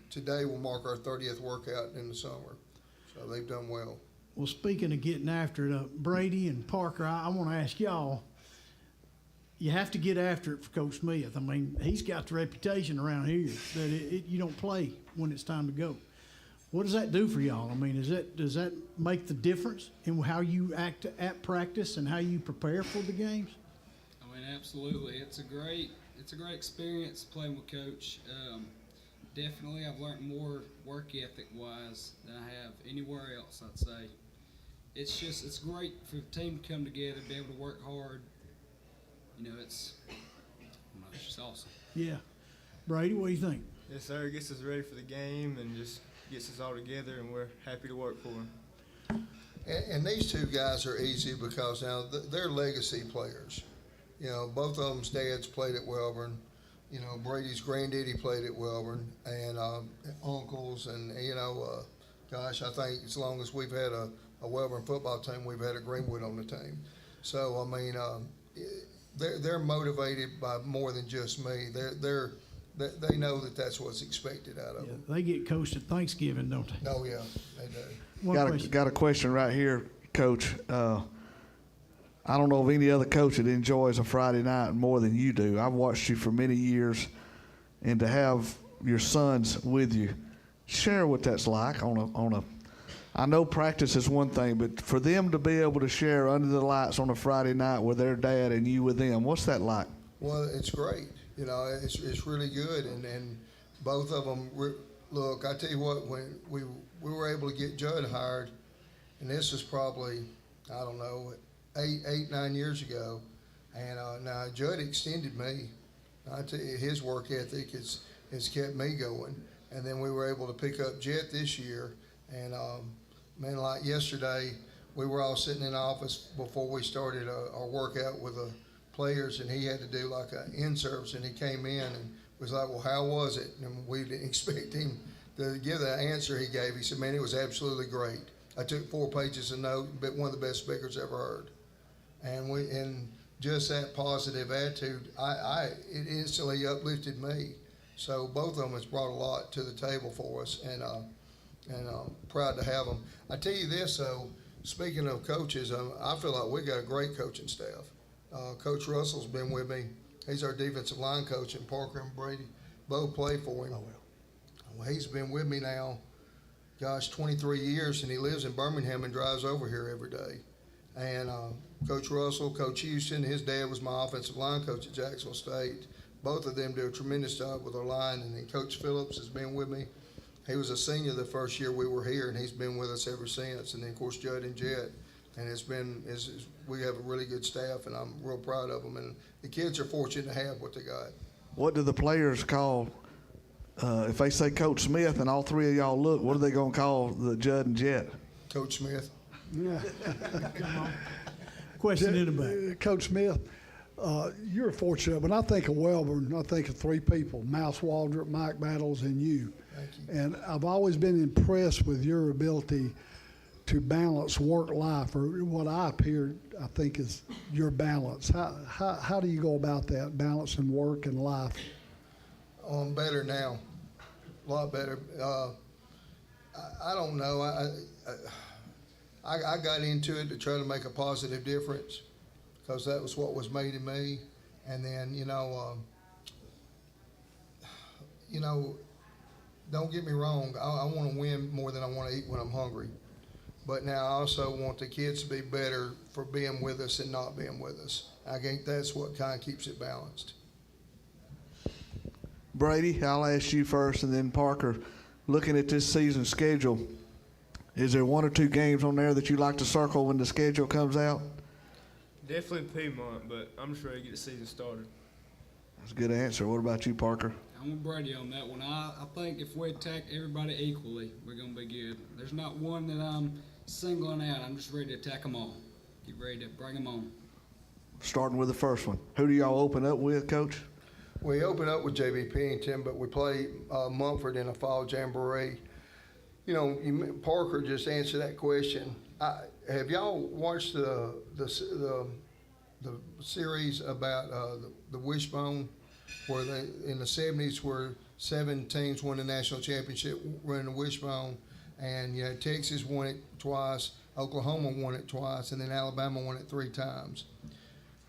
today will mark our 30th workout in the summer. So they've done well. Well, speaking of getting after it, Brady and Parker, I want to ask y'all, you have to get after it for Coach Smith. I mean, he's got the reputation around here that you don't play when it's time to go. What does that do for y'all? I mean, does that make the difference in how you act at practice and how you prepare for the games? I mean, absolutely. It's a great experience playing with Coach. Definitely, I've learned more work ethic wise than I have anywhere else. I'd say it's great for the team to come together, be able to work hard. You know, it's just awesome. Yeah, Brady, what do you think? Yes, sir. It gets us ready for the game and just gets us all together, and we're happy to work for them. And these two guys are easy because now they're legacy players. You know, both of them's dads played at Welborn. You know, Brady's granddaddy played at Welborn, and uncles, and gosh, I think as long as we've had a Welborn football team, we've had a Greenwood on the team. So I mean, they're motivated by more than just me. They know that that's what's expected out of them. They get coached at Thanksgiving, don't they? Oh yeah, they do. Got a question right here, Coach. I don't know of any other coach that enjoys a Friday night more than you do. I've watched you for many years, and to have your sons with you, share what that's like on a. I know practice is one thing, but for them to be able to share under the lights on a Friday night with their dad and you with them, what's that like? Well, it's great. You know, it's really good, and both of them. Look, I tell you what, when we were able to get Judd hired, and this is probably, I don't know, 9 years ago, and now Judd extended me. I tell you, his work ethic has kept me going, and then we were able to pick up Jet this year, and man, like yesterday, we were all sitting in the office before we started our workout with the players, and he had to do like an in-service, and he came in and was like, well, how was it? And we didn't expect him to give the answer he gave. He said, man, it was absolutely great. I took 4 pages of notes, but one of the best speakers ever heard. And just that positive attitude, it instantly uplifted me. So both of them has brought a lot to the table for us, and proud to have them. I tell you this, though, speaking of coaches, I feel like we got a great coaching staff. Coach Russell's been with me. He's our defensive line coach, and Parker and Brady both play for him. Well, he's been with me now, gosh, 23 years, and he lives in Birmingham and drives over here every day. And Coach Russell, Coach Houston, his dad was my offensive line coach at Jacksonville State. Both of them do a tremendous job with our line, and then Coach Phillips has been with me. He was a senior the first year we were here, and he's been with us ever since. And then, of course, Judd and Jet. And we have a really good staff, and I'm real proud of them. And the kids are fortunate to have what they got. What do the players call, if they say Coach Smith and all three of y'all look, what are they going to call the Judd and Jet? Coach Smith. Yeah. Come on. Question in the back. Coach Smith, you're fortunate. When I think of Welborn, I think of 3 people, Mouse Waldrop, Mike Battles, and you. Thank you. And I've always been impressed with your ability to balance work-life, or what I think is your balance. How do you go about that, balancing work and life? Better now, a lot better. I don't know. I got into it to try to make a positive difference because that was what was made in me. And then, don't get me wrong. I want to win more than I want to eat when I'm hungry. But now I also want the kids to be better for being with us and not being with us. I think that's what kind of keeps it balanced. Brady, I'll ask you first, and then Parker. Looking at this season schedule, is there 1 or 2 games on there that you like to circle when the schedule comes out? Definitely Piedmont, but I'm just ready to get the season started. That's a good answer. What about you, Parker? I'm with Brady on that one. I think if we attack everybody equally, we're going to be good. There's not one that I'm singling out. I'm just ready to attack them all. Get ready to bring them on. Starting with the first one. Who do y'all open up with, Coach? We open up with J.B. Pennington, but we play Mumford in a fall jamboree. Parker just answered that question. Have y'all watched the series about the Wishbone, where in the 70s where 7 teams won the national championship running the wishbone, and you know Texas won it twice, Oklahoma won it twice, and then Alabama won it 3 times.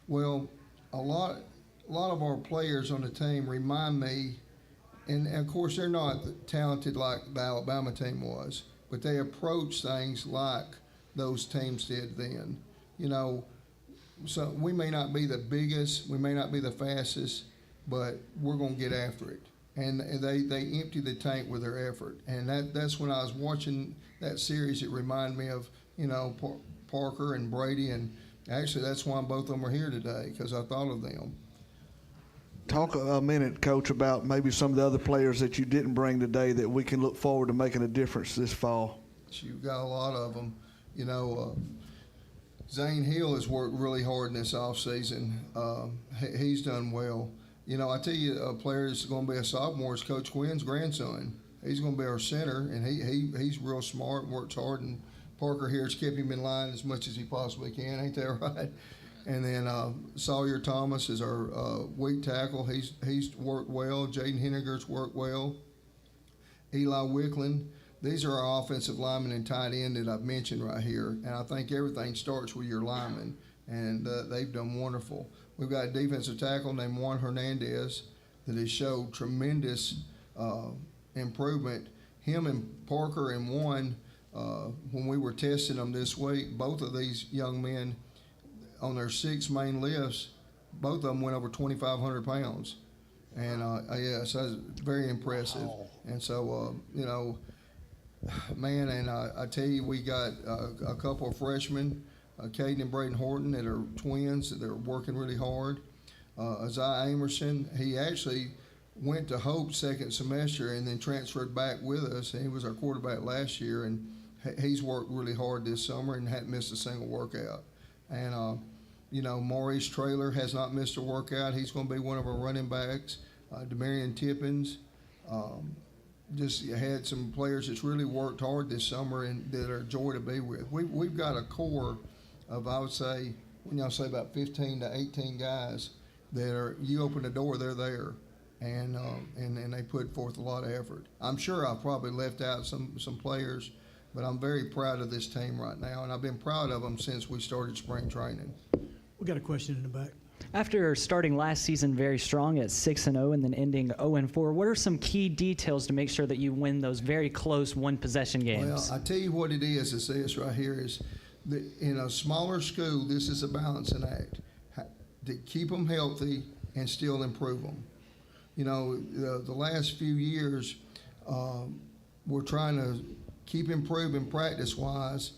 Well, a lot of our players on the team remind me, and of course they're not talented like the Alabama team was, but they approach things like those teams did then. You know, so we may not be the biggest, we may not be the fastest, but we're going to get after it. And they empty the tank with their effort. And that's when I was watching that series, it reminded me of, you know, Parker and Brady. And actually, that's why both of them are here today, because I thought of them. Talk a minute, Coach, about maybe some of the other players that you didn't bring today that we can look forward to making a difference this fall. You've got a lot of them. You know, Zane Hill has worked really hard in this offseason. He's done well. You know, I tell you, a player that's going to be a sophomore is Coach Quinn's grandson. He's going to be our center, and he's real smart and works hard. And Parker here has kept him in line as much as he possibly can. Ain't that right? And then Sawyer Thomas is our weak tackle. He's worked well. Jaden Henniger's worked well. Eli Wickland. These are our offensive linemen and tight end that I've mentioned right here. And I think everything starts with your linemen, and they've done wonderful. We've got a defensive tackle named Juan Hernandez that has showed tremendous improvement. Him and Parker and Juan, when we were testing them this week, both of these young men on their 6 main lifts, both of them went over 2,500 pounds. And, so that's very impressive. Wow. And so, you know, man, and I tell you, we got a couple of freshmen, Caden and Braden Horton, that are twins, that are working really hard. Isaiah Amerson, he actually went to Hope second semester and then transferred back with us. And he was our quarterback last year, and he's worked really hard this summer and hadn't missed a single workout. And, you know, Maurice Traylor has not missed a workout. He's going to be one of our running backs. Demarion Tippins. Just had some players that's really worked hard this summer and that are a joy to be with. We've got a core of, I would say, when y'all say about 15 to 18 guys that are, you open the door, they're there. And they put forth a lot of effort. I'm sure I've probably left out some players, but I'm very proud of this team right now, and I've been proud of them since we started spring training. We got a question in the back. After starting last season very strong at 6-0 and then ending 0-4, what are some key details to make sure that you win those very close one-possession games? Well, I tell you what it is this right here is that in a smaller school, this is a balancing act. To keep them healthy and still improve them. You know, the last few years, we're trying to keep improving practice-wise,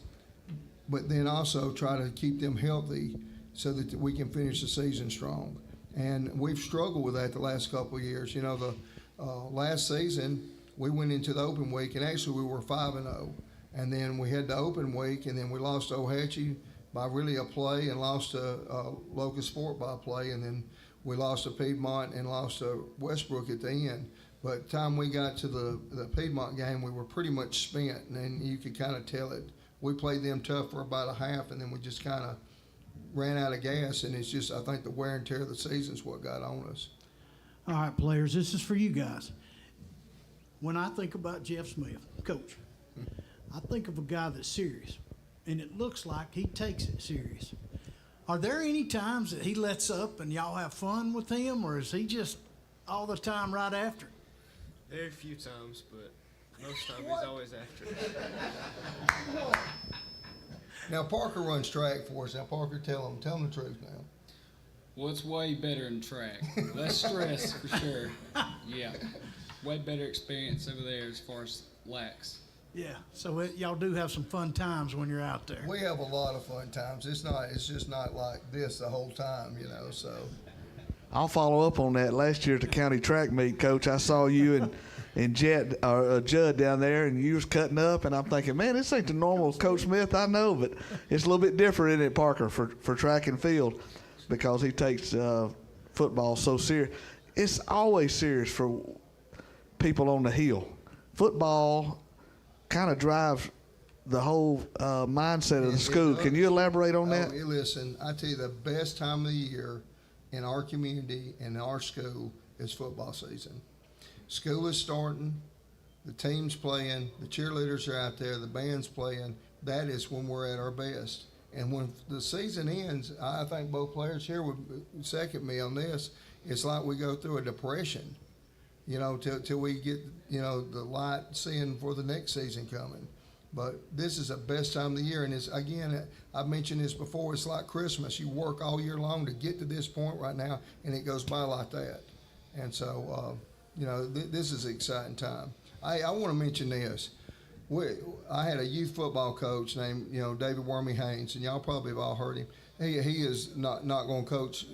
but then also try to keep them healthy so that we can finish the season strong. And we've struggled with that the last couple of years. You know, the last season, we went into the open week, and actually we were 5-0. And then we had the open week, and then we lost to Ohatchee by really a play and lost to Locust Fort by a play, and then we lost to Piedmont and lost to Westbrook at the end. But the time we got to the Piedmont game, we were pretty much spent, and then you could kind of tell it. We played them tough for about a half, and then we just kind of ran out of gas, and it's just, I think the wear and tear of the season is what got on us. All right, players, this is for you guys. When I think about Jeff Smith, coach, I think of a guy that's serious, and it looks like he takes it serious. Are there any times that he lets up and y'all have fun with him, or is he just all the time right after? Very few times, but most times he's always after it. Now, Parker runs track for us. Now, Parker, tell him the truth now. Well, it's way better than track. Less stress for sure. Yeah, way better experience over there as far as WAXC. Yeah, so y'all do have some fun times when you're out there. We have a lot of fun times. It's just not like this the whole time, you know, so. I'll follow up on that. Last year at the county track meet, Coach, I saw you and Judd down there, and you was cutting up, and I'm thinking, man, this ain't the normal Coach Smith I know, but it's a little bit different, isn't it, Parker, for track and field, because he takes football so serious. It's always serious for people on the hill. Football kind of drives the whole mindset of the school. Can you elaborate on that? Listen, I tell you, the best time of the year in our community and our school is football season. school is starting, the team's playing, the cheerleaders are out there, the band's playing. That is when we're at our best. And when the season ends, I think both players here would second me on this. It's like we go through a depression, till we get, the light seeing for the next season coming. But this is the best time of the year. And it's, again, I've mentioned this before, it's like Christmas. You work all year long to get to this point right now, and it goes by like that. And so, this is an exciting time. I want to mention this. I had a youth football coach named, David Wormy Haynes, and y'all probably have all heard him. He is not going to coach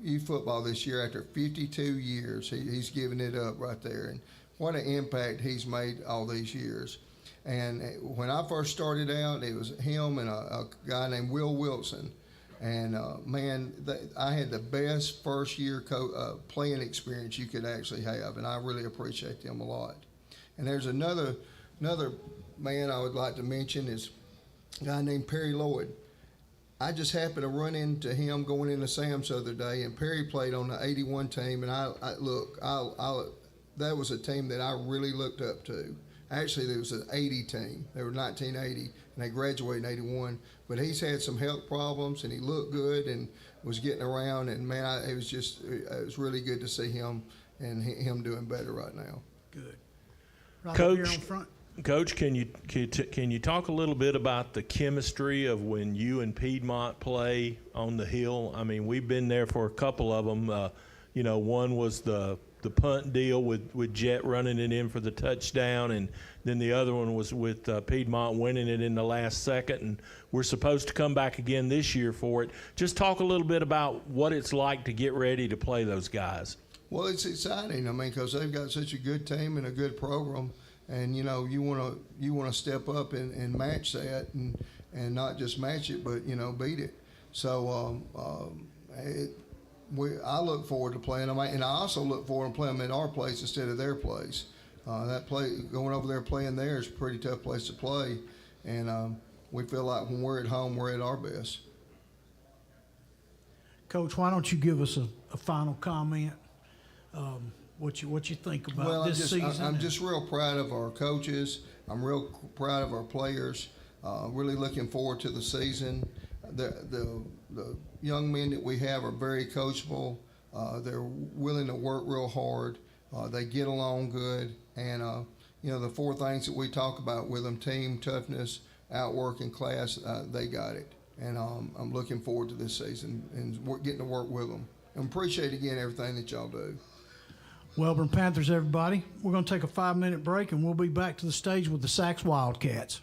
youth football this year after 52 years. He's giving it up right there. And what an impact he's made all these years. And when I first started out, it was him and a guy named Will Wilson. And, I had the best first year playing experience you could actually have, and I really appreciate them a lot. And there's another man I would like to mention is a guy named Perry Lloyd. I just happened to run into him going into Sam's the other day, and Perry played on the 81 team, and that was a team that I really looked up to. Actually, there was an 80 team. They were 1980, and they graduated in 81. But he's had some health problems, and he looked good and was getting around. And, it was really good to see him and him doing better right now. Good. Right up here Coach, on front. Coach, can you talk a little bit about the chemistry of when you and Piedmont play on the hill? I mean, we've been there for a couple of them. One was the punt deal with Jet running it in for the touchdown, and then the other one was with Piedmont winning it in the last second. And we're supposed to come back again this year for it. Just talk a little bit about what it's like to get ready to play those guys. Well, it's exciting. because they've got such a good team and a good program, and you want to step up and match that, and not just match it, but beat it. So I look forward to playing them, and I also look forward to playing them at our place instead of their place. Going over there playing there is a pretty tough place to play, and we feel like when we're at home, we're at our best. Coach, why don't you give us a final comment? What you think about this season? I'm just real proud of our coaches. I'm real proud of our players. Really looking forward to the season. The young men that we have are very coachable. They're willing to work real hard. They get along good. And, the four things that we talk about with them, team, toughness, outwork, and class, they got it. And I'm looking forward to this season and getting to work with them. And appreciate, again, everything that y'all do. Wellborn Panthers, everybody. We're going to take a 5-minute break, and we'll be back to the stage with the Sachs Wildcats.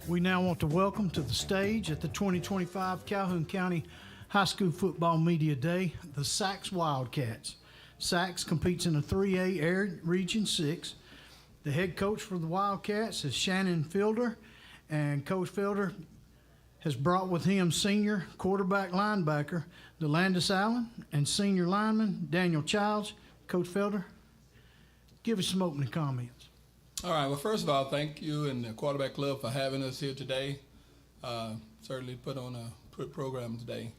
We now want to welcome to the stage at the 2025 Calhoun County High School Football Media Day, the Sax Wildcats. Sax competes in a 3A Air Region 6. The head coach for the Wildcats is Shannon Fielder, and Coach Fielder has brought with him senior quarterback linebacker DeLandis Allen and senior lineman Daniel Childs. Coach Fielder, give us some opening comments. All right. Well, first of all, thank you and the Quarterback Club for having us here today. Certainly put on a good program today.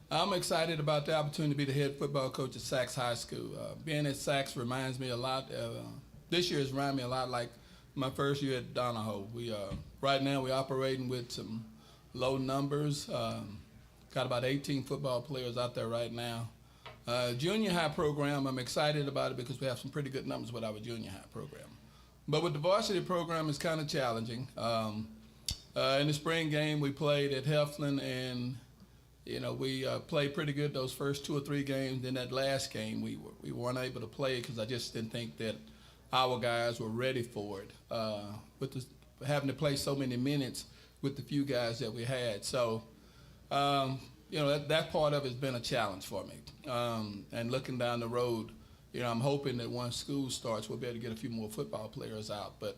I'm excited about the opportunity to be the head football coach at Sax High School. Being at Sax reminds me a lot. This year has reminded me a lot like my first year at Donahoe. Right now we're operating with some low numbers. Got about 18 football players out there right now. Junior high program, I'm excited about it because we have some pretty good numbers with our junior high program. But with the varsity program, it's kind of challenging. In the spring game, we played at Heflin, and we played pretty good those first 2 or 3 games. Then that last game, we weren't able to play because I just didn't think that our guys were ready for it. Having to play so many minutes with the few guys that we had, so that part of it's been a challenge for me. And looking down the road, I'm hoping that once school starts, we'll be able to get a few more football players out. But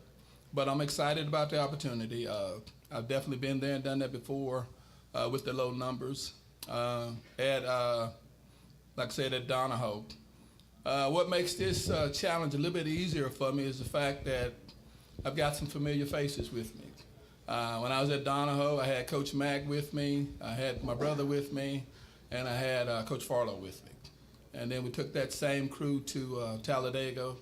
I'm excited about the opportunity. I've definitely been there and done that before with the low numbers. Like I said, at Donahoe. What makes this challenge a little bit easier for me is the fact that I've got some familiar faces with me. When I was at Donahoe, I had Coach Mack with me, I had my brother with me, and I had Coach Farlow with me. And then we took that same crew to Talladega,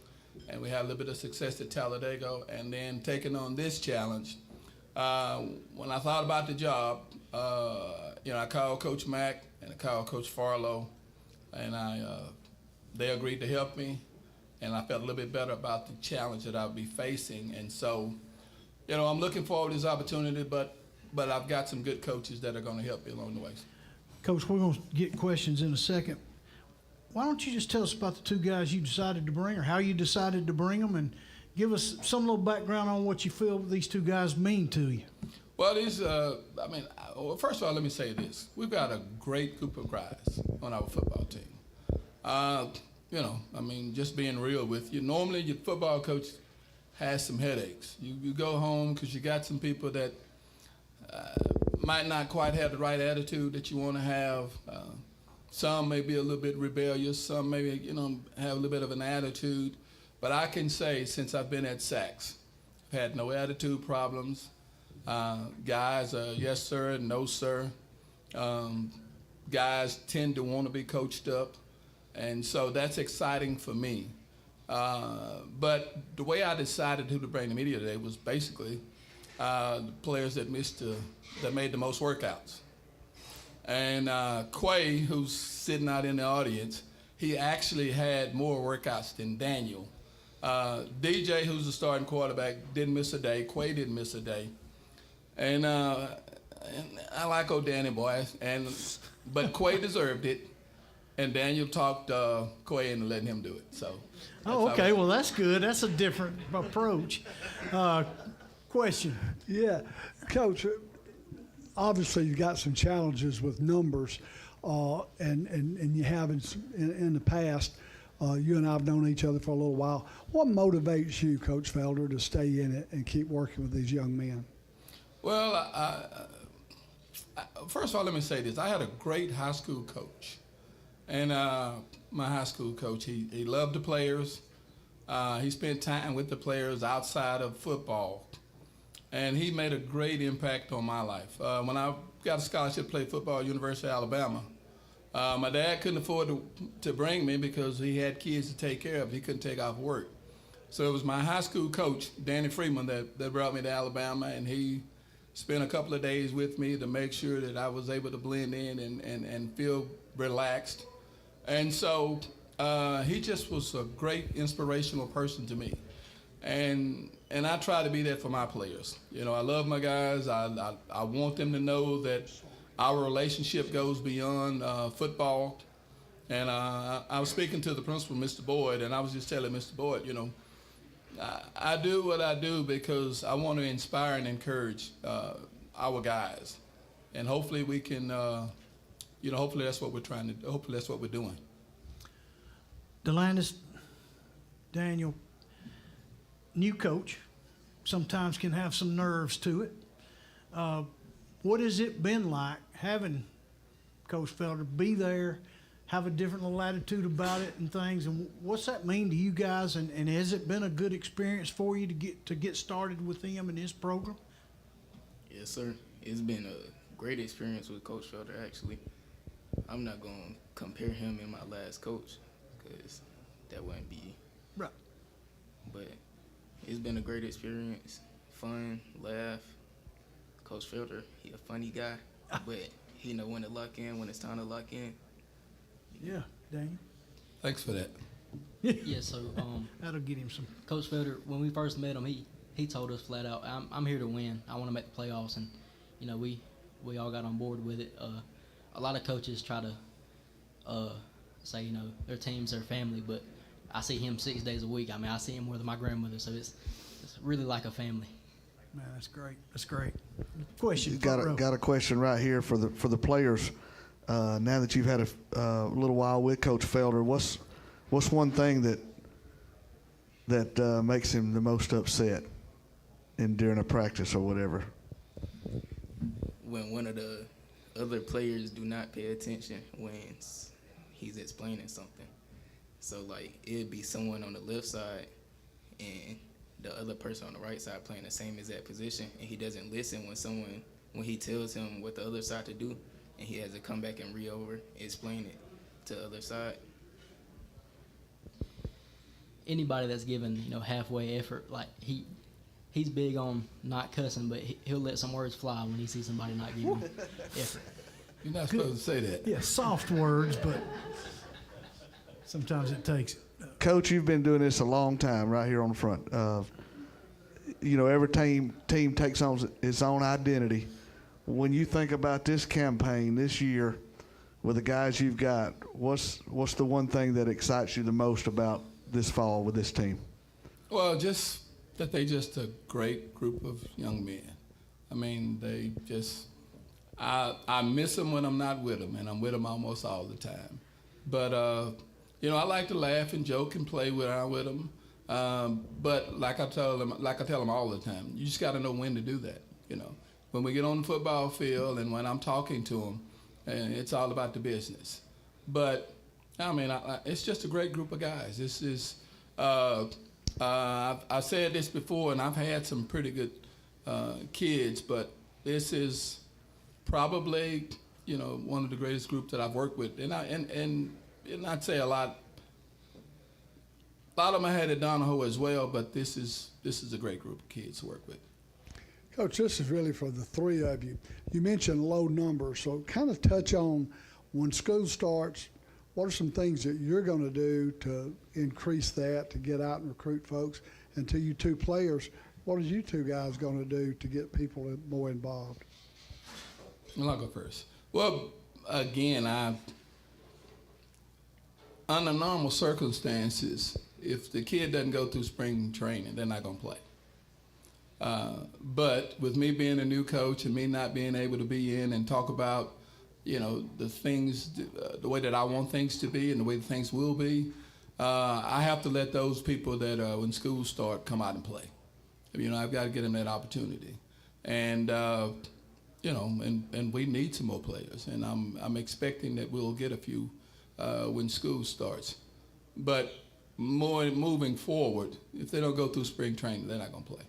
and we had a little bit of success at Talladega. And then taking on this challenge, when I thought about the job, I called Coach Mack and I called Coach Farlow, and they agreed to help me, and I felt a little bit better about the challenge that I'll be facing. And so, I'm looking forward to this opportunity, but I've got some good coaches that are going to help me along the way. Coach, we're going to get questions in a second. Why don't you just tell us about the 2 guys you decided to bring, or how you decided to bring them, and give us some little background on what you feel these 2 guys mean to you? Well, first of all, let me say this. We've got a great group of guys on our football team. Just being real with you, normally your football coach has some headaches. You go home because you got some people that might not quite have the right attitude that you want to have. Some may be a little bit rebellious. Some maybe, have a little bit of an attitude. But I can say, since I've been at Sax, I've had no attitude problems. Guys are yes, sir, and no, sir. Guys tend to want to be coached up. And so that's exciting for me. But the way I decided who to bring to media today was basically the players that made the most workouts. And Quay, who's sitting out in the audience, he actually had more workouts than Daniel. DJ, who's the starting quarterback, didn't miss a day. Quay didn't miss a day. And I like old Danny boy, but Quay deserved it. And Daniel talked Quay into letting him do it. So. Okay. Well, that's good. That's a different approach. Question. Yeah, Coach. Obviously, you've got some challenges with numbers, and you have in the past. You and I have known each other for a little while. What motivates you, Coach Felder, to stay in it and keep working with these young men? Well, first of all, let me say this. I had a great high school coach. And my high school coach, he loved the players. He spent time with the players outside of football. And he made a great impact on my life. When I got a scholarship to play football at University of Alabama, My dad couldn't afford to bring me because he had kids to take care of. He couldn't take off work. So it was my high school coach, Danny Freeman, that brought me to Alabama, and he spent a couple of days with me to make sure that I was able to blend in and feel relaxed. And so he just was a great inspirational person to me. And I try to be that for my players. You know, I love my guys. I want them to know that our relationship goes beyond football. And I was speaking to the principal, Mr. Boyd, and I was just telling Mr. Boyd, you know, I do what I do because I want to inspire and encourage our guys. And hopefully we can, you know, hopefully that's what we're trying to do. Hopefully that's what we're doing. Delandis, Daniel, new coach, sometimes can have some nerves to it. What has it been like having Coach Felder be there, have a different little attitude about it and things, and what's that mean to you guys, and has it been a good experience for you to get started with him and his program? Yes, sir. It's been a great experience with Coach Felder, actually. I'm not going to compare him and my last coach because that wouldn't be right. But it's been a great experience, fun, laugh. Coach Felder, he a funny guy, but he know when to lock in, when it's time to lock in. Yeah, Daniel. Thanks for that. Yeah, so that'll get him some. Coach Felder, when we first met him, he told us flat out, I'm here to win. I want to make the playoffs, and you know we all got on board with it. A lot of coaches try to say, you know, their team's their family, but I see him 6 days a week. I mean, I see him more than my grandmother, so it's really like a family. Man, that's great. That's great. Question. Got a question right here for the players. Now that you've had a little while with Coach Felder, what's one thing that makes him the most upset during a practice or whatever? When one of the other players do not pay attention when he's explaining something. So like it'd be someone on the left side and the other person on the right side playing the same exact position, and he doesn't listen when he tells him what the other side to do, and he has to come back and explain it to the other side. Anybody that's given, you know, halfway effort, like he's big on not cussing, but he'll let some words fly when he sees somebody not giving effort. You're not supposed to say that. Yeah, soft words, but sometimes it takes it. Coach, you've been doing this a long time right here on the front. You know, every team takes on its own identity. When you think about this campaign this year with the guys you've got, what's the one thing that excites you the most about this fall with this team? Well, just that they just a great group of young men. I mean, they just I miss them when I'm not with them, and I'm with them almost all the time. But you know, I like to laugh and joke and play when I'm with them. But like I tell them all the time, you just got to know when to do that. You know, when we get on the football field and when I'm talking to them, and it's all about the business. But I mean, it's just a great group of guys. This is I've said this before, and I've had some pretty good kids, but this is probably, you know, one of the greatest groups that I've worked with, and I'd say a lot of them I had at Donahoe as well, but this is a great group of kids to work with. Coach, this is really for the three of you. You mentioned low numbers, so kind of touch on when school starts, what are some things that you're going to do to increase that, to get out and recruit folks? And to you two players, what are you two guys going to do to get people more involved? Well, I'll go first. Well, again, under normal circumstances, if the kid doesn't go through spring training, they're not going to play. But with me being a new coach and me not being able to be in and talk about, you know, the things, the way that I want things to be and the way things will be, I have to let those people that when schools start come out and play. You know, I've got to get them that opportunity. And, you know, and we need some more players. And I'm expecting that we'll get a few when school starts. But more moving forward, if they don't go through spring training, they're not going to play.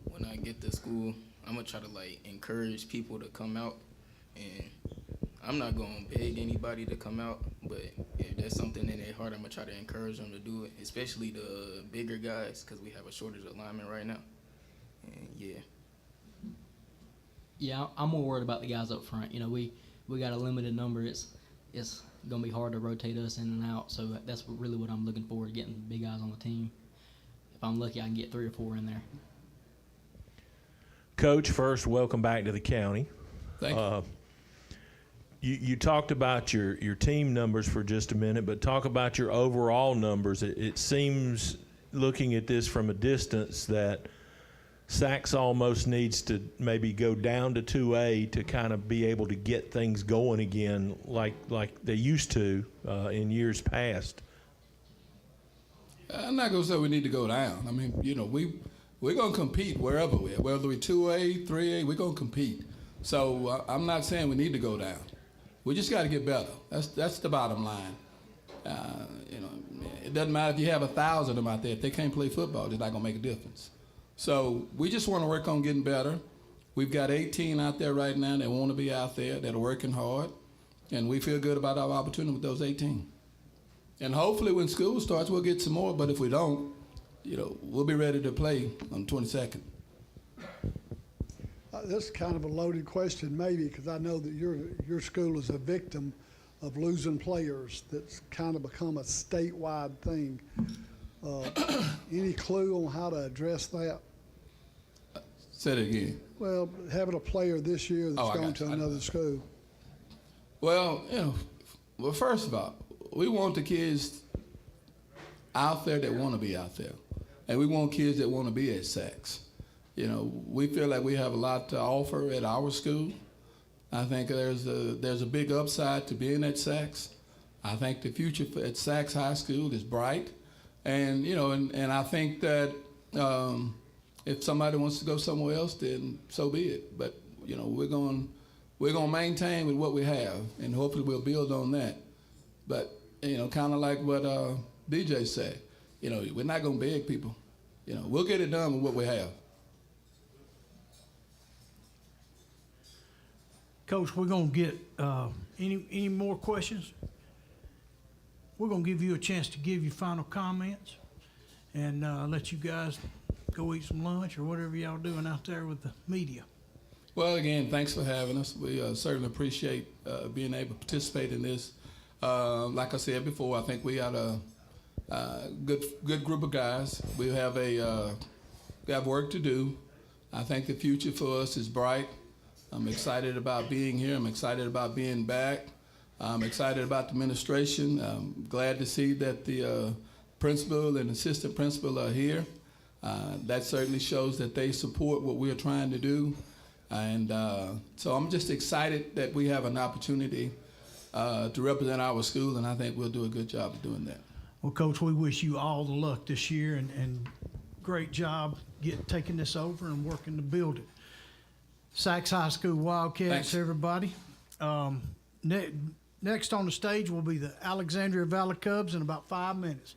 When I get to school, I'm gonna try to like encourage people to come out, and I'm not gonna beg anybody to come out, but if there's something in their heart, I'm gonna try to encourage them to do it, especially the bigger guys, because we have a shortage of linemen right now. And yeah. Yeah, I'm more worried about the guys up front. You know, we got a limited number. It's gonna be hard to rotate us in and out. So that's really what I'm looking forward to, getting big guys on the team. If I'm lucky, I can get 3 or 4 in there. Coach, first, welcome back to the county. Thank you. You talked about your team numbers for just a minute, but talk about your overall numbers. It seems, looking at this from a distance, that Sacs almost needs to maybe go down to 2A to kind of be able to get things going again like they used to in years past. I'm not going to say we need to go down. I mean, you know, we're going to compete wherever we are. Whether we're 2A, 3A, we're going to compete. So I'm not saying we need to go down. We just got to get better. That's the bottom line. You know, it doesn't matter if you have 1,000 of them out there. If they can't play football, it's not going to make a difference. So we just want to work on getting better. We've got 18 out there right now that want to be out there, that are working hard, and we feel good about our opportunity with those 18. And hopefully when school starts, we'll get some more, but if we don't, you know, we'll be ready to play on the 22nd. This is kind of a loaded question, maybe, because I know that your school is a victim of losing players. That's kind of become a statewide thing. Any clue on how to address that? Say it again. Well, having a player this year that's gone to another school. Well, you know, well, first of all, we want the kids out there that want to be out there, and we want kids that want to be at Sacs. You know, we feel like we have a lot to offer at our school. I think there's a big upside to being at Sacs. I think the future at Sacs High School is bright. And, you know, and I think that if somebody wants to go somewhere else, then so be it. But, you know, we're going to maintain with what we have, and hopefully we'll build on that. But, you know, kind of like what DJ said, you know, we're not going to beg people. You know, we'll get it done with what we have. Coach, we're going to get any more questions? We're going to give you a chance to give your final comments and let you guys go eat some lunch or whatever y'all doing out there with the media. Well, again, thanks for having us. We certainly appreciate being able to participate in this. Like I said before, I think we got a good group of guys. We have work to do. I think the future for us is bright. I'm excited about being here. I'm excited about being back. I'm excited about the administration. I'm glad to see that the principal and assistant principal are here. That certainly shows that they support what we're trying to do. And so I'm just excited that we have an opportunity to represent our school, and I think we'll do a good job of doing that. Well, Coach, we wish you all the luck this year and great job taking this over and working to build it. Sacs High School Wildcats, Thanks. everybody. Next on the stage will be the Alexandria Valley Cubs in about 5 minutes.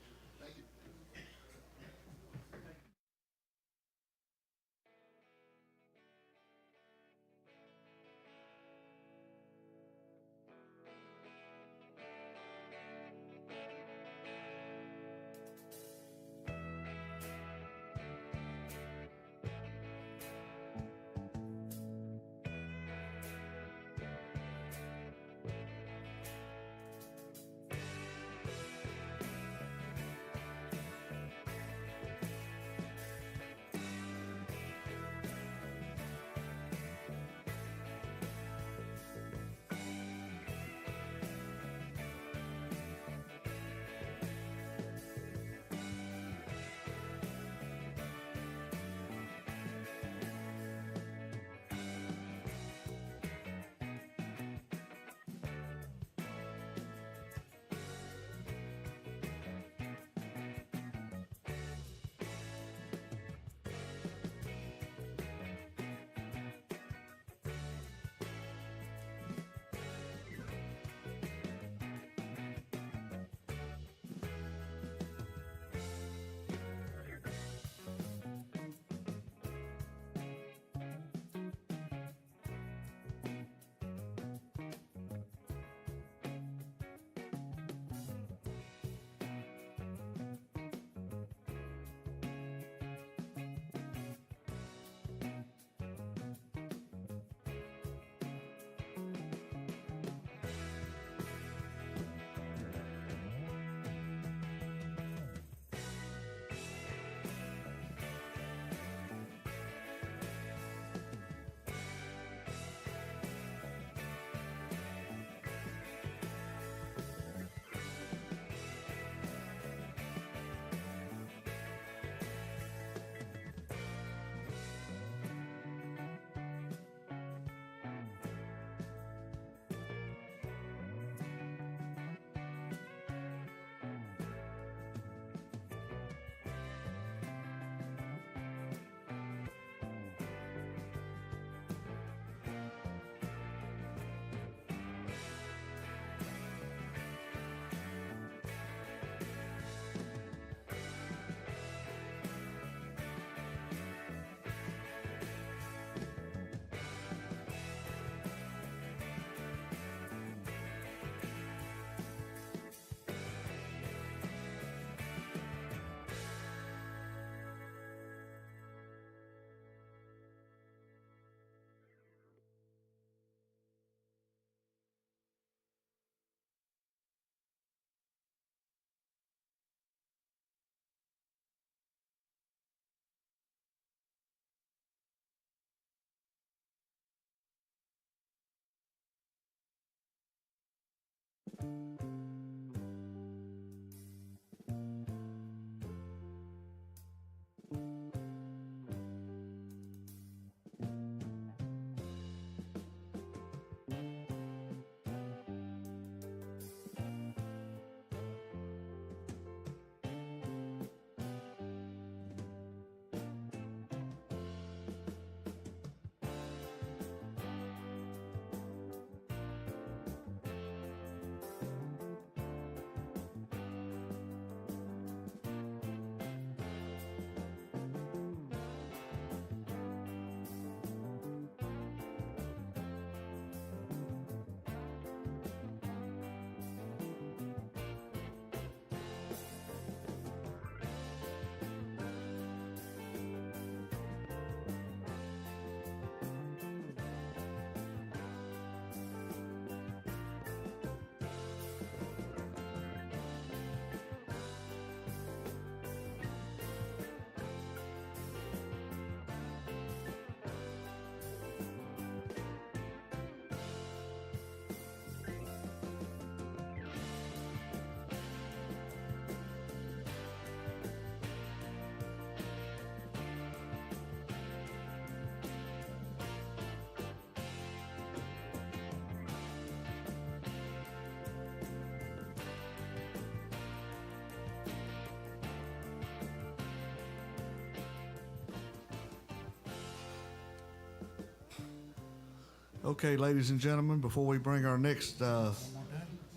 Okay, ladies and gentlemen, before we bring our next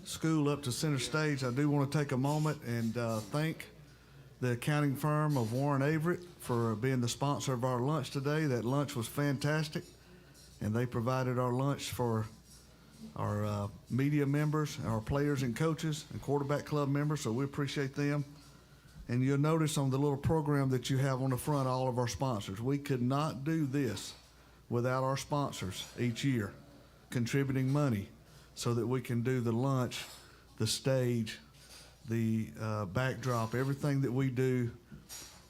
school up to center stage, I do want to take a moment and thank the accounting firm of Warren Averett for being the sponsor of our lunch today. That lunch was fantastic, and they provided our lunch for our media members, our players and coaches, and quarterback club members, so we appreciate them. And you'll notice on the little program that you have on the front, all of our sponsors. We could not do this without our sponsors each year contributing money so that we can do the lunch, the stage, the backdrop, everything that we do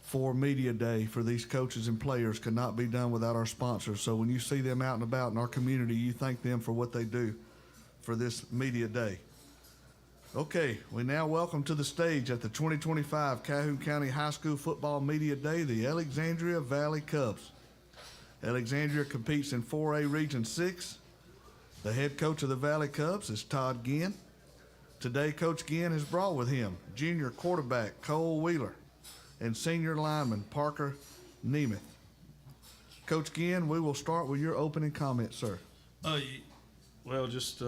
for Media Day for these coaches and players could not be done without our sponsors. So when you see them out and about in our community, you thank them for what they do for this Media Day. Okay, we now welcome to the stage at the 2025 Calhoun County High School Football Media Day, the Alexandria Valley Cubs. Alexandria competes in 4A Region 6. The head coach of the Valley Cubs is Todd Ginn. Today, Coach Ginn has brought with him junior quarterback Cole Wheeler and senior lineman Parker Nemeth. Coach Ginn, we will start with your opening comments, sir. Well, just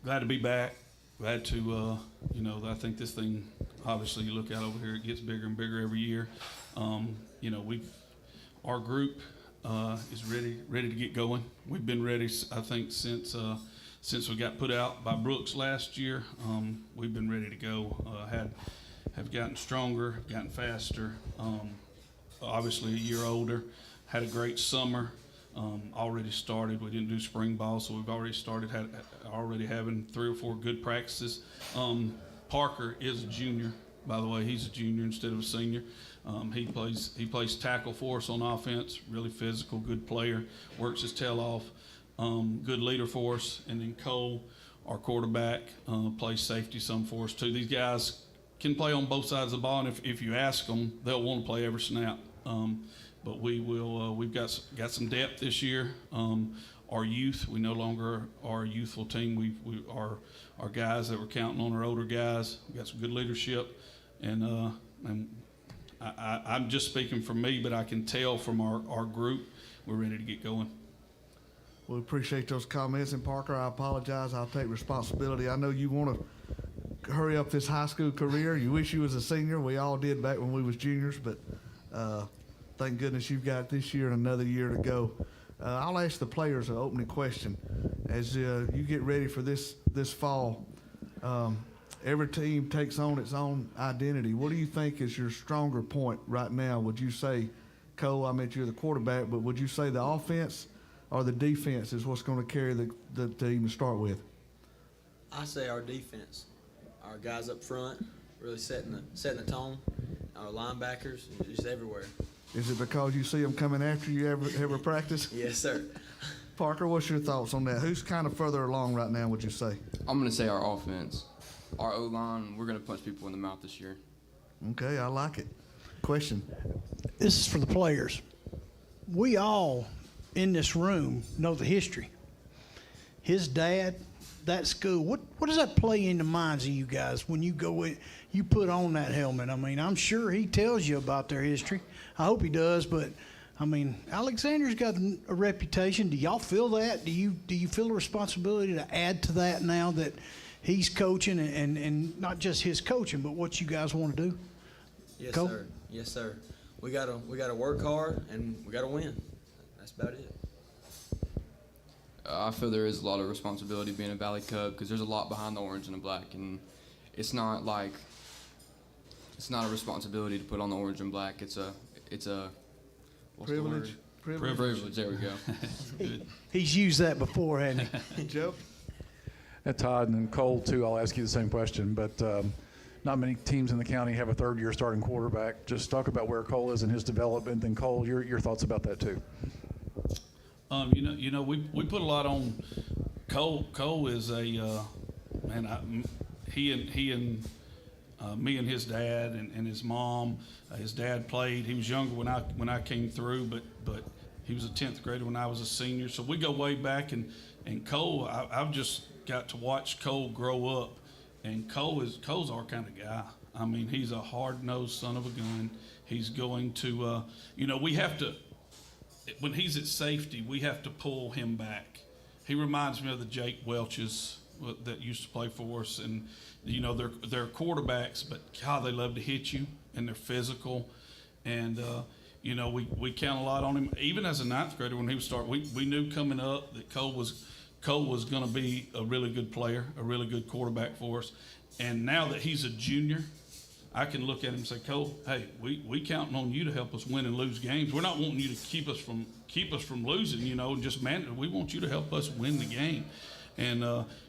glad to be back. Glad to, I think this thing, obviously you look out over here, it gets bigger and bigger every year. Our group is ready to get going. We've been ready, I think, since we got put out by Brooks last year. We've been ready to go. Have gotten stronger, gotten faster. Obviously a year older. Had a great summer. Already started. We didn't do spring ball, so we've already started. Already having 3 or 4 good practices. Parker is a junior, by the way. He's a junior instead of a senior. He plays tackle for us on offense. Really physical, good player. Works his tail off. Good leader for us. And then Cole, our quarterback, plays safety some for us too. These guys can play on both sides of the ball, and if you ask them, they'll want to play every snap. But we will. We've got some depth this year. Our youth, we no longer are a youthful team. We are our guys that we're counting on, our older guys. We got some good leadership, and I'm just speaking for me, but I can tell from our group we're ready to get going. We appreciate those comments. And Parker, I apologize. I'll take responsibility. I know you want to hurry up this high school career. You wish you was a senior. We all did back when we was juniors, but thank goodness you've got this year and another year to go. I'll ask the players an opening question. As you get ready for this fall, every team takes on its own identity. What do you think is your stronger point right now? Would you say, Cole, I meant you're the quarterback, but would you say the offense or the defense is what's going to carry the team to start with? I say our defense. Our guys up front really setting the tone. Our linebackers, just everywhere. Is it because you see them coming after you every practice? Yes, sir. Parker, what's your thoughts on that? Who's kind of further along right now, would you say? I'm going to say our offense. Our O-line, we're going to punch people in the mouth this year. Okay, I like it. Question. This is for the players. We all in this room know the history. His dad, that school, what does that play in the minds of you guys when you go in, you put on that helmet? I mean, I'm sure he tells you about their history. I hope he does, but I mean, Alexander's got a reputation. Do y'all feel that? Do you feel the responsibility to add to that now that he's coaching and not just his coaching, but what you guys want to do? Yes, Cole? sir. Yes, sir. We gotta work hard and we gotta win. That's about it. I feel there is a lot of responsibility being a Valley Cub because there's a lot behind the orange and the black, and it's not a responsibility to put on the orange and black. It's a what's the word? Privilege. There we go. He's used that before, hasn't he? Joe? Todd and Cole, too, I'll ask you the same question, but not many teams in the county have a third-year starting quarterback. Just talk about where Cole is in his development, and Cole, your thoughts about that, too. You know, we put a lot on Cole. Cole is a man. He and me and his dad and his mom. His dad played. He was younger when I came through, but he was a 10th grader when I was a senior. So we go way back. And Cole, I've just got to watch Cole grow up. And Cole's our kind of guy. I mean, he's a hard-nosed son of a gun. He's going to, we have to. When he's at safety, we have to pull him back. He reminds me of the Jake Welches that used to play for us, and they're quarterbacks, but God, they love to hit you, and they're physical, and we count a lot on him. Even as a 9th grader, when he was starting, we knew coming up that Cole was going to be a really good player, a really good quarterback for us, and now that he's a junior, I can look at him and say, Cole, hey, we counting on you to help us win and lose games. We're not wanting you to keep us from losing, and just man, we want you to help us win the game. And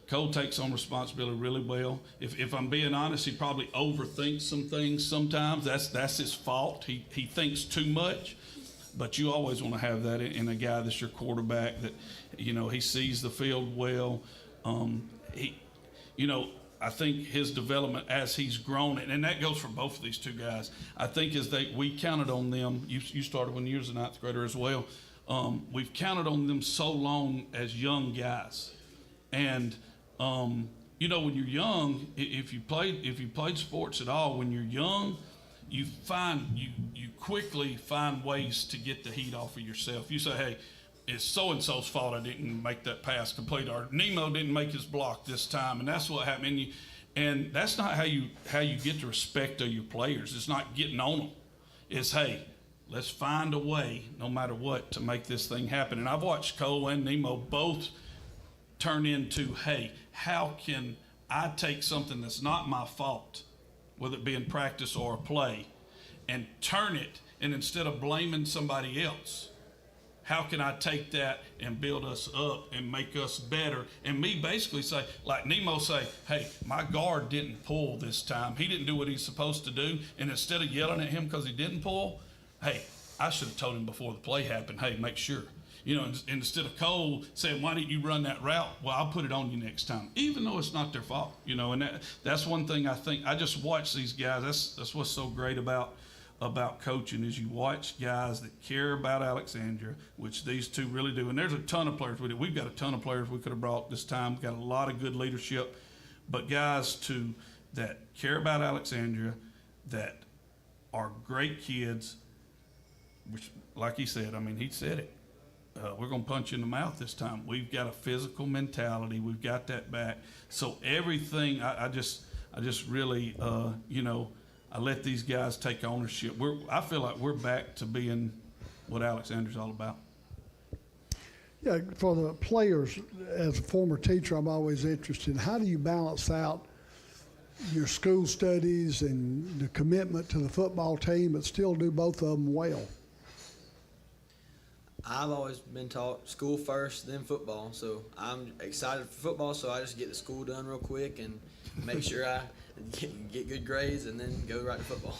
Cole takes on responsibility really well. If I'm being honest, he probably overthinks some things sometimes. That's his fault. He thinks too much. But you always want to have that in a guy that's your quarterback, that he sees the field well. I think his development as he's grown, and that goes for both of these two guys. I think we counted on them. You started when you were a 9th grader as well. We've counted on them so long as young guys, and when you're young, if you played sports at all, when you're young, you quickly find ways to get the heat off of yourself. You say, hey, it's so-and-so's fault I didn't make that pass complete, or Nemo didn't make his block this time, and that's what happened. And that's not how you get the respect of your players. It's not getting on them. It's, hey, let's find a way, no matter what, to make this thing happen. And I've watched Cole and Nemo both turn into, hey, how can I take something that's not my fault, whether it be in practice or a play, and turn it, and instead of blaming somebody else, how can I take that and build us up and make us better? And me basically say, like Nemo say, hey, my guard didn't pull this time. He didn't do what he's supposed to do. And instead of yelling at him because he didn't pull, hey, I should have told him before the play happened, hey, make sure. And instead of Cole saying, why didn't you run that route? Well, I'll put it on you next time, even though it's not their fault. And that's one thing I think. I just watch these guys. That's what's so great about coaching, is you watch guys that care about Alexandria, which these two really do. And there's a ton of players with it. We've got a ton of players we could have brought this time. We've got a lot of good leadership. But guys, too, that care about Alexandria, that are great kids, which, like he said, he said it. We're going to punch you in the mouth this time. We've got a physical mentality. We've got that back. So everything, I just really, I let these guys take ownership. I feel like we're back to being what Alexander's all about. Yeah, for the players, as a former teacher, I'm always interested in how do you balance out your school studies and the commitment to the football team, but still do both of them well? I've always been taught school first, then football. So I'm excited for football, so I just get the school done real quick and make sure I get good grades and then go right to football.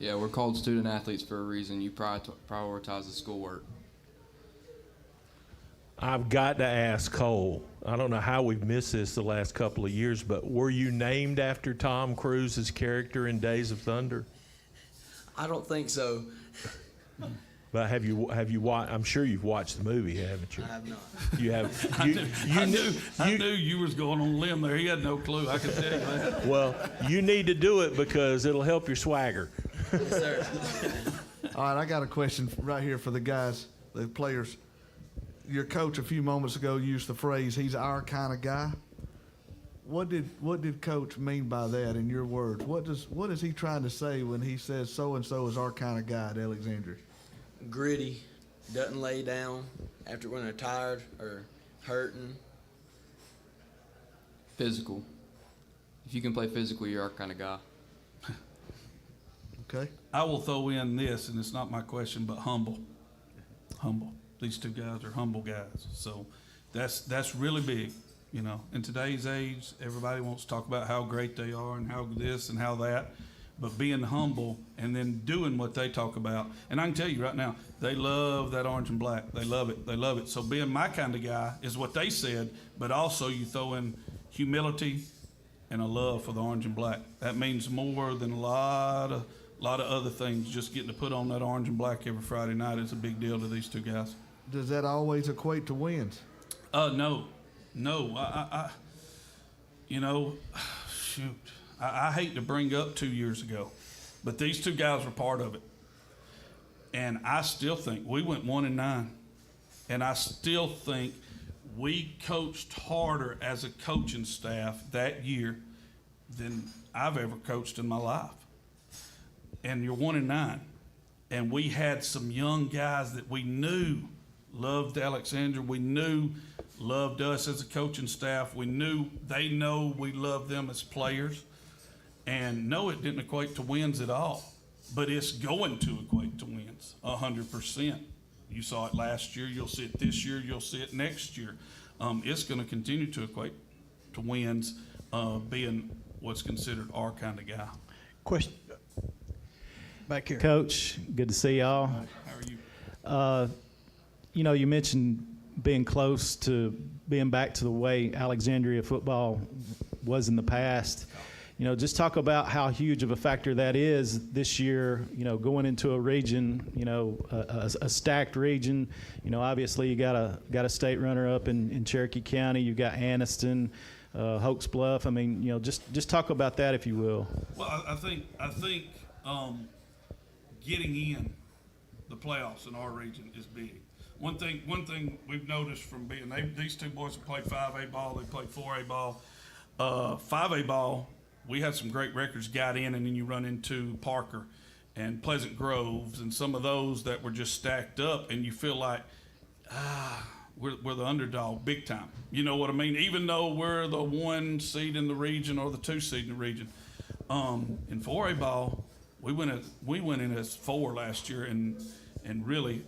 Yeah, we're called student athletes for a reason. You prioritize the schoolwork. I've got to ask Cole. I don't know how we've missed this the last couple of years, but were you named after Tom Cruise's character in Days of Thunder? I don't think so. But have you watched? I'm sure you've watched the movie, haven't you? I have not. You have. I knew you was going on a limb there. He had no clue. I could tell you that. Well, you need to do it because it'll help your swagger. Yes, sir. All right, I got a question right here for the guys, the players. Your coach a few moments ago used the phrase, he's our kind of guy. What did Coach mean by that in your words? What is he trying to say when he says so-and-so is our kind of guy at Alexandria? Gritty, doesn't lay down after when they're tired or hurting. Physical. If you can play physical, you're our kind of guy. Okay. I will throw in this, and it's not my question, but humble. Humble. These two guys are humble guys. So that's really big. You know, in today's age, everybody wants to talk about how great they are and how this and how that. But being humble and then doing what they talk about. And I can tell you right now, they love that orange and black. They love it. They love it. So being my kind of guy is what they said, but also you throw in humility and a love for the orange and black. That means more than a lot of other things. Just getting to put on that orange and black every Friday night is a big deal to these two guys. Does that always equate to wins? No. I you know, shoot. I hate to bring up 2 years ago, but these two guys were part of it. And I still think we went 1-9. And I still think we coached harder as a coaching staff that year than I've ever coached in my life. And you're 1-9. And we had some young guys that we knew loved Alexandria. We knew loved us as a coaching staff. We knew they know we love them as players. And no, it didn't equate to wins at all, but it's going to equate to wins 100%. You saw it last year. You'll see it this year. You'll see it next year. It's going to continue to equate to wins, being what's considered our kind of guy. Question. Back here. Coach, good to see y'all. How are you? You know, you mentioned being close to being back to the way Alexandria football was in the past. You know, just talk about how huge of a factor that is this year, you know, going into a region, you know, a stacked region. You know, obviously you got a state runner up in Cherokee County. You've got Anniston, Hoax Bluff. I mean, you know, just talk about that if you will. Well, I think getting in the playoffs in our region is big. One thing we've noticed from being these two boys have played 5A ball, they played 4A ball, 5A ball. We had some great records, got in, and then you run into Parker and Pleasant Groves and some of those that were just stacked up, and you feel like, we're the underdog big time. You know what I mean? Even though we're the 1 seed in the region or the 2 seed in the region. In 4A ball, we went in as 4 last year, and really,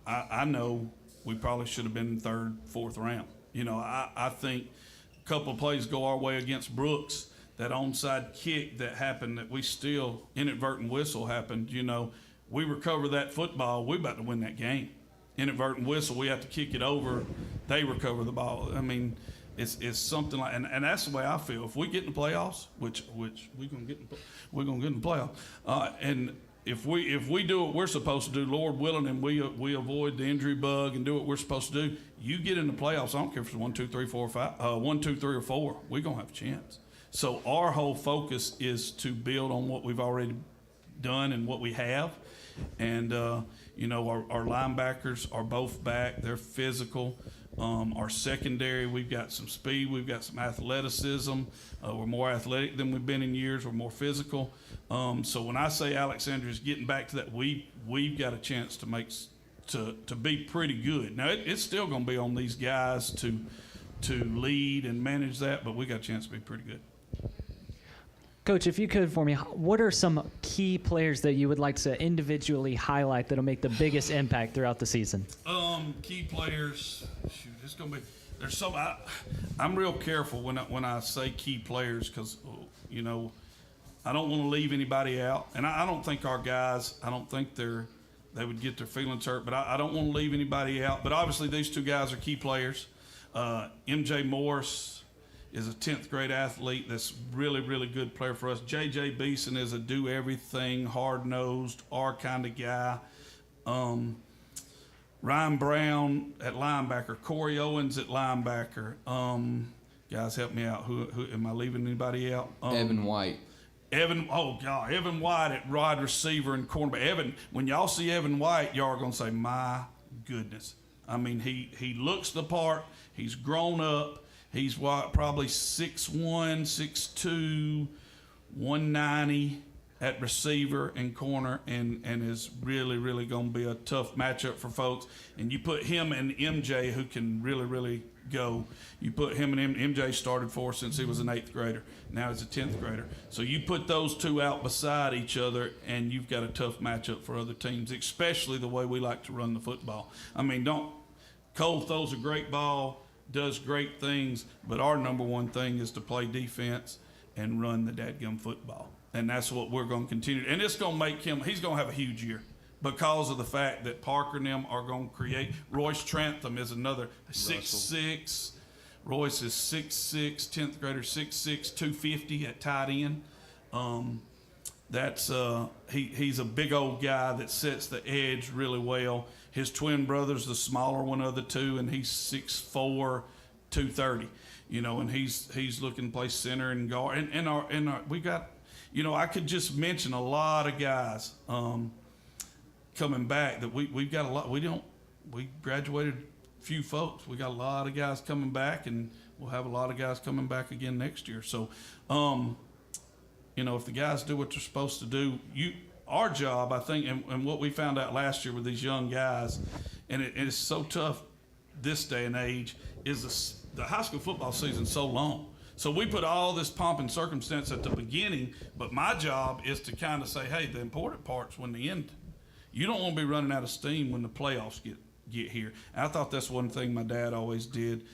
I know we probably should have been in 3rd, 4th round. You know, I think a couple of plays go our way against Brooks. That onside kick that happened, that we still inadvertent whistle happened. You know, we recover that football, we're about to win that game. Inadvertent whistle, we have to kick it over. They recover the ball. I mean, it's something like, and that's the way I feel. If we get in the playoffs, which we're gonna get in the playoffs, and if we do what we're supposed to do, Lord willing, and we avoid the injury bug and do what we're supposed to do, you get in the playoffs. I don't care if it's 1, 2, 3, 4, 5, 1, 2, 3, or 4. We're gonna have a chance. So our whole focus is to build on what we've already done and what we have. And, you know, our linebackers are both back. They're physical. Our secondary, we've got some speed. We've got some athleticism. We're more athletic than we've been in years. We're more physical. So when I say Alexandria is getting back to that, we've got a chance to be pretty good. Now, it's still going to be on these guys to lead and manage that, but we got a chance to be pretty good. Coach, if you could for me, what are some key players that you would like to individually highlight that'll make the biggest impact throughout the season? Key players. Shoot, it's gonna be. There's some. I'm real careful when I say key players because, you know, I don't want to leave anybody out, and I don't think our guys. I don't think they're they would get their feelings hurt. But I don't want to leave anybody out. But obviously these two guys are key players. MJ Morris is a 10th grade athlete that's really, really good player for us. JJ Beeson is a do everything, hard nosed, our kind of guy. Ryan Brown at linebacker, Corey Owens at linebacker. Guys, help me out. Who am I leaving anybody out? Evan White. Evan White at wide receiver and cornerback. Evan, when y'all see Evan White, y'all are gonna say, "My goodness!" I mean, he looks the part. He's grown up. He's probably 6'1", 6'2", 190 at receiver and corner, and is really, really going to be a tough matchup for folks. And you put him and MJ, who can really, really go. You put him and MJ started for us since he was an 8th grader. Now he's a 10th grader. So you put those two out beside each other, and you've got a tough matchup for other teams, especially the way we like to run the football. I mean, Cole throws a great ball, does great things, but our number one thing is to play defense and run the dadgum football. And that's what we're going to continue. And it's going to make he's going to have a huge year because of the fact that Parker and them are going to create. Royce Trantham is another 6'6". Royce is 6'6", 10th grader, 6'6", 250 at tight end. He's a big old guy that sets the edge really well. His twin brother's the smaller one of the two, and he's 6'4", 230. And he's looking to play center and guard. And we got, I could just mention a lot of guys coming back that we've got a lot. We graduated a few folks. We got a lot of guys coming back, and we'll have a lot of guys coming back again next year. So, if the guys do what they're supposed to do, our job, I think, and what we found out last year with these young guys, and it's so tough this day and age, is the high school football season's so long. So we put all this pomp and circumstance at the beginning, but my job is to kind of say, hey, the important part's when the end. You don't want to be running out of steam when the playoffs get here. And I thought that's one thing my dad always did.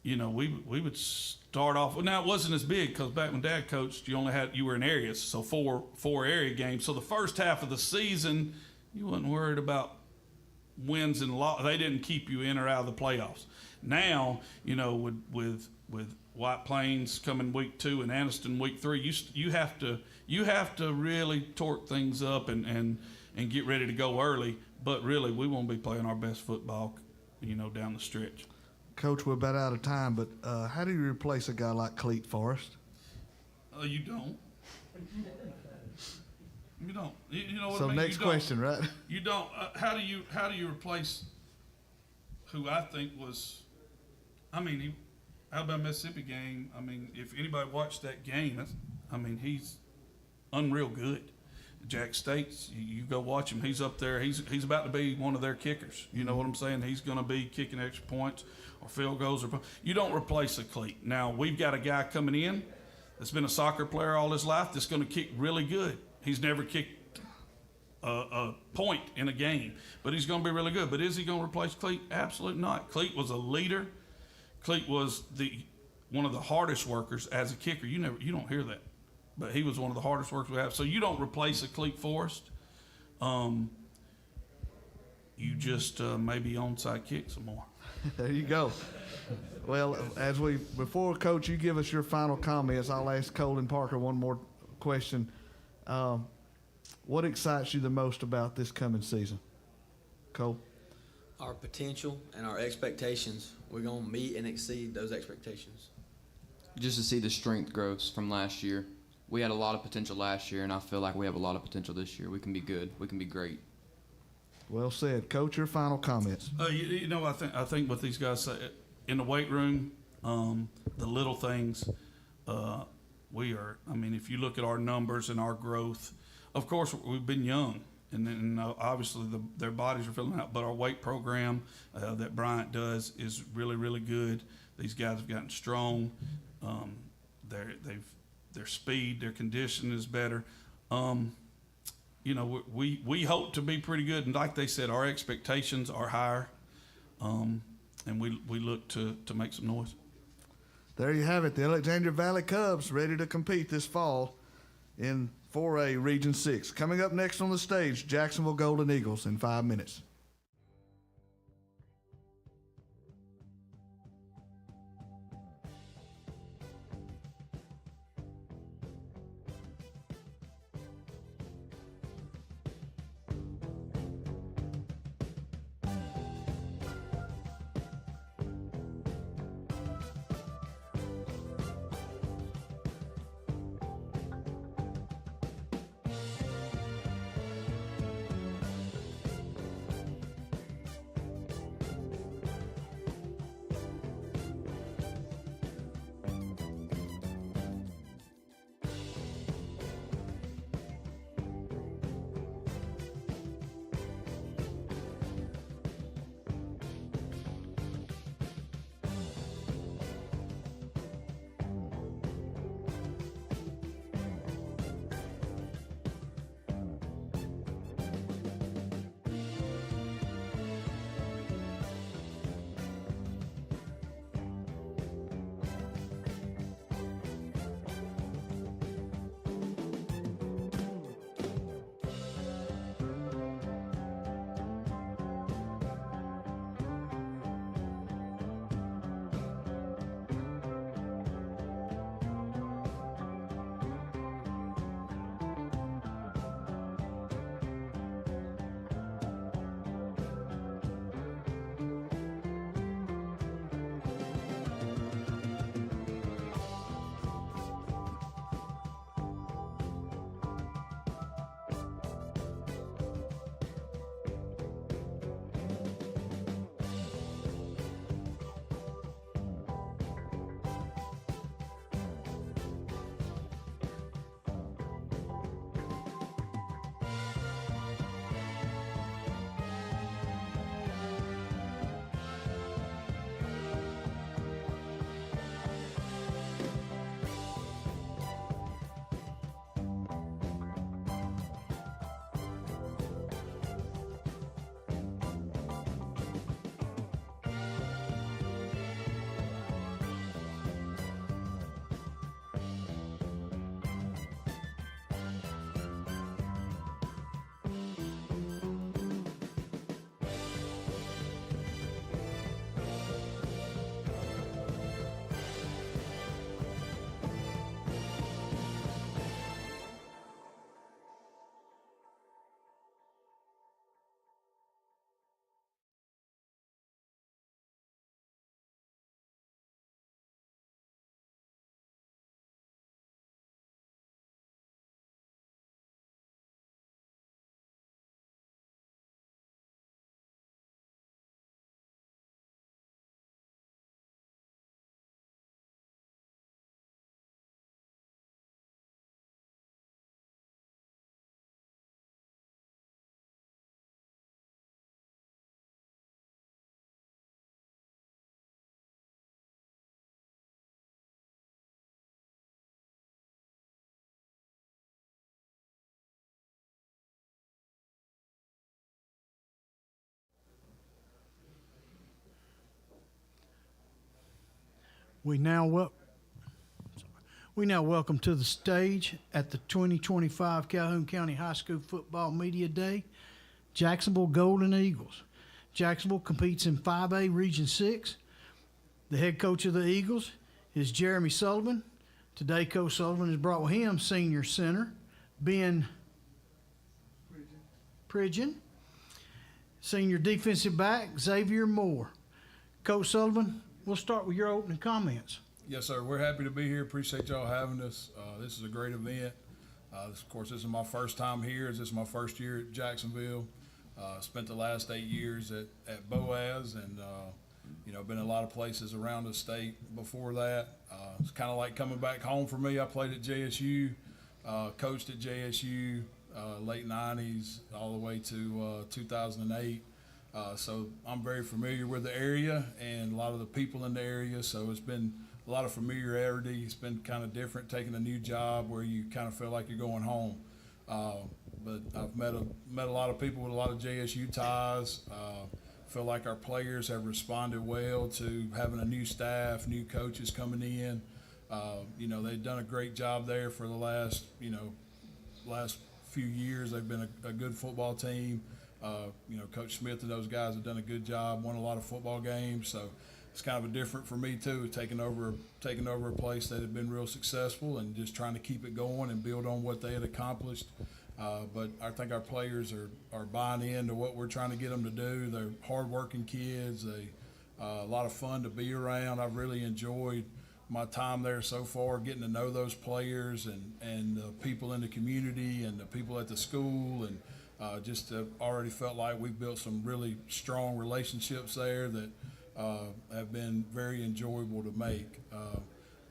We would start off. Well, now it wasn't as big because back when Dad coached, you were in areas, so four area games. So the first half of the season, you wasn't worried about wins and losses. They didn't keep you in or out of the playoffs. Now, with White Plains coming week 2 and Anniston week 3, you have to really torque things up and get ready to go early. But really, we won't be playing our best football, down the stretch. Coach, we're about out of time, but how do you replace a guy like Cleet Forrest? You don't. You don't. You know what so I mean? Next question, right? You don't. How do you replace who I think was? Alabama Mississippi game. If anybody watched that game, he's unreal good. Jack States, you go watch him. He's up there. He's about to be one of their kickers. You know what I'm saying? He's going to be kicking extra points or field goals. You don't replace a Cleet. Now, we've got a guy coming in that's been a soccer player all his life that's going to kick really good. He's never kicked a point in a game, but he's going to be really good. But is he going to replace Cleet? Absolutely not. Cleet was a leader. Cleet was one of the hardest workers as a kicker. You don't hear that. But he was one of the hardest workers we have. So you don't replace a Cleet Forrest. You just maybe onside kick some more. There you go. Well, before Coach, you give us your final comments, I'll ask Cole and Parker one more question. What excites you the most about this coming season? Cole? Our potential and our expectations. We're going to meet and exceed those expectations. Just to see the strength growth from last year. We had a lot of potential last year, and I feel like we have a lot of potential this year. We can be good. We can be great. Well said. Coach, your final comments. I think what these guys say in the weight room, the little things, if you look at our numbers and our growth, of course, we've been young, and obviously their bodies are filling out, but our weight program that Bryant does is really, really good. These guys have gotten strong. Their speed, their condition is better. We hope to be pretty good, and like they said, our expectations are higher, and we look to make some noise. There you have it. The Alexandria Valley Cubs ready to compete this fall in 4A Region 6. Coming up next on the stage, Jacksonville Golden Eagles in 5 minutes. We now welcome to the stage at the 2025 Calhoun County High School Football Media Day, Jacksonville Golden Eagles. Jacksonville competes in 5A Region 6. The head coach of the Eagles is Jeremy Sullivan. Today, Coach Sullivan has brought with him senior center Ben Pridgeon, senior defensive back Xavier Moore. Coach Sullivan, we'll start with your opening comments. Yes, sir. We're happy to be here. Appreciate y'all having us. This is a great event. Of course, this is my first time here. This is my first year at Jacksonville. Spent the last 8 years at Boaz, and been in a lot of places around the state before that. It's kind of like coming back home for me. I played at JSU, coached at JSU, late 90s all the way to 2008. So I'm very familiar with the area and a lot of the people in the area. So it's been a lot of familiarity. It's been kind of different taking a new job where you kind of feel like you're going home. But I've met a lot of people with a lot of JSU ties. Feel like our players have responded well to having a new staff, new coaches coming in. They've done a great job there for the last, last few years. They've been a good football team. Coach Smith and those guys have done a good job, won a lot of football games. So it's kind of a different for me too, taking over a place that had been real successful and just trying to keep it going and build on what they had accomplished. But I think our players are buying into what we're trying to get them to do. They're hardworking kids. A lot of fun to be around. I've really enjoyed my time there so far, getting to know those players and the people in the community and the people at the school, and just already felt like we've built some really strong relationships there that have been very enjoyable to make.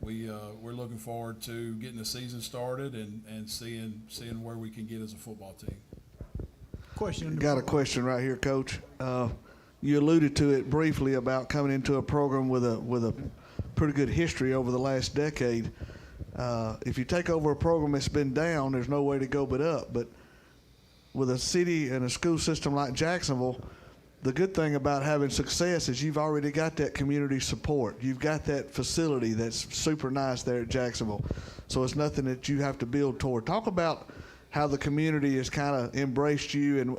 We're looking forward to getting the season started and seeing where we can get as a football team. Question. Got a question right here, Coach. You alluded to it briefly about coming into a program with a pretty good history over the last decade. If you take over a program that's been down, there's no way to go but up. But with a city and a school system like Jacksonville, the good thing about having success is you've already got that community support. You've got that facility that's super nice there at Jacksonville. So it's nothing that you have to build toward. Talk about how the community has kind of embraced you and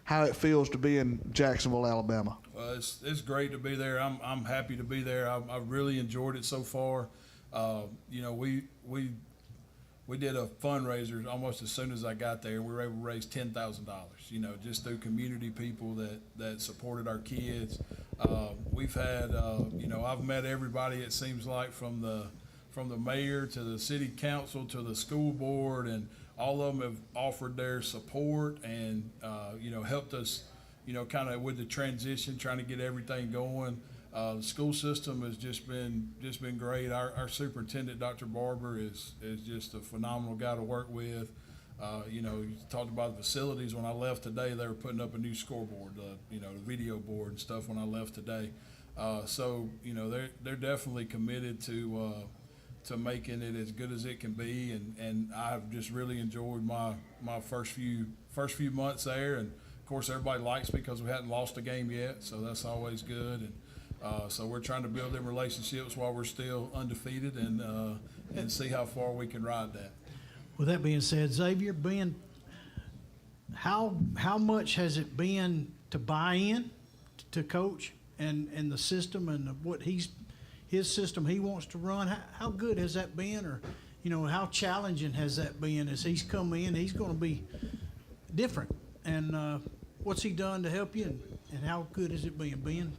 how it feels to be in Jacksonville, Alabama. It's great to be there. I'm happy to be there. I've really enjoyed it so far. We did a fundraiser almost as soon as I got there. We were able to raise $10,000, just through community people that supported our kids. We've had, I've met everybody, it seems like, from the mayor to the city council to the school board, and all of them have offered their support and, helped us, kind of with the transition, trying to get everything going. The school system has just been great. Our superintendent, Dr. Barber, is just a phenomenal guy to work with. You talked about the facilities. When I left today, they were putting up a new scoreboard, the video board and stuff when I left today. So they're definitely committed to making it as good as it can be, and I've just really enjoyed my first few months there. And of course, everybody likes me because we hadn't lost a game yet, so that's always good. And so we're trying to build them relationships while we're still undefeated, and see how far we can ride that. With that being said, Xavier, how much has it been to buy in to Coach and the system and what his system he wants to run? How good has that been, or how challenging has that been as he's come in? He's going to be different, and what's he done to help you, and how good has it been, Ben?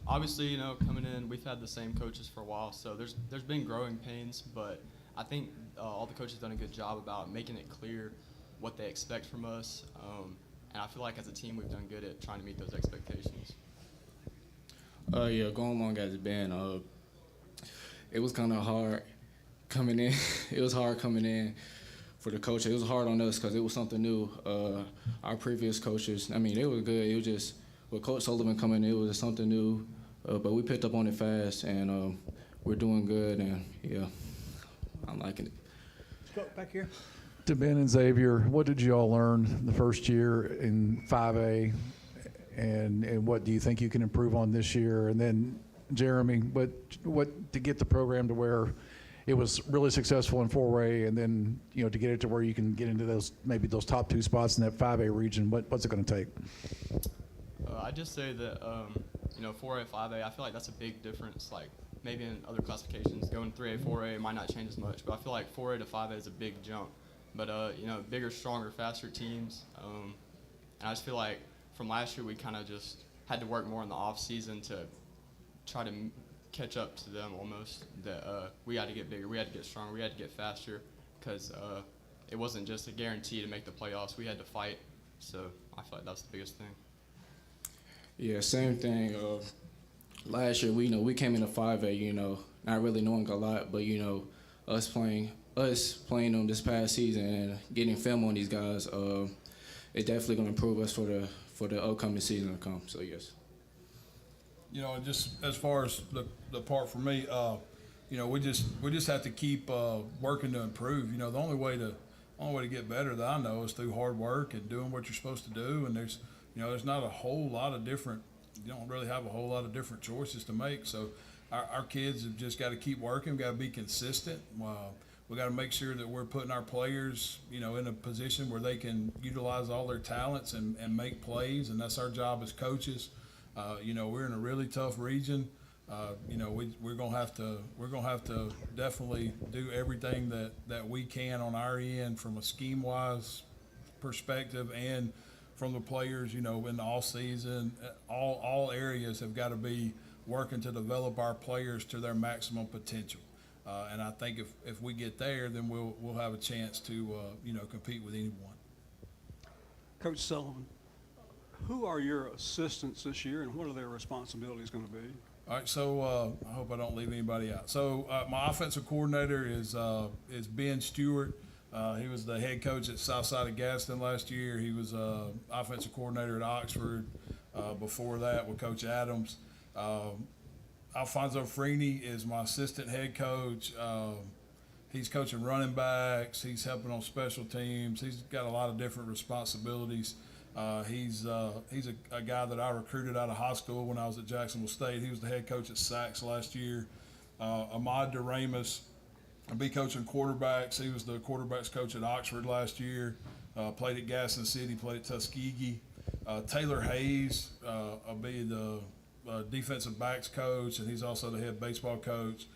Obviously, coming in, we've had the same coaches for a while, so there's been growing pains, but I think all the coaches have done a good job about making it clear what they expect from us, and I feel like as a team we've done good at trying to meet those expectations. Yeah, going along as it's been, it was kind of hard coming in. It was hard coming in for the coach. It was hard on us because it was something new. Our previous coaches, they were good. It was just with Coach Sullivan coming in, it was something new, but we picked up on it fast, and we're doing good, and yeah, I'm liking it. Scott, back here. To Ben and Xavier, what did you all learn the first year in 5A, and what do you think you can improve on this year? And then Jeremy, what to get the program to where it was really successful in 4A, and then to get it to where you can get into those top two spots in that 5A region, what's it going to take? I'd just say that 4A, 5A, I feel like that's a big difference. Like maybe in other classifications, going 3A, 4A might not change as much, but I feel like 4A to 5A is a big jump. But bigger, stronger, faster teams. And I just feel like from last year we kind of just had to work more in the off season to try to catch up to them almost. That we had to get bigger, we had to get stronger, we had to get faster, because it wasn't just a guarantee to make the playoffs. We had to fight. So I feel like that's the biggest thing. Yeah, same thing. Last year, we came into 5A, not really knowing a lot, but us playing them this past season and getting film on these guys, it's definitely going to improve us for the upcoming season to come. So yes. Just as far as the part for me, we just have to keep working to improve. The only way to get better that I know is through hard work and doing what you're supposed to do. And there's not a whole lot of different. You don't really have a whole lot of different choices to make. So our kids have just got to keep working. Got to be consistent. we got to make sure that we're putting our players, in a position where they can utilize all their talents and make plays, and that's our job as coaches. We're in a really tough region. We're gonna have to definitely do everything that we can on our end from a scheme-wise perspective and from the players. In the off season, all areas have got to be working to develop our players to their maximum potential. And I think if we get there, then we'll have a chance to compete with anyone. Coach Sullivan, who are your assistants this year, and what are their responsibilities going to be? All right, so I hope I don't leave anybody out. So my offensive coordinator is Ben Stewart. He was the head coach at Southside of Gadsden last year. He was offensive coordinator at Oxford before that with Coach Adams. Alfonso Freeney is my assistant head coach. He's coaching running backs. He's helping on special teams. He's got a lot of different responsibilities. He's a guy that I recruited out of high school when I was at Jacksonville State. He was the head coach at Sachs last year. Ahmad DeRamus will be coaching quarterbacks. He was the quarterbacks coach at Oxford last year. Played at Gaston City, played at Tuskegee. Taylor Hayes will be the defensive backs coach, and he's also the head baseball coach.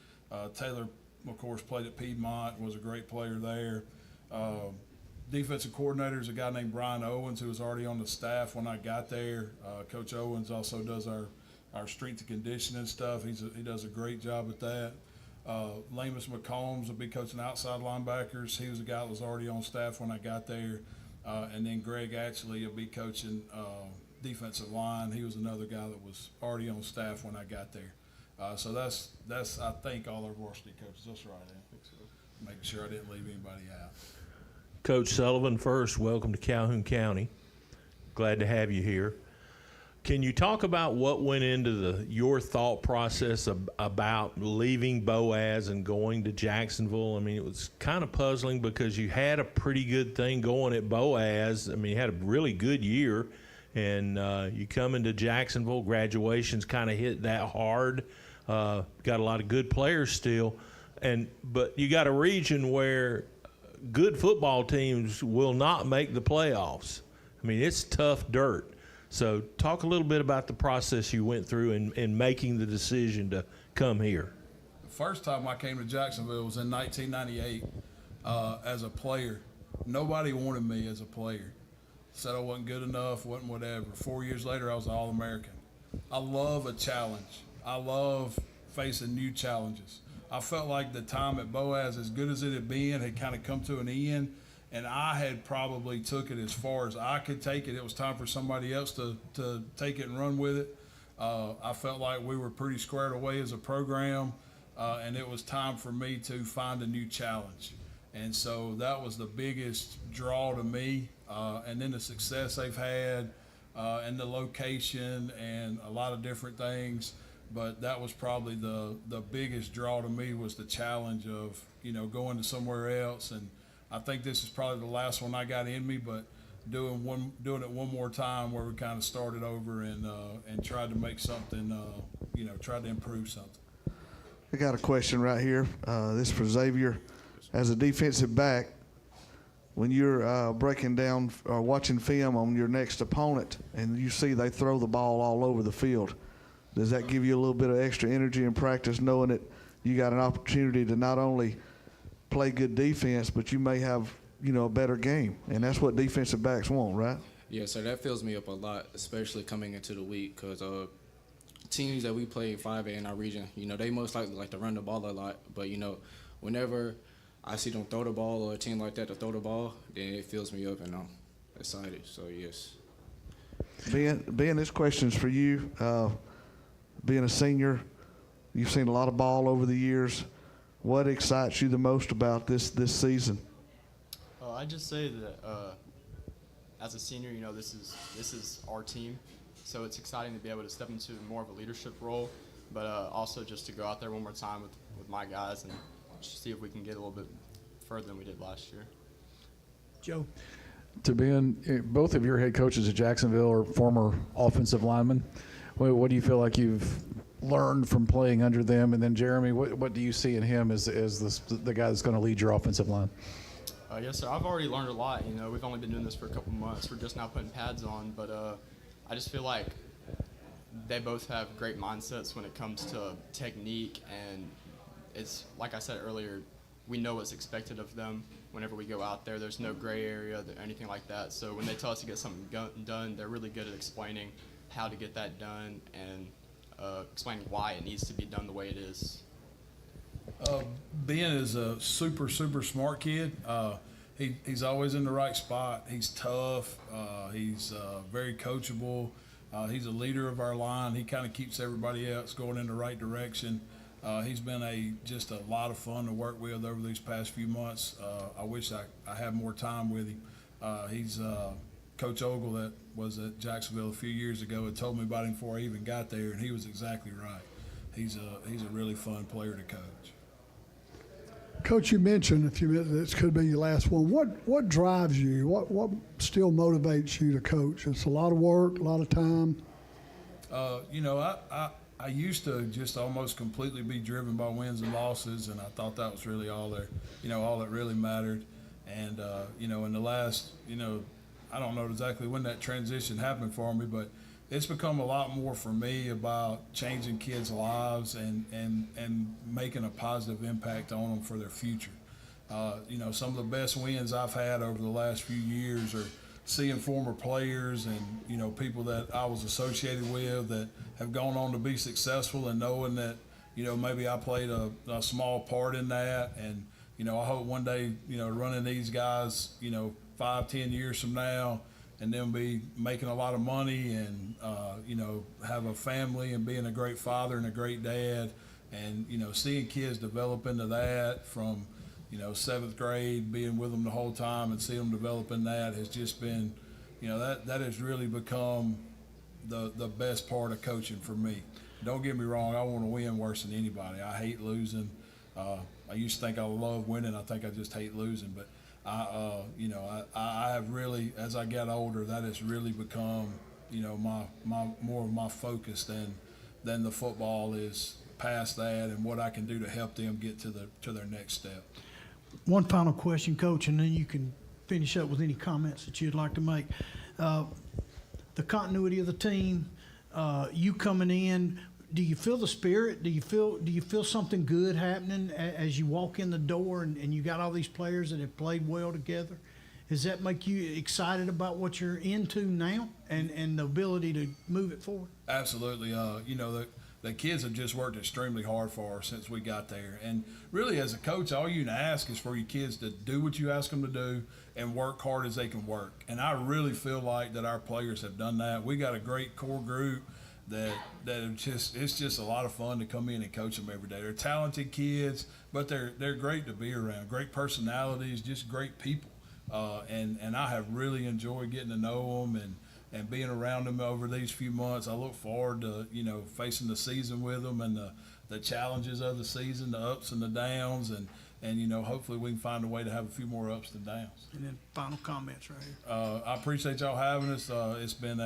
Taylor, of course, played at Piedmont, was a great player there. Defensive coordinator is a guy named Brian Owens, who was already on the staff when I got there. Coach Owens also does our strength and conditioning stuff. He does a great job at that. Lamus McCombs will be coaching outside linebackers. He was a guy that was already on staff when I got there. And then Greg Atchley will be coaching defensive line. He was another guy that was already on staff when I got there. So that's I think all our varsity coaches. That's right, I think so. Making sure I didn't leave anybody out. Coach Sullivan, first, welcome to Calhoun County. Glad to have you here. Can you talk about what went into your thought process about leaving Boaz and going to Jacksonville? I mean, it was kind of puzzling because you had a pretty good thing going at Boaz. I mean, you had a really good year, and you come into Jacksonville, graduation's kind of hit that hard. Got a lot of good players still, but you got a region where good football teams will not make the playoffs. I mean, it's tough dirt. So talk a little bit about the process you went through in making the decision to come here. The first time I came to Jacksonville was in 1998 as a player. Nobody wanted me as a player. Said I wasn't good enough, wasn't whatever. 4 years later, I was an All-American. I love a challenge. I love facing new challenges. I felt like the time at Boaz, as good as it had been, had kind of come to an end, and I had probably took it as far as I could take it. It was time for somebody else to take it and run with it. I felt like we were pretty squared away as a program, and it was time for me to find a new challenge. And so that was the biggest draw to me. And then the success they've had, and the location and a lot of different things. But that was probably the biggest draw to me, was the challenge of, going to somewhere else. And I think this is probably the last one I got in me, but doing it one more time where we kind of started over and tried to make something, tried to improve something. I got a question right here. This is for Xavier. As a defensive back, when you're breaking down or watching film on your next opponent and you see they throw the ball all over the field, does that give you a little bit of extra energy in practice, knowing that you got an opportunity to not only play good defense, but you may have, a better game? And that's what defensive backs want, right? Yeah, so that fills me up a lot, especially coming into the week, because teams that we play 5A in our region, they most likely like to run the ball a lot. But, whenever I see them throw the ball, or a team like that to throw the ball, then it fills me up and I'm excited. So, yes. Ben, this question's for you. Being a senior, you've seen a lot of ball over the years. What excites you the most about this season? I'd just say that as a senior, this is our team, so it's exciting to be able to step into more of a leadership role, but also just to go out there one more time with my guys and just see if we can get a little bit further than we did last year. Joe? To Ben, both of your head coaches at Jacksonville are former offensive linemen. What do you feel like you've learned from playing under them? And then Jeremy, what do you see in him as the guy that's going to lead your offensive line? Yes, sir. I've already learned a lot. You know, we've only been doing this for a couple months. We're just now putting pads on, but I just feel like they both have great mindsets when it comes to technique, and it's like I said earlier, we know what's expected of them whenever we go out there. There's no gray area or anything like that. So when they tell us to get something done, they're really good at explaining how to get that done and explaining why it needs to be done the way it is. Ben is a super smart kid. He's always in the right spot. He's tough. He's very coachable. He's a leader of our line. He kind of keeps everybody else going in the right direction. He's been just a lot of fun to work with over these past few months. I wish I had more time with him. He's Coach Ogle that was at Jacksonville a few years ago had told me about him before I even got there, and he was exactly right. He's a really fun player to coach. Coach, you mentioned a few minutes, this could be your last one. What drives you? What still motivates you to coach? It's a lot of work, a lot of time. I used to just almost completely be driven by wins and losses, and I thought that was really all that really mattered. And in the last, I don't know exactly when that transition happened for me, but it's become a lot more for me about changing kids' lives and making a positive impact on them for their future. Some of the best wins I've had over the last few years are seeing former players and, people that I was associated with that have gone on to be successful, and knowing that, maybe I played a small part in that. And, I hope one day, running these guys, 5-10 years from now, and then be making a lot of money and, have a family and being a great father and a great dad, and, seeing kids develop into that from, 7th grade, being with them the whole time and see them develop in that has just been, that has really become the best part of coaching for me. Don't get me wrong, I want to win worse than anybody. I hate losing. I used to think I love winning. I think I just hate losing. But I have really, as I got older, that has really become, my more of my focus than the football is past that, and what I can do to help them get to their next step. One final question, Coach, and then you can finish up with any comments that you'd like to make. The continuity of the team, you coming in, do you feel the spirit? Do you feel something good happening as you walk in the door and you got all these players that have played well together? Does that make you excited about what you're into now and the ability to move it forward? Absolutely. The kids have just worked extremely hard for us since we got there. And really, as a coach, all you can ask is for your kids to do what you ask them to do and work hard as they can work. And I really feel like that our players have done that. We got a great core group that it's just a lot of fun to come in and coach them every day. They're talented kids, but they're great to be around. Great personalities, just great people. And I have really enjoyed getting to know them and being around them over these few months. I look forward to, facing the season with them and the challenges of the season, the ups and the downs, and hopefully we can find a way to have a few more ups than downs. And then final comments right here. I appreciate y'all having us. It's been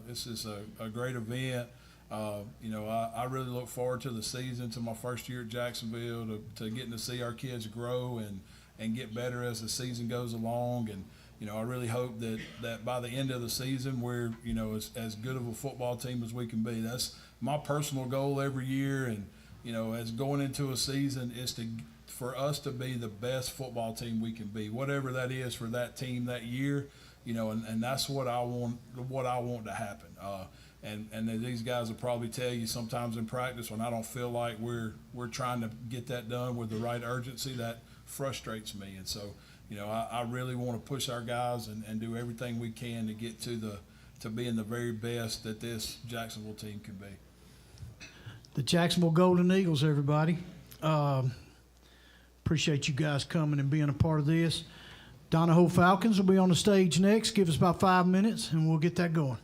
this is a great event. I really look forward to the season, to my first year at Jacksonville, to getting to see our kids grow and get better as the season goes along. And I really hope that by the end of the season, we're, as good of a football team as we can be. That's my personal goal every year. And, as going into a season is for us to be the best football team we can be, whatever that is for that team that year, and that's what I want to happen. And these guys will probably tell you sometimes in practice when I don't feel like we're trying to get that done with the right urgency, that frustrates me. And so, I really want to push our guys and do everything we can to get to being the very best that this Jacksonville team can be. The Jacksonville Golden Eagles, everybody. Appreciate you guys coming and being a part of this. Donahoe Falcons will be on the stage next. Give us about 5 minutes and we'll get that going.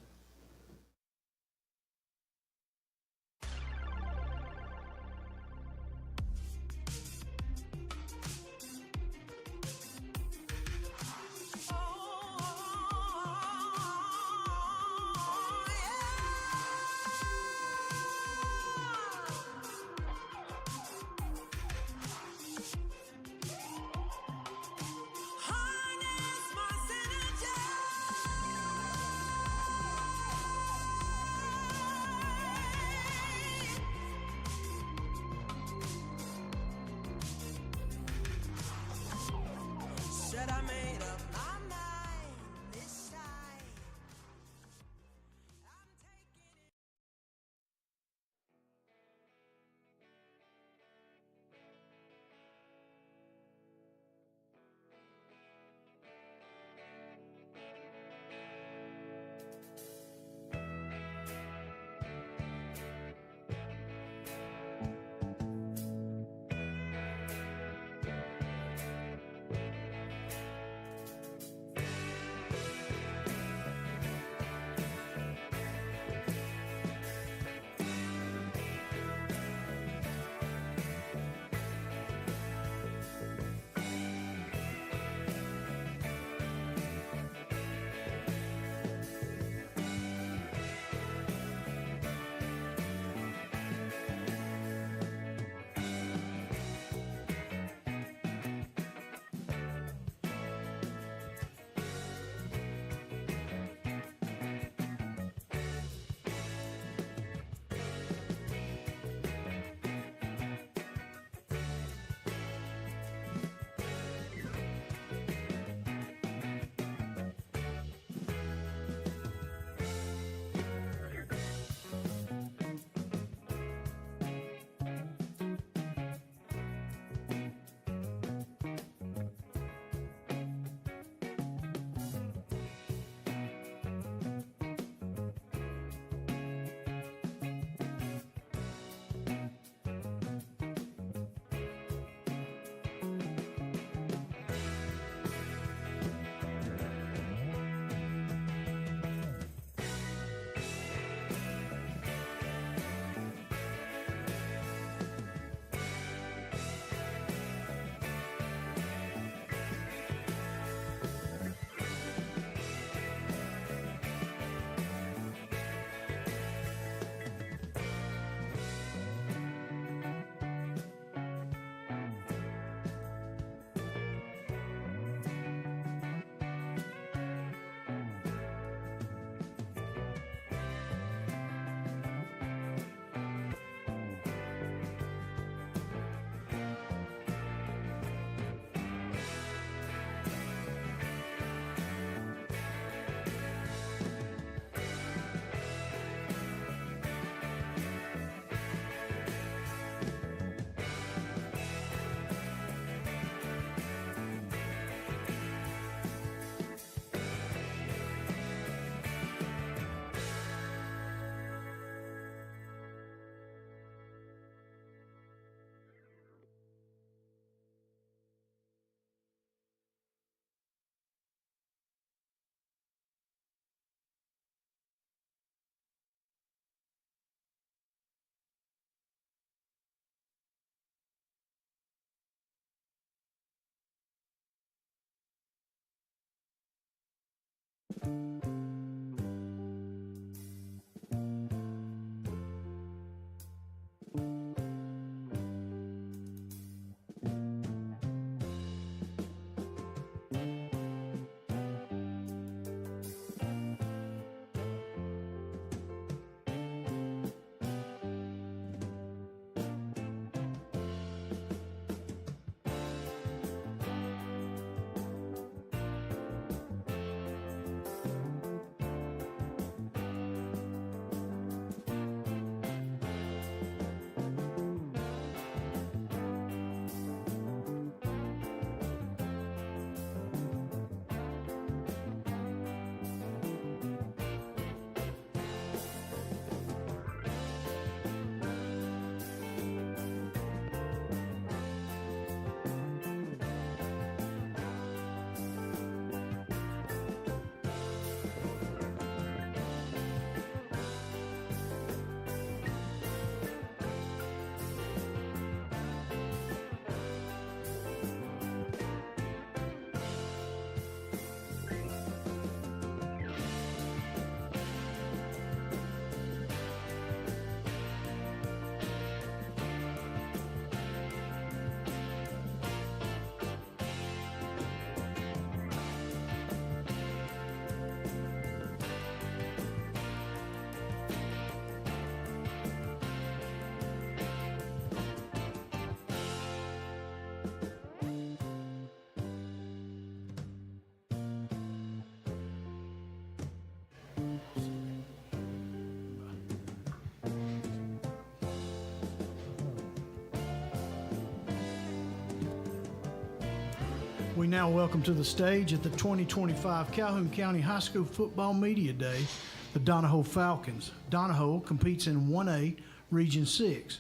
We now welcome to the stage at the 2025 Calhoun County High School Football Media Day, the Donahoe Falcons. Donahoe competes in 1A Region 6.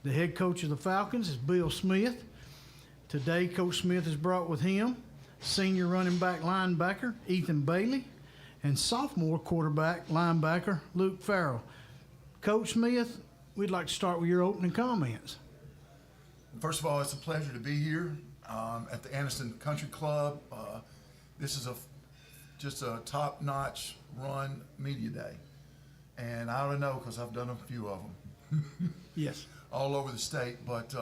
The head coach of the Falcons is Bill Smith. Today, Coach Smith has brought with him senior running back linebacker Ethan Bailey and sophomore quarterback linebacker Luke Farrell. Coach Smith, we'd like to start with your opening comments. First of all, it's a pleasure to be here at the Anniston Country Club. This is just a top-notch run media day. And I don't know because I've done a few of them. Yes. All over the state, but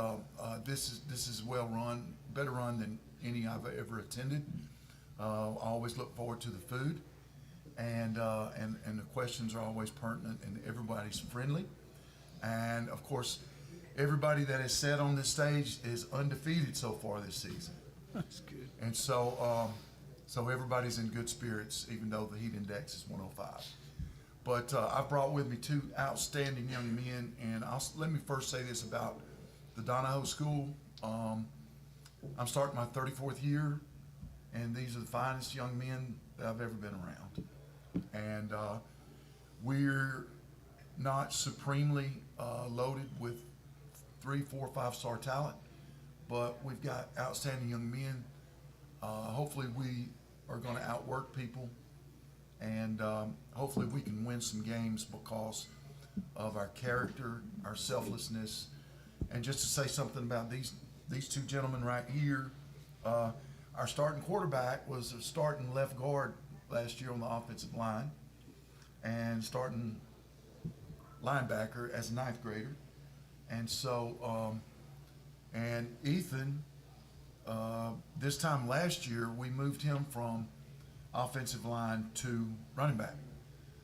this is well run, better run than any I've ever attended. I always look forward to the food, and the questions are always pertinent, and everybody's friendly. And of course, everybody that has sat on this stage is undefeated so far this season. That's good. And so everybody's in good spirits, even though the heat index is 105. But I brought with me two outstanding young men, and let me first say this about the Donahoe School. I'm starting my 34th year, and these are the finest young men that I've ever been around. And we're not supremely loaded with 3, 4, 5-star talent, but we've got outstanding young men. Hopefully we are going to outwork people, and hopefully we can win some games because of our character, our selflessness. And just to say something about these two gentlemen right here, our starting quarterback was a starting left guard last year on the offensive line, and starting linebacker as a 9th grader. And so, and Ethan, this time last year, we moved him from offensive line to running back.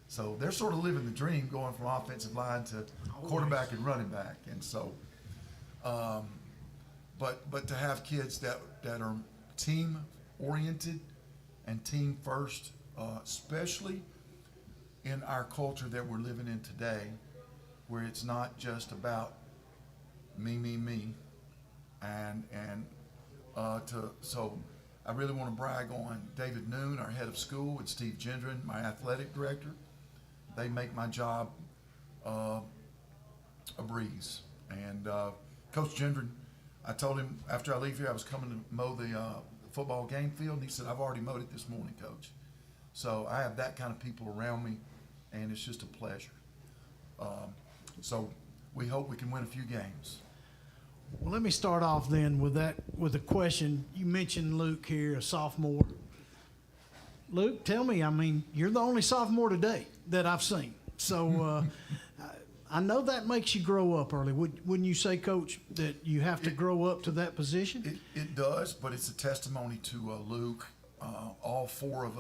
So they're sort of living the dream, going from offensive line to quarterback and running back. And so, but to have kids that are team oriented and team first, especially in our culture that we're living in today, where it's not just about me, so I really want to brag on David Noon, our head of school, and Steve Gendron, my athletic director. They make my job a breeze. And Coach Gendron, I told him after I leave here I was coming to mow the football game field, and he said, "I've already mowed it this morning, Coach." So I have that kind of people around me, and it's just a pleasure. So we hope we can win a few games. Well, let me start off then with a question. You mentioned Luke here, a sophomore. Luke, tell me, I mean, you're the only sophomore today that I've seen. So I know that makes you grow up early. Wouldn't you say, Coach, that you have to grow up to that position? It does, but it's a testimony to Luke. All four of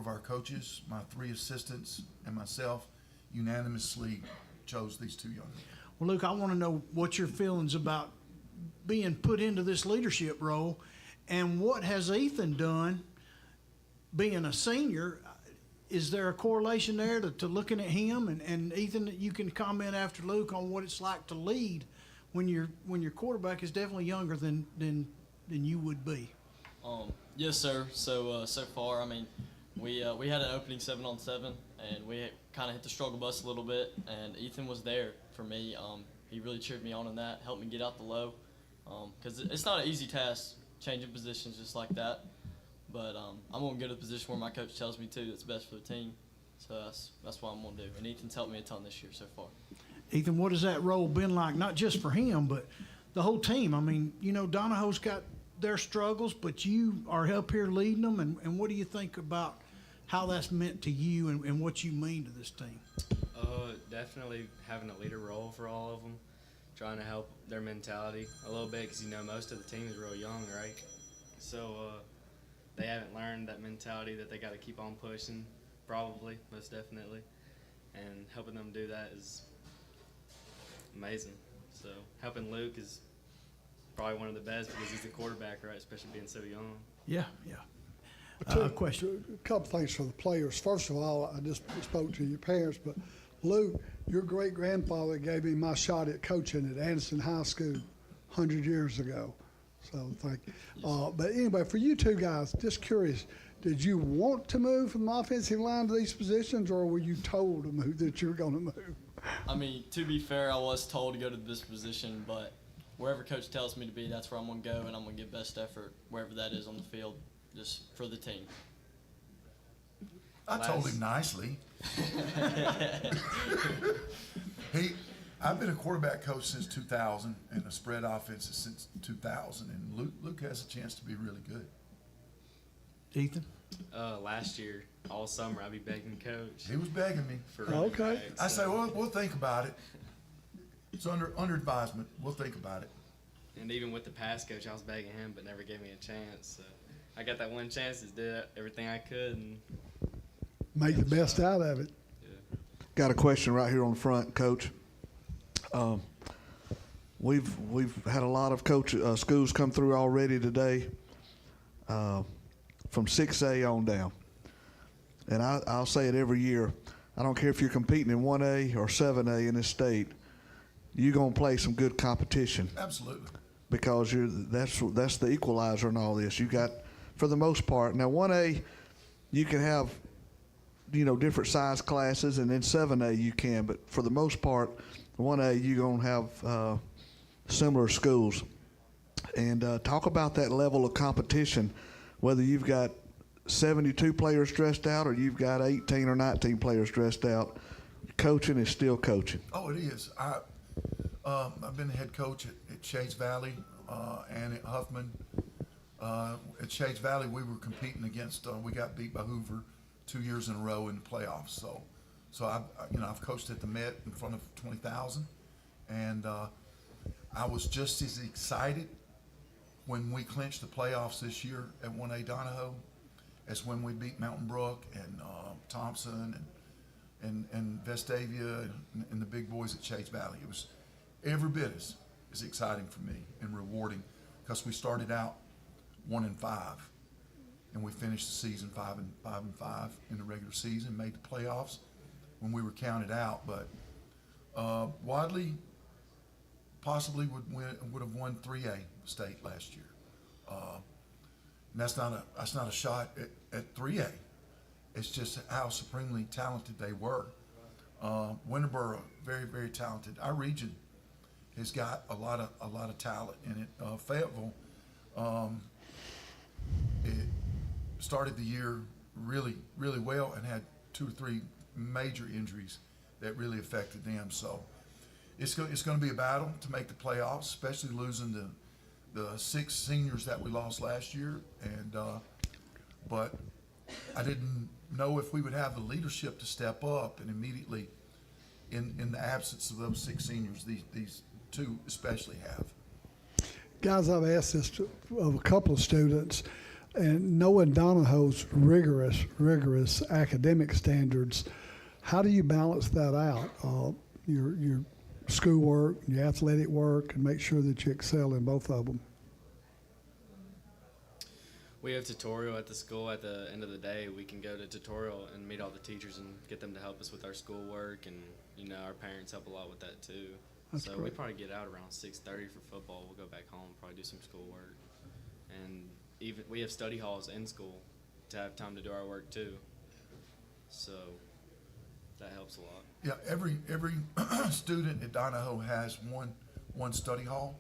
our coaches, my 3 assistants, and myself, unanimously chose these 2 young men. Well, Luke, I want to know what your feelings about being put into this leadership role, and what has Ethan done being a senior. Is there a correlation there to looking at him? And Ethan, you can comment after Luke on what it's like to lead when your quarterback is definitely younger than you would be. Yes, sir. So far, I mean, we had an opening 7-on-7, and we kind of hit the struggle bus a little bit. And Ethan was there for me. He really cheered me on in that, helped me get out the low, because it's not an easy task changing positions just like that. But I'm gonna go to the position where my coach tells me to. That's best for the team. So that's what I'm gonna do. And Ethan's helped me a ton this year so far. Ethan, what has that role been like? Not just for him, but the whole team. I mean, Donahoe's got their struggles, but you are up here leading them. And what do you think about how that's meant to you and what you mean to this team? Definitely having a leader role for all of them, trying to help their mentality a little bit, because most of the team is real young, right? So they haven't learned that mentality that they got to keep on pushing, probably, most definitely, and helping them do that is amazing. So helping Luke is probably one of the best, because he's the quarterback, right, especially being so young. Yeah. Question. A couple things for the players. First of all, I just spoke to your parents, but Luke, your great-grandfather gave me my shot at coaching at Anderson High School 100 years ago. So thank you. But anyway, for you two guys, just curious, did you want to move from the offensive line to these positions, or were you told to move that you were going to move? I mean, to be fair, I was told to go to this position, but wherever Coach tells me to be, that's where I'm going to go, and I'm going to give best effort wherever that is on the field, just for the team. I told him nicely. I've been a quarterback coach since 2000 and a spread offense since 2000, and Luke has a chance to be really good. Ethan? Last year, all summer, I'd be begging Coach. He was begging me. For running back, I say, well, we'll think about it. It's under advisement. We'll think about it. And even with the past coach, I was begging him, but never gave me a chance. So I got that one chance to do everything I could and make the best out of it. Got a question right here on the front, Coach. We've had a lot of schools come through already today, from 6A on down. And I'll say it every year. I don't care if you're competing in 1A or 7A in this state. You're gonna play some good competition. Absolutely. Because that's the equalizer in all this. You got, for the most part, now 1A, you can have, different size classes, and then 7A you can, but for the most part, 1A you're gonna have similar schools. And talk about that level of competition, whether you've got 72 players dressed out or you've got 18 or 19 players dressed out. Coaching is still coaching. Oh, it is. I've been the head coach at Shades Valley and at Huffman. At Shades Valley, we were competing against. We got beat by Hoover 2 years in a row in the playoffs. So I've coached at the Met in front of 20,000, and I was just as excited when we clinched the playoffs this year at 1A Donahoe as when we beat Mountain Brook and Thompson and Vestavia and the big boys at Shades Valley. It was every bit as exciting for me and rewarding, because we started out 1-5 and we finished the season 5-5 in the regular season, made the playoffs when we were counted out. But Wadley possibly would have won 3A state last year. And that's not a shot at 3A. It's just how supremely talented they were. Winterboro, very, very talented. Our region has got a lot of talent in it. Fayetteville, it started the year really, really well and had 2 or 3 major injuries that really affected them. So it's going to be a battle to make the playoffs, especially losing the 6 seniors that we lost last year. And but I didn't know if we would have the leadership to step up and immediately, in the absence of those 6 seniors, these 2 especially have. Guys, I've asked this of a couple of students, and knowing Donahoe's rigorous academic standards, how do you balance that out? Your schoolwork, your athletic work, and make sure that you excel in both of them. We have tutorial at the school. At the end of the day, we can go to tutorial and meet all the teachers and get them to help us with our schoolwork, and our parents help a lot with that too. That's so we great. probably get out around 6:30 for football. We'll go back home, probably do some schoolwork, and even we have study halls in school to have time to do our work too. So that helps a lot. Yeah, every student at Donahoe has one study hall,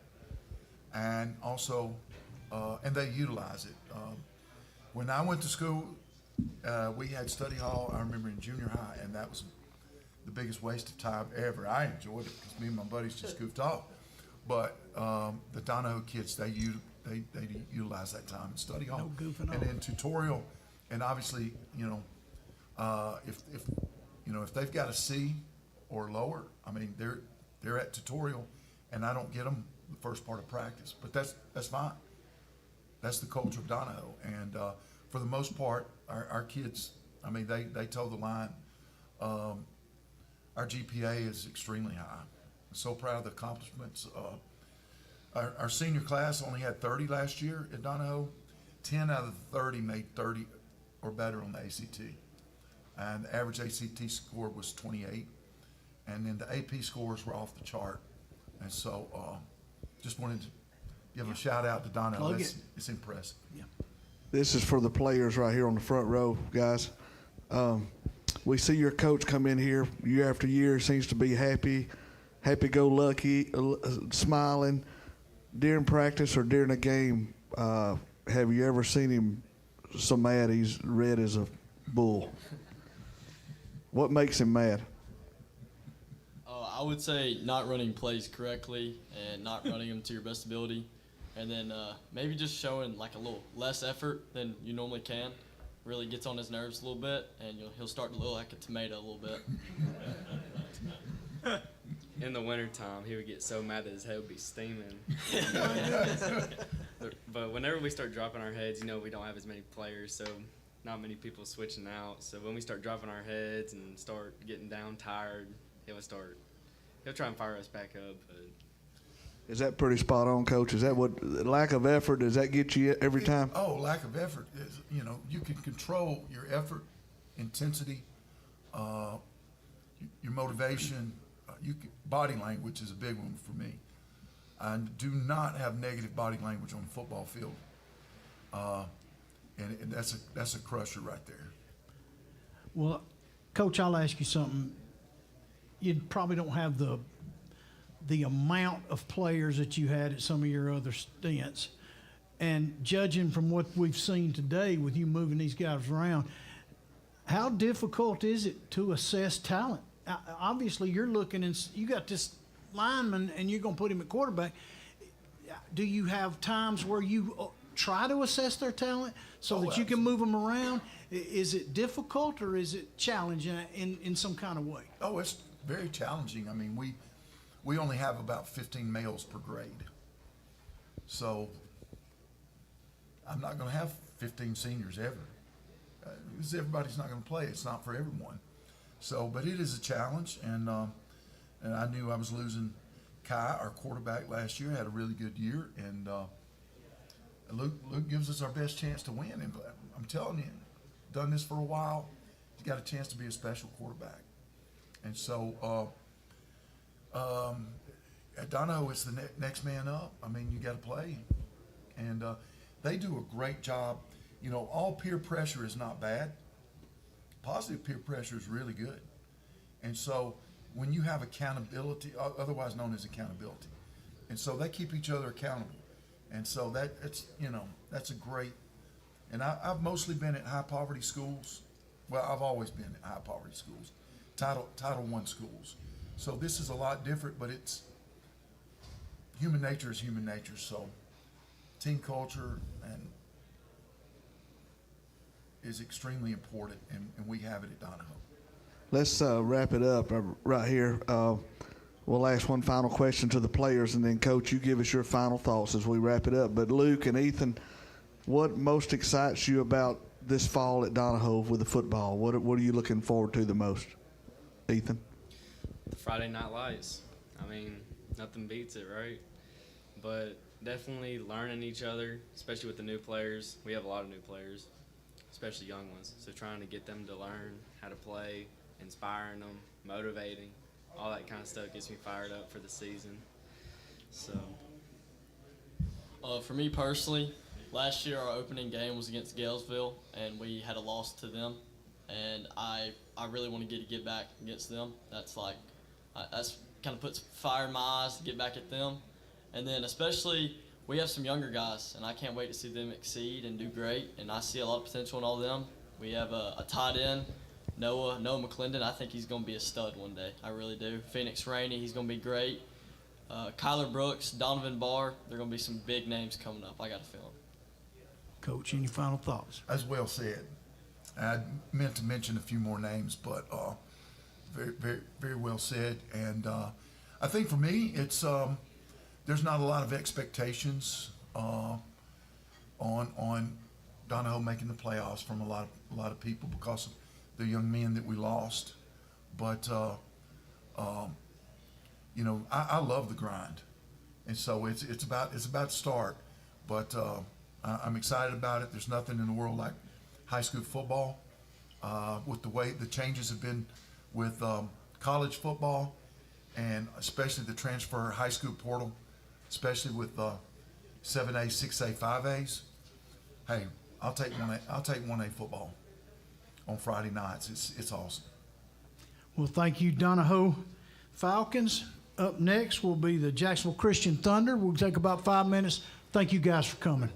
and also and they utilize it. When I went to school, we had study hall. I remember in junior high, and that was the biggest waste of time ever. I enjoyed it because me and my buddies just goofed off. But the Donahoe kids, they utilize that time in study hall. No goofing and off. then tutorial, and obviously, if they've got a C or lower, I mean, they're at tutorial, and I don't get them the first part of practice. But that's fine. That's the culture of Donahoe, and for the most part, our kids, I mean, they toe the line. Our GPA is extremely high. I'm so proud of the accomplishments. Our senior class only had 30 last year at Donahoe. 10 out of the 30 made 30 or better on the ACT. And the average ACT score was 28. And then the AP scores were off the chart. And so just wanted to give a shout out to Donahoe. It's impressive. Yeah. This is for the players right here on the front row, guys. We see your coach come in here year after year, seems to be happy-go-lucky, smiling. During practice or during a game, have you ever seen him so mad he's red as a bull? What makes him mad? I would say not running plays correctly and not running them to your best ability. And then maybe just showing like a little less effort than you normally can. Really gets on his nerves a little bit, and he'll start to look like a tomato a little bit. In the wintertime, he would get so mad that his head would be steaming. But whenever we start dropping our heads, we don't have as many players, so not many people switching out. So when we start dropping our heads and start getting down tired, he'll try and fire us back up. But Is that pretty spot on, Coach? Is that what lack of effort? Does that get you every time? Lack of effort is, you can control your effort, intensity, your motivation. Body language is a big one for me. I do not have negative body language on the football field, and that's a crusher right there. Well, Coach, I'll ask you something. You probably don't have the amount of players that you had at some of your other stints. And judging from what we've seen today with you moving these guys around, how difficult is it to assess talent? Obviously, you're looking and you got this lineman and you're going to put him at quarterback. Do you have times where you try to assess their talent so that you can move them around? Is it difficult or is it challenging in some kind of way? Oh, it's very challenging. I mean, we only have about 15 males per grade. So I'm not going to have 15 seniors ever. Because everybody's not going to play. It's not for everyone. So, but it is a challenge, and I knew I was losing Kai, our quarterback, last year. Had a really good year, and Luke gives us our best chance to win. And I'm telling you, done this for a while. He's got a chance to be a special quarterback. And so at Donahoe, it's the next man up. I mean, you got to play, and they do a great job. All peer pressure is not bad. Positive peer pressure is really good. And so when you have accountability, otherwise known as accountability, and so they keep each other accountable. And so that's a great, and I've mostly been at high poverty schools. Well, I've always been at high poverty schools, Title I schools. So this is a lot different, but it's human nature is human nature. So team culture and is extremely important, and we have it at Donahoe. Let's wrap it up right here. We'll ask one final question to the players, and then, Coach, you give us your final thoughts as we wrap it up. But Luke and Ethan, what most excites you about this fall at Donahoe with the football? What are you looking forward to the most? Ethan? The Friday Night Lights. I mean, nothing beats it, right? But definitely learning each other, especially with the new players. We have a lot of new players, especially young ones. So trying to get them to learn how to play, inspiring them, motivating, all that kind of stuff gets me fired up for the season. So. For me personally, last year our opening game was against Galesville, and we had a loss to them. And I really want to get back against them. That's kind of puts fire in my eyes to get back at them. And then especially we have some younger guys, and I can't wait to see them exceed and do great. And I see a lot of potential in all of them. We have a tight end, Noah McClendon. I think he's going to be a stud one day. I really do. Phoenix Rainey, he's going to be great. Kyler Brooks, Donovan Barr, they're going to be some big names coming up. I got a feeling. Coach, any final thoughts? As well said. I meant to mention a few more names, but very, very, very well said. And I think for me, it's there's not a lot of expectations on Donahoe making the playoffs from a lot of people because of the young men that we lost. But you know, I love the grind, and so it's about start. But I'm excited about it. There's nothing in the world like high school football. With the way the changes have been with college football, and especially the transfer high school portal, especially with 7A, 6A, 5As. Hey, I'll take 1A football on Friday nights. It's awesome. Well, thank you, Donahoe Falcons. Up next will be the Jacksonville Christian Thunder. We'll take about 5 minutes. Thank you guys for coming.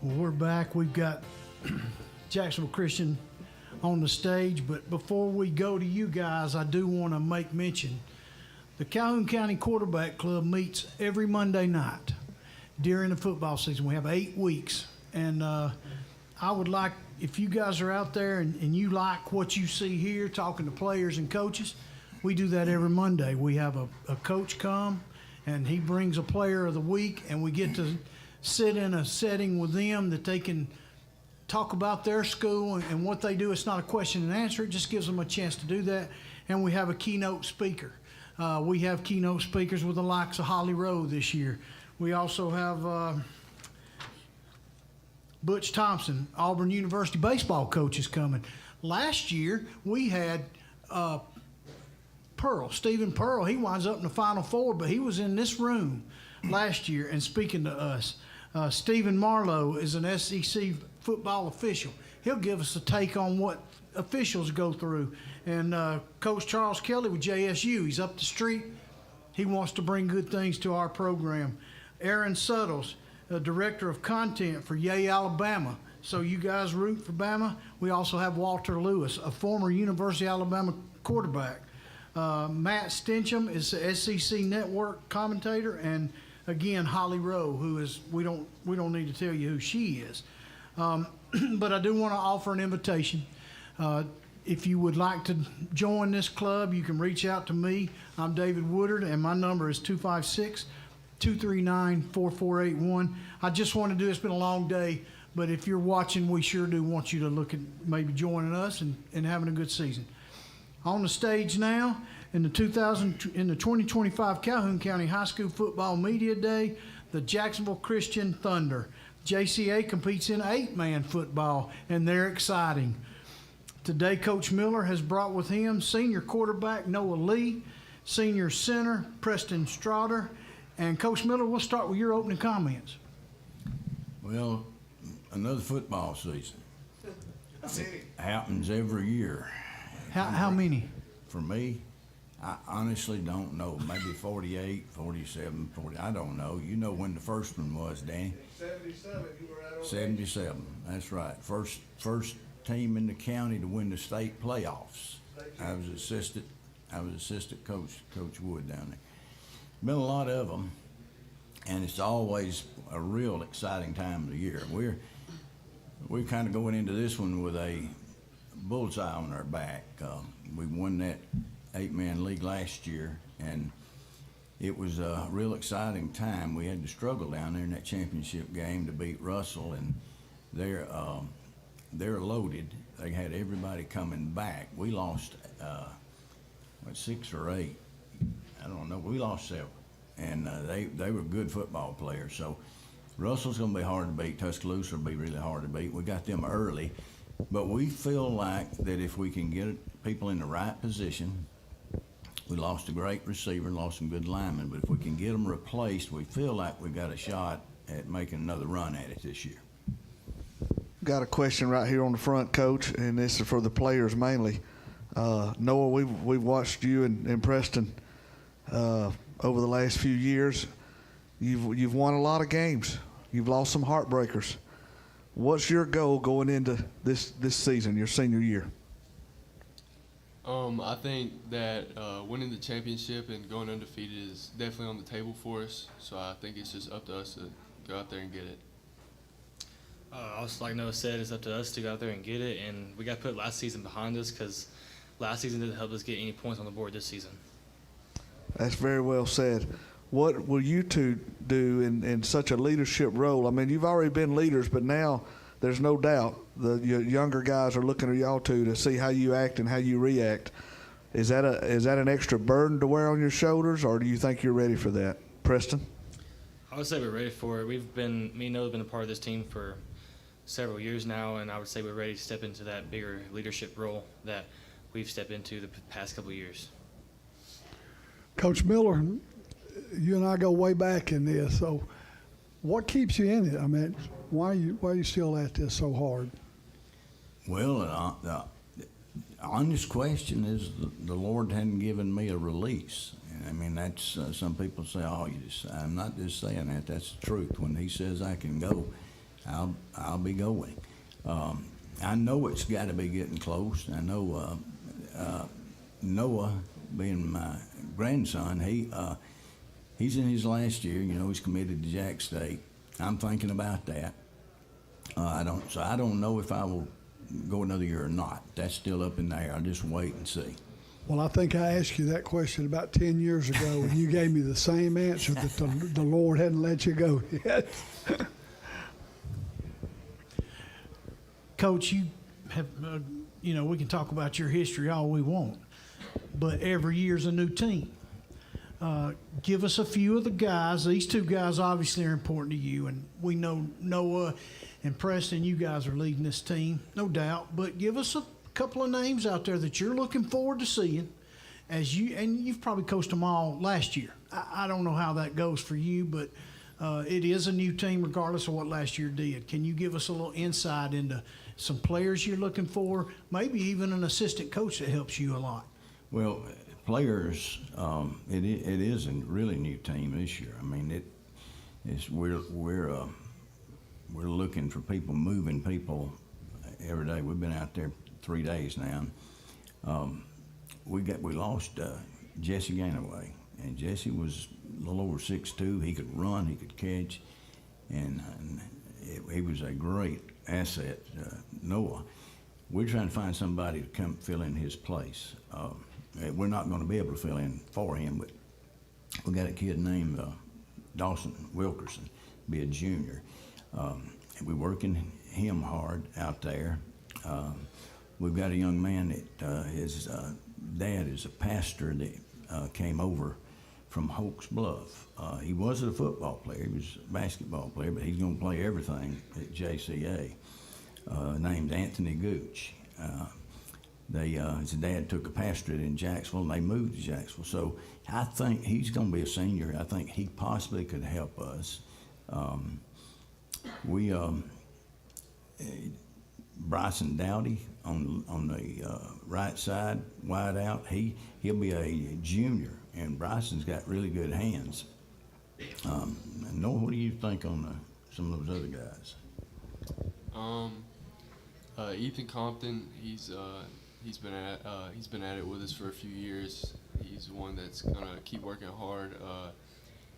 Well, we're back. We've got Jacksonville Christian on the stage, but before we go to you guys, I do want to make mention the Calhoun County Quarterback Club meets every Monday night during the football season. We have 8 weeks, and I would like, if you guys are out there and you like what you see here, talking to players and coaches, we do that every Monday. We have a coach come, and he brings a player of the week, and we get to sit in a setting with them that they can talk about their school and what they do. It's not a question and answer. It just gives them a chance to do that. And we have a keynote speaker. We have keynote speakers with the likes of Holly Rowe this year. We also have Butch Thompson, Auburn University baseball coach, is coming. Last year, we had Stephen Pearl. He winds up in the Final Four, but he was in this room last year and speaking to us. Stephen Marlowe is an SEC football official. He'll give us a take on what officials go through. And Coach Charles Kelly with JSU, he's up the street. He wants to bring good things to our program. Aaron Suttles, Director of Content for Yay, Alabama. So you guys root for Bama. We also have Walter Lewis, a former University of Alabama quarterback. Matt Stincham is the SEC Network commentator, and again, Holly Rowe, who is, we don't need to tell you who she is. But I do want to offer an invitation. If you would like to join this club, you can reach out to me. I'm David Woodard, and my number is 256-239-4481. I just want to do, it's been a long day, but if you're watching, we sure do want you to look at maybe joining us and having a good season. On the stage now, in the 2025 Calhoun County High School Football Media Day, the Jacksonville Christian Thunder. JCA competes in 8-man football, and they're exciting. Today, Coach Miller has brought with him senior quarterback Noah Lee, senior center Preston Strotter. And Coach Miller, we'll start with your opening comments. Well, another football season. It happens every year. How many? For me, I honestly don't know. Maybe 48, 47, 40. I don't know. You know when the first one was, Danny? 77. You were at 77. That's right. First team in the county to win the state playoffs. I was assistant coach, Coach Wood down there. Been a lot of them, and it's always a real exciting time of the year. We're kind of going into this one with a bullseye on our back. We won that 8-man league last year, and it was a real exciting time. We had to struggle down there in that championship game to beat Russell, and they're loaded. They had everybody coming back. We lost 6 or 8. I don't know. We lost several, and they were good football players. So Russell's going to be hard to beat. Tuscaloosa will be really hard to beat. We got them early, but we feel like that if we can get people in the right position, we lost a great receiver, lost some good linemen, but if we can get them replaced, we feel like we've got a shot at making another run at it this year. Got a question right here on the front, Coach, and this is for the players mainly. Noah, we've watched you and Preston over the last few years. You've won a lot of games. You've lost some heartbreakers. What's your goal going into this season, your senior year? I think that winning the championship and going undefeated is definitely on the table for us. So I think it's just up to us to go out there and get it. Also, like Noah said, it's up to us to go out there and get it, and we got to put last season behind us because last season didn't help us get any points on the board this season. That's very well said. What will you two do in such a leadership role? I mean, you've already been leaders, but now there's no doubt the younger guys are looking at y'all two to see how you act and how you react. Is that an extra burden to wear on your shoulders, or do you think you're ready for that? Preston? I would say we're ready for it. Me and Noah have been a part of this team for several years now, and I would say we're ready to step into that bigger leadership role that we've stepped into the past couple of years. Coach Miller, you and I go way back in this, so what keeps you in it? I mean, why are you still at this so hard? Well, the honest question is the Lord hadn't given me a release. I mean, that's some people say, I'm not just saying that. That's the truth. When he says I can go, I'll be going. I know it's got to be getting close. I know Noah, being my grandson, he's in his last year. You know, he's committed to Jack State. I'm thinking about that. I don't know if I will go another year or not. That's still up in the air. I'll just wait and see. Well, I think I asked you that question about 10 years ago, and you gave me the same answer, that the Lord hadn't let you go yet. Coach, you have, we can talk about your history all we want, but every year's a new team. Give us a few of the guys. These two guys obviously are important to you, and we know Noah and Preston, you guys are leading this team, no doubt, but give us a couple of names out there that you're looking forward to seeing, and you've probably coached them all last year. I don't know how that goes for you, but it is a new team regardless of what last year did. Can you give us a little insight into some players you're looking for, maybe even an assistant coach that helps you a lot? Well, players, it is a really new team this year. I mean, we're looking for people, moving people every day. We've been out there 3 days now. We lost Jesse Ganaway, and Jesse was a little over 6'2". He could run, he could catch, and he was a great asset. Noah, we're trying to find somebody to come fill in his place. We're not going to be able to fill in for him, but we got a kid named Dawson Wilkerson, be a junior. We're working him hard out there. We've got a young man that his dad is a pastor that came over from Hawks Bluff. He wasn't a football player, he was a basketball player, but he's going to play everything at JCA. Named Anthony Gooch. His dad took a pastorate in Jacksonville, and they moved to Jacksonville. So I think he's going to be a senior. I think he possibly could help us. Bryson Dowdy on the right side, wide out. He'll be a junior, and Bryson's got really good hands. Noah, what do you think on some of those other guys? Ethan Compton, he's been at it with us for a few years. He's the one that's gonna keep working hard.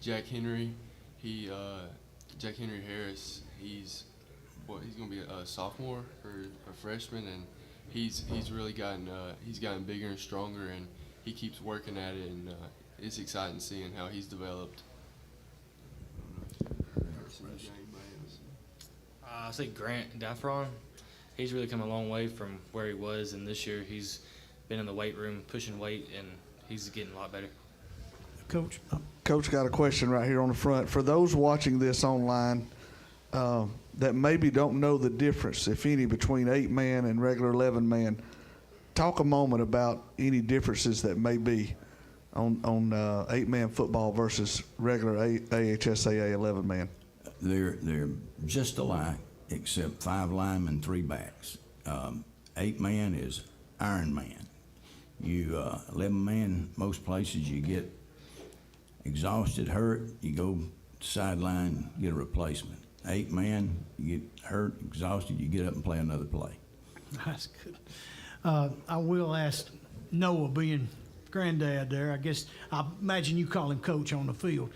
Jack Henry Harris, he's gonna be a sophomore or a freshman, and he's really gotten bigger and stronger, and he keeps working at it, and it's exciting seeing how he's developed. I say Grant Daffron. He's really come a long way from where he was, and this year he's been in the weight room pushing weight, and he's getting a lot better. Coach? Coach got a question right here on the front. For those watching this online that maybe don't know the difference, if any, between 8-man and regular 11-man, talk a moment about any differences that may be on 8-man football versus regular AHSAA 11-man. They're just alike, except 5 linemen, 3 backs. 8-man is Iron Man. 11-man, most places you get exhausted, hurt, you go sideline, get a replacement. 8-man, you get hurt, exhausted, you get up and play another play. That's good. I will ask Noah, being granddad there, I guess, I imagine you call him coach on the field.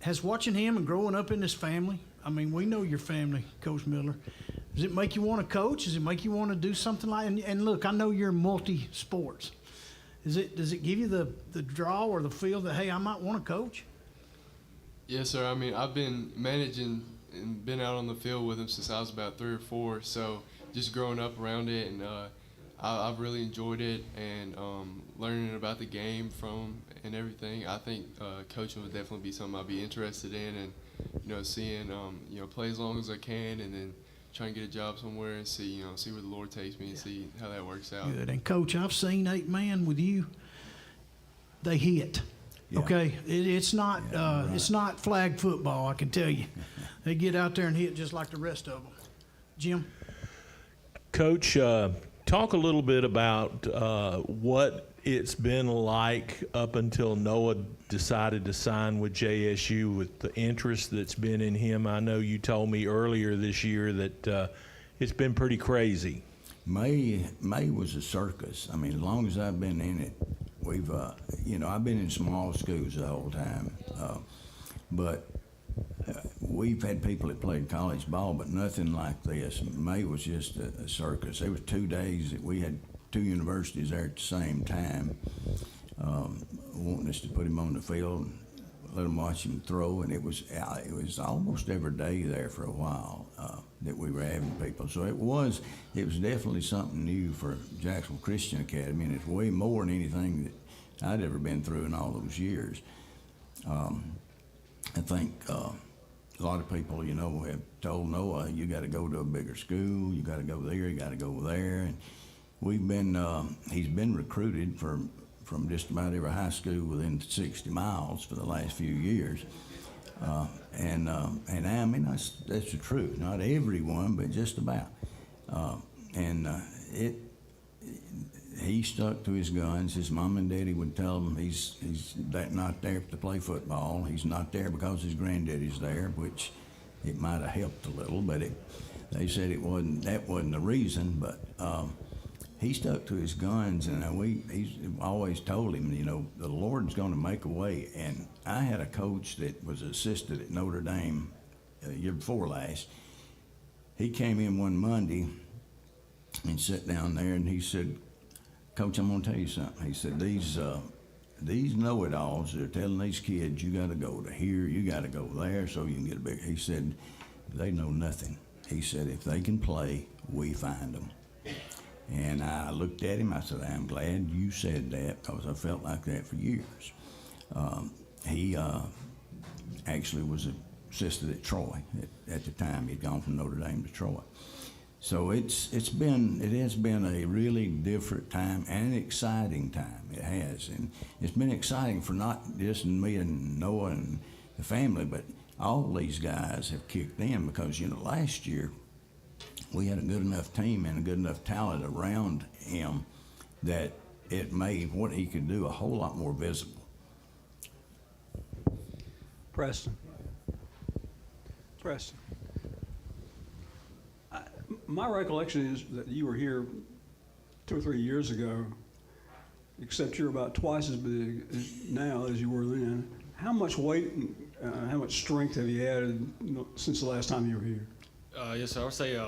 Has watching him and growing up in this family, I mean, we know your family, Coach Miller. Does it make you want to coach? Does it make you want to do something like, and look, I know you're multi-sports. Does it give you the draw or the feel that, hey, I might want to coach? Yes, sir. I mean, I've been managing and been out on the field with him since I was about 3 or 4. So just growing up around it, and I've really enjoyed it, and learning about the game from and everything. I think coaching would definitely be something I'd be interested in, and seeing play as long as I can, and then try and get a job somewhere and see where the Lord takes me and see how that works out. Good. And Coach, I've seen 8-man with you. They hit. Yeah. Okay, it's not right. It's not flag football, I can tell you. They get out there and hit just like the rest of them. Jim? Coach, talk a little bit about what it's been like up until Noah decided to sign with JSU, with the interest that's been in him? I know you told me earlier this year that it's been pretty crazy. May was a circus. I mean, as long as I've been in it, we've, I've been in small schools the whole time. But we've had people that played college ball, but nothing like this. May was just a circus. There was 2 days that we had 2 universities there at the same time, wanting us to put him on the field, and let him watch him throw, and it was almost every day there for a while that we were having people. So it was definitely something new for Jacksonville Christian Academy, and it's way more than anything that I'd ever been through in all those years. I think a lot of people, have told Noah, you got to go to a bigger school, you got to go there, you got to go there, and he's been recruited from just about every high school within 60 miles for the last few years. And I mean, that's the truth. Not everyone, but just about. He stuck to his guns. His mom and daddy would tell him he's not there to play football. He's not there because his granddaddy's there, which it might have helped a little, but they said that wasn't the reason, but he stuck to his guns, and he's always told him, the Lord's going to make a way. And I had a coach that was assistant at Notre Dame year before last. He came in one Monday and sat down there, and he said, Coach, I'm going to tell you something. He said, these know-it-alls, they're telling these kids, you got to go to here, you got to go there so you can get a big. He said, they know nothing. He said, if they can play, we find them. And I looked at him, I said, I'm glad you said that, because I felt like that for years. He actually was assistant at Troy at the time. He'd gone from Notre Dame to Troy. So it has been a really different time and an exciting time. It has, and it's been exciting for not just me and Noah and the family, but all these guys have kicked in, because last year we had a good enough team and a good enough talent around him that it made what he could do a whole lot more visible. Preston. My recollection is that you were here 2 or 3 years ago, except you're about twice as big now as you were then. How much weight and how much strength have you added since the last time you were here? Yes, sir. I would say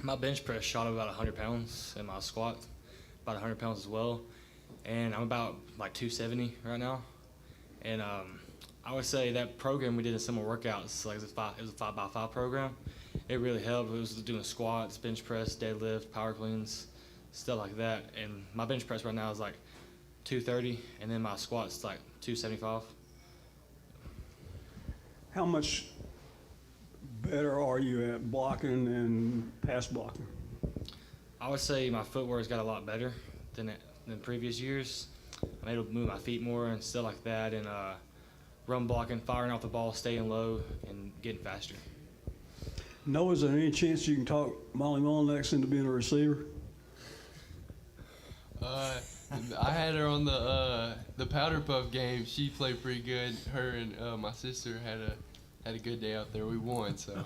my bench press shot up about 100 pounds, and my squat about 100 pounds as well. And I'm about like 270 right now. And I would say that program we did in summer workouts, like it was a 5x5 program. It really helped. It was doing squats, bench press, deadlift, power cleans, stuff like that. And my bench press right now is like 230, and then my squat's like 275. How much better are you at blocking and pass blocking? I would say my footwork's got a lot better than previous years. I'm able to move my feet more and stuff like that, and run blocking, firing off the ball, staying low, and getting faster. Noah, is there any chance you can talk Molly Mullinex into being a receiver? I had her on the Powder Puff game. She played pretty good. Her and my sister had a good day out there. We won, so,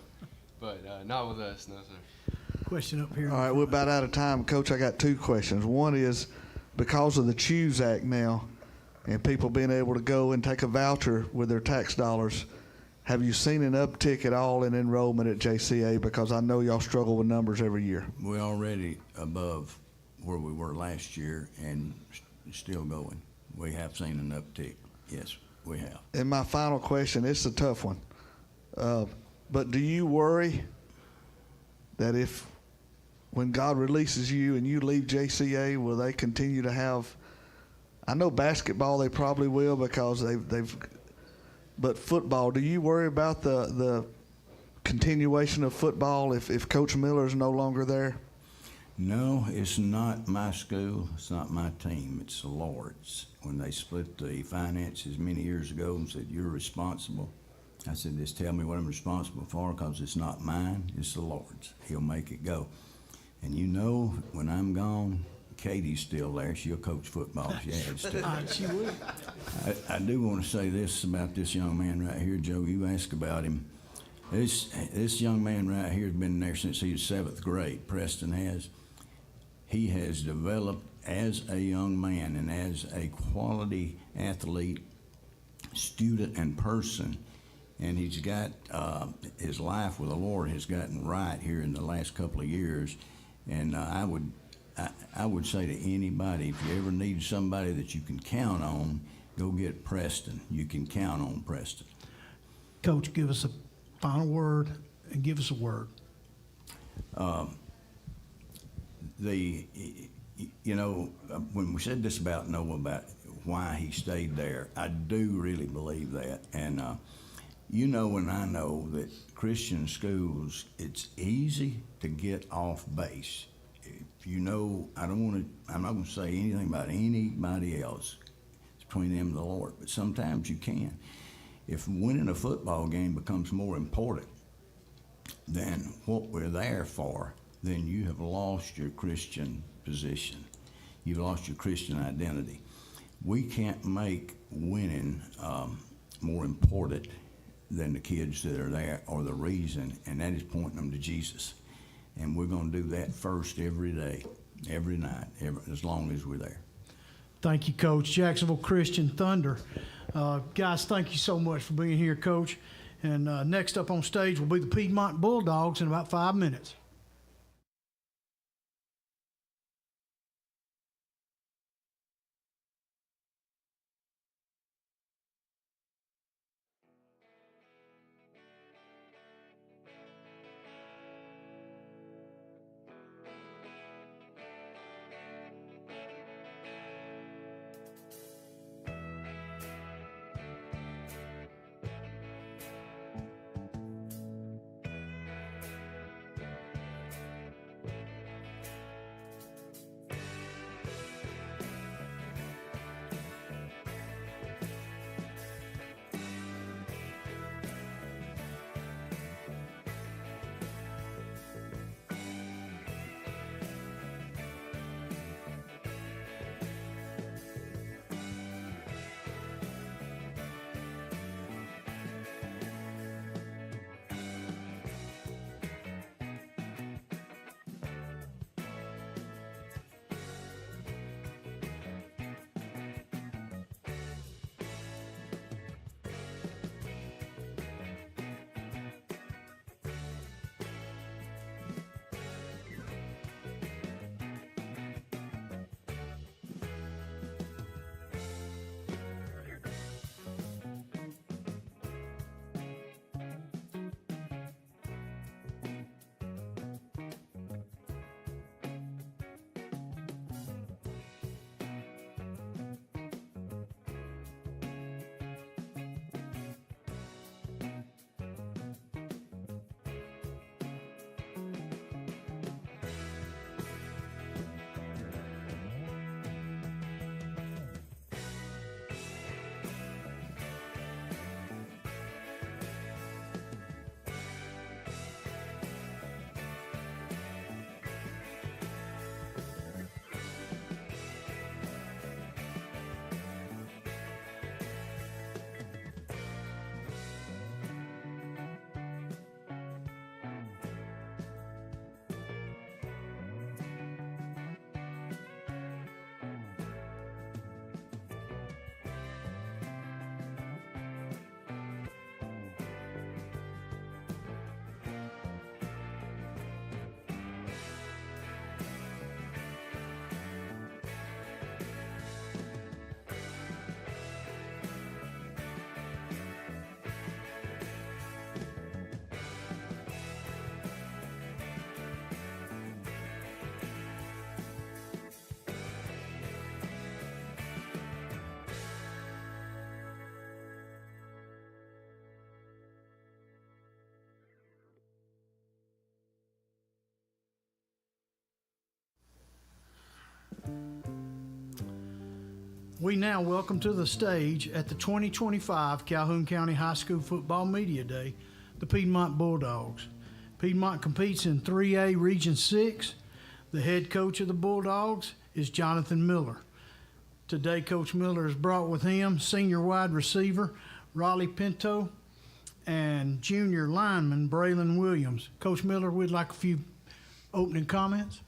but not with us, no sir. Question up here. All right, we're about out of time. Coach, I got 2 questions. One is, because of the Choose Act now and people being able to go and take a voucher with their tax dollars, have you seen an uptick at all in enrollment at JCA? Because I know y'all struggle with numbers every year. We're already above where we were last year and still going. We have seen an uptick. Yes, we have. And my final question, it's a tough one, but do you worry that when God releases you and you leave JCA, will they continue to have, I know basketball they probably will, because they've but football, do you worry about the continuation of football if Coach Miller is no longer there? No, it's not my school. It's not my team. It's the Lord's. When they split the finances many years ago and said, you're responsible, I said, just tell me what I'm responsible for, because it's not mine. It's the Lord's. He'll make it go. And when I'm gone, Katie's still there. She'll coach football. She has to. She would. I do want to say this about this young man right here, Joe. You asked about him. This young man right here has been there since he was 7th grade. Preston has. He has developed as a young man and as a quality athlete, student, and person. And he's got his life with the Lord has gotten right here in the last couple of years. And I would say to anybody, if you ever need somebody that you can count on, go get Preston. You can count on Preston. Coach, give us a final word and give us a word. When we said this about Noah, about why he stayed there, I do really believe that. And and I know that Christian schools, it's easy to get off base. If I'm not going to say anything about anybody else. It's between them and the Lord. But sometimes you can. If winning a football game becomes more important than what we're there for, then you have lost your Christian position. You've lost your Christian identity. We can't make winning more important than the kids that are there or the reason, and that is pointing them to Jesus. And we're going to do that first every day, every night, as long as we're there. Thank you, Coach. Jacksonville Christian Thunder. Guys, thank you so much for being here, Coach. And next up on stage will be the Piedmont Bulldogs in about 5 minutes. We now welcome to the stage at the 2025 Calhoun County High School Football Media Day, the Piedmont Bulldogs. Piedmont competes in 3A Region 6. The head coach of the Bulldogs is Jonathan Miller. Today, Coach Miller has brought with him senior wide receiver Raleigh Pinto and junior lineman Braylon Williams. Coach Miller, we'd like a few opening comments.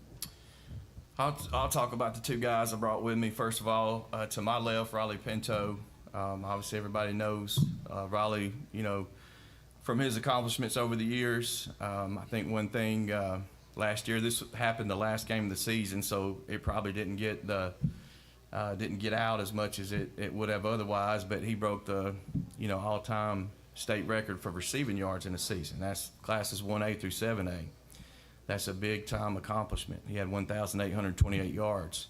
I'll talk about the two guys I brought with me. First of all, to my left, Raleigh Pinto. Obviously, everybody knows Raleigh, from his accomplishments over the years. I think one thing last year, this happened the last game of the season, so it probably didn't get out as much as it would have otherwise. But he broke the all-time state record for receiving yards in a season. That's classes 1A through 7A. That's a big-time accomplishment. He had 1,828 yards.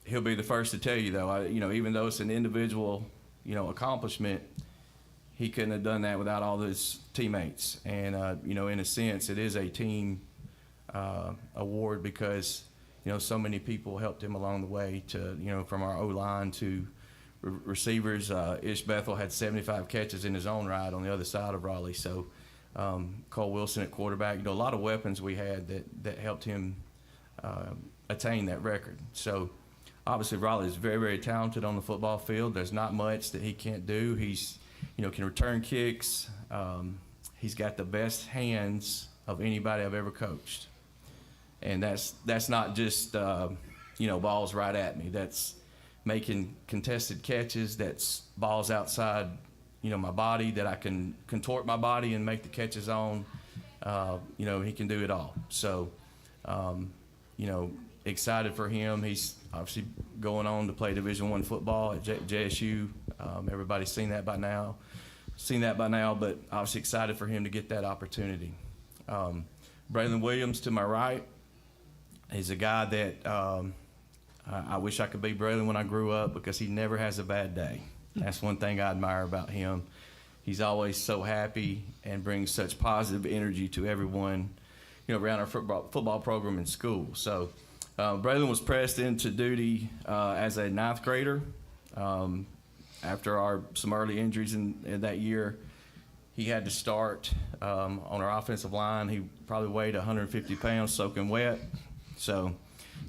He'll be the first to tell you, though, even though it's an individual, accomplishment, he couldn't have done that without all his teammates. And, in a sense, it is a team award because, so many people helped him along the way to, from our O-line to receivers. Ish Bethel had 75 catches in his own right on the other side of Raleigh. So Cole Wilson at quarterback, a lot of weapons we had that helped him attain that record. So obviously Raleigh is very, very talented on the football field. There's not much that he can't do. He's, can return kicks. He's got the best hands of anybody I've ever coached. And that's not just, balls right at me. That's making contested catches. That's balls outside, my body that I can contort my body and make the catches on. He can do it all. So, excited for him. He's obviously going on to play Division I football at JSU. Everybody's seen that by now, but obviously excited for him to get that opportunity. Braylon Williams to my right. He's a guy that I wish I could be Braylon when I grew up because he never has a bad day. That's one thing I admire about him. He's always so happy and brings such positive energy to everyone, around our football program in school. So Braylon was pressed into duty as a 9th grader. After some early injuries in that year, he had to start on our offensive line. He probably weighed 150 pounds soaking wet. So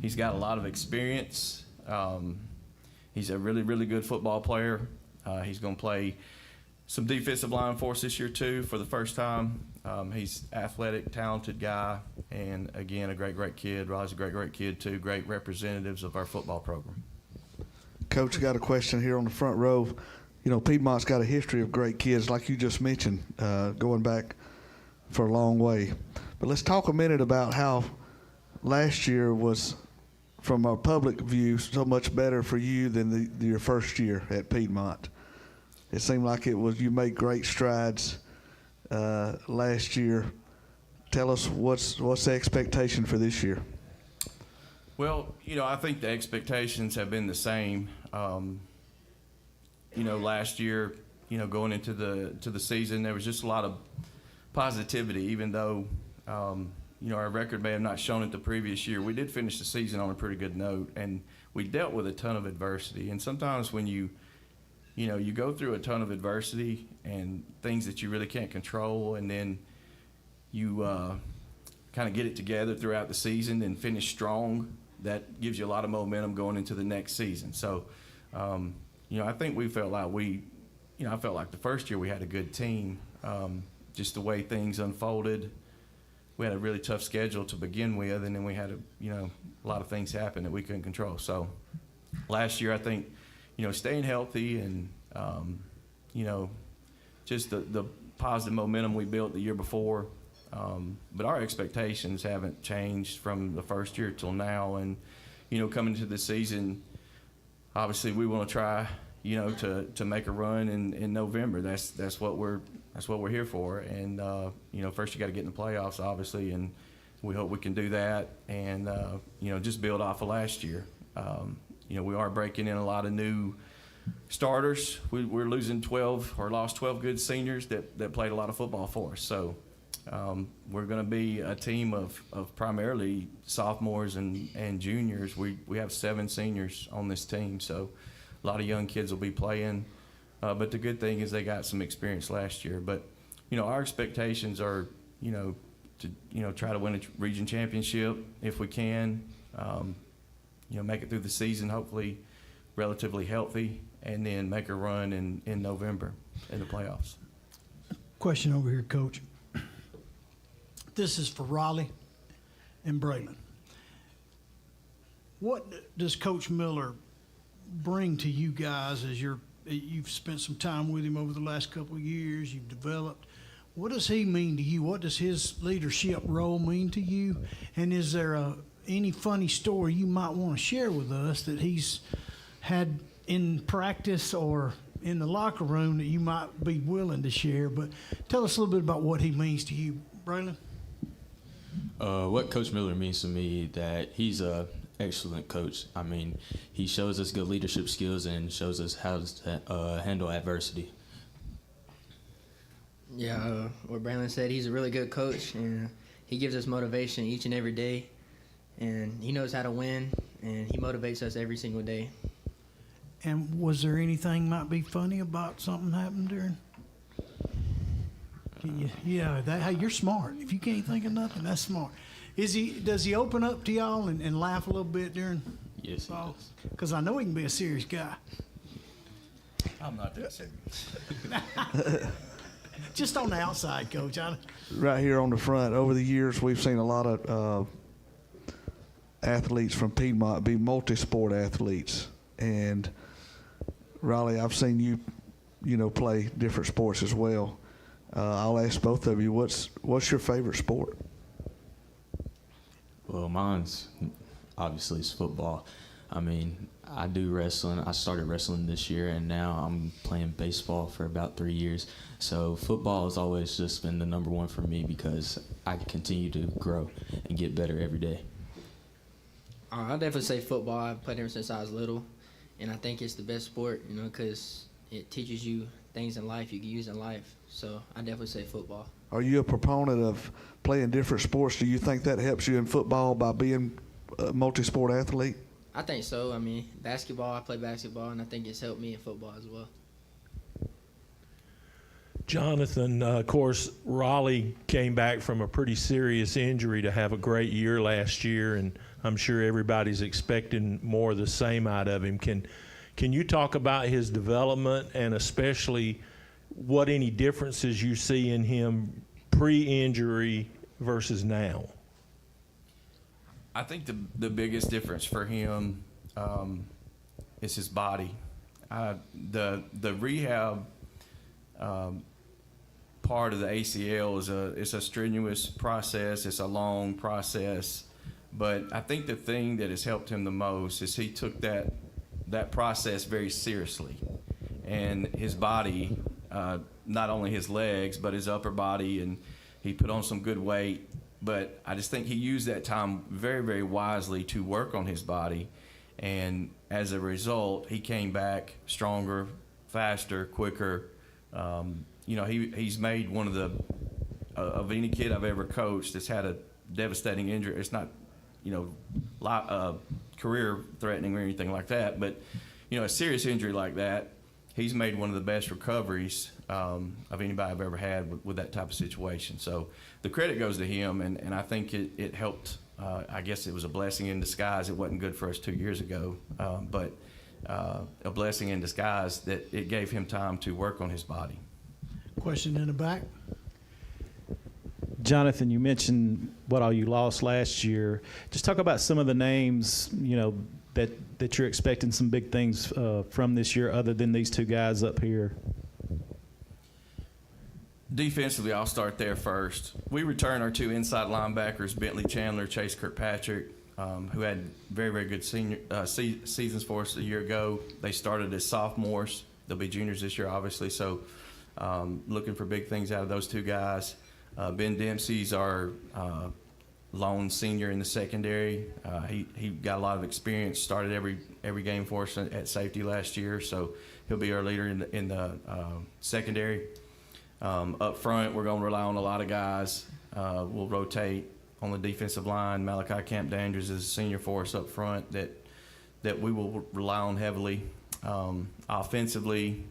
he's got a lot of experience. He's a really, really good football player. He's going to play some defensive line for us this year, too, for the first time. He's athletic, talented guy, and, again, a great, great kid. Raleigh's a great, great kid, too. Great representatives of our football program. Coach, got a question here on the front row. Piedmont's got a history of great kids, like you just mentioned, going back for a long way. But let's talk a minute about how last year was, from a public view, so much better for you than your first year at Piedmont. It seemed like you made great strides last year. Tell us what's the expectation for this year? Well, I think the expectations have been the same. Last year, going into the season, there was just a lot of positivity, even though our record may have not shown it the previous year. We did finish the season on a pretty good note, and we dealt with a ton of adversity. And sometimes when you go through a ton of adversity and things that you really can't control, and then you kind of get it together throughout the season and finish strong, that gives you a lot of momentum going into the next season. So, I think we felt like I felt like the first year we had a good team. Just the way things unfolded, we had a really tough schedule to begin with, and then we had a lot of things happen that we couldn't control. So last year, I think, staying healthy and, just the positive momentum we built the year before. But our expectations haven't changed from the first year till now. And, coming into the season, obviously we want to try, to make a run in November. That's what we're here for. And, first you got to get in the playoffs, obviously, and we hope we can do that and, just build off of last year. We are breaking in a lot of new starters. We're losing 12 or lost 12 good seniors that played a lot of football for us. So we're going to be a team of primarily sophomores and juniors. We have 7 seniors on this team, so a lot of young kids will be playing. But the good thing is they got some experience last year. But, our expectations are, to try to win a region championship if we can. make it through the season, hopefully relatively healthy, and then make a run in November in the playoffs. Question over here, Coach. This is for Raleigh and Braylon. What does Coach Miller bring to you guys as you've spent some time with him over the last couple of years, you've developed? What does he mean to you? What does his leadership role mean to you? And is there any funny story you might want to share with us that he's had in practice or in the locker room that you might be willing to share? But tell us a little bit about what he means to you, Braylon. What Coach Miller means to me, that he's a excellent coach. I mean, he shows us good leadership skills and shows us how to handle adversity. Yeah, what Braylon said, he's a really good coach, and he gives us motivation each and every day, and he knows how to win, and he motivates us every single day. And was there anything might be funny about something happened during? Hey, you're smart. If you can't think of nothing, that's smart. Does he open up to y'all and laugh a little bit during? Yes, he does. Because I know he can be a serious guy. I'm not that serious. Just on the outside, Coach. Right here on the front, over the years, we've seen a lot of athletes from Piedmont be multi-sport athletes. And Riley, I've seen you play different sports as well. I'll ask both of you, what's your favorite sport? Well, mine's obviously is football. I mean, I do wrestling. I started wrestling this year, and now I'm playing baseball for about 3 years. So football has always just been the number one for me because I continue to grow and get better every day. I'll definitely say football. I've played ever since I was little, and I think it's the best sport, because it teaches you things in life you can use in life. So I definitely say football. Are you a proponent of playing different sports? Do you think that helps you in football by being a multi-sport athlete? I think so. I mean, basketball, I play basketball, and I think it's helped me in football as well. Jonathan, of course, Raleigh came back from a pretty serious injury to have a great year last year, and I'm sure everybody's expecting more of the same out of him. Can you talk about his development and especially what any differences you see in him pre-injury versus now? I think the biggest difference for him is his body. The rehab part of the ACL is a strenuous process. It's a long process, but I think the thing that has helped him the most is he took that process very seriously, and his body, not only his legs but his upper body, and he put on some good weight. But I just think he used that time very, very wisely to work on his body, and as a result, he came back stronger, faster, quicker. He's made one of any kid I've ever coached that's had a devastating injury. It's not, career threatening or anything like that, but a serious injury like that, he's made one of the best recoveries of anybody I've ever had with that type of situation. So the credit goes to him, and I think it helped. I guess it was a blessing in disguise. It wasn't good for us 2 years ago, but a blessing in disguise that it gave him time to work on his body. Question in the back. Jonathan, you mentioned what all you lost last year. Just talk about some of the names, that you're expecting some big things from this year other than these two guys up here. Defensively, I'll start there first. We returned our two inside linebackers, Bentley Chandler, Chase Kirkpatrick, who had very, very good senior seasons for us a year ago. They started as sophomores. They'll be juniors this year, obviously, so looking for big things out of those two guys. Ben Dempsey's our lone senior in the secondary. He got a lot of experience, started every game for us at safety last year, so he'll be our leader in the secondary. Up front, we're going to rely on a lot of guys. We'll rotate on the defensive line. Malachi Camp-Dandridge is a senior for us up front that we will rely on heavily. Offensively,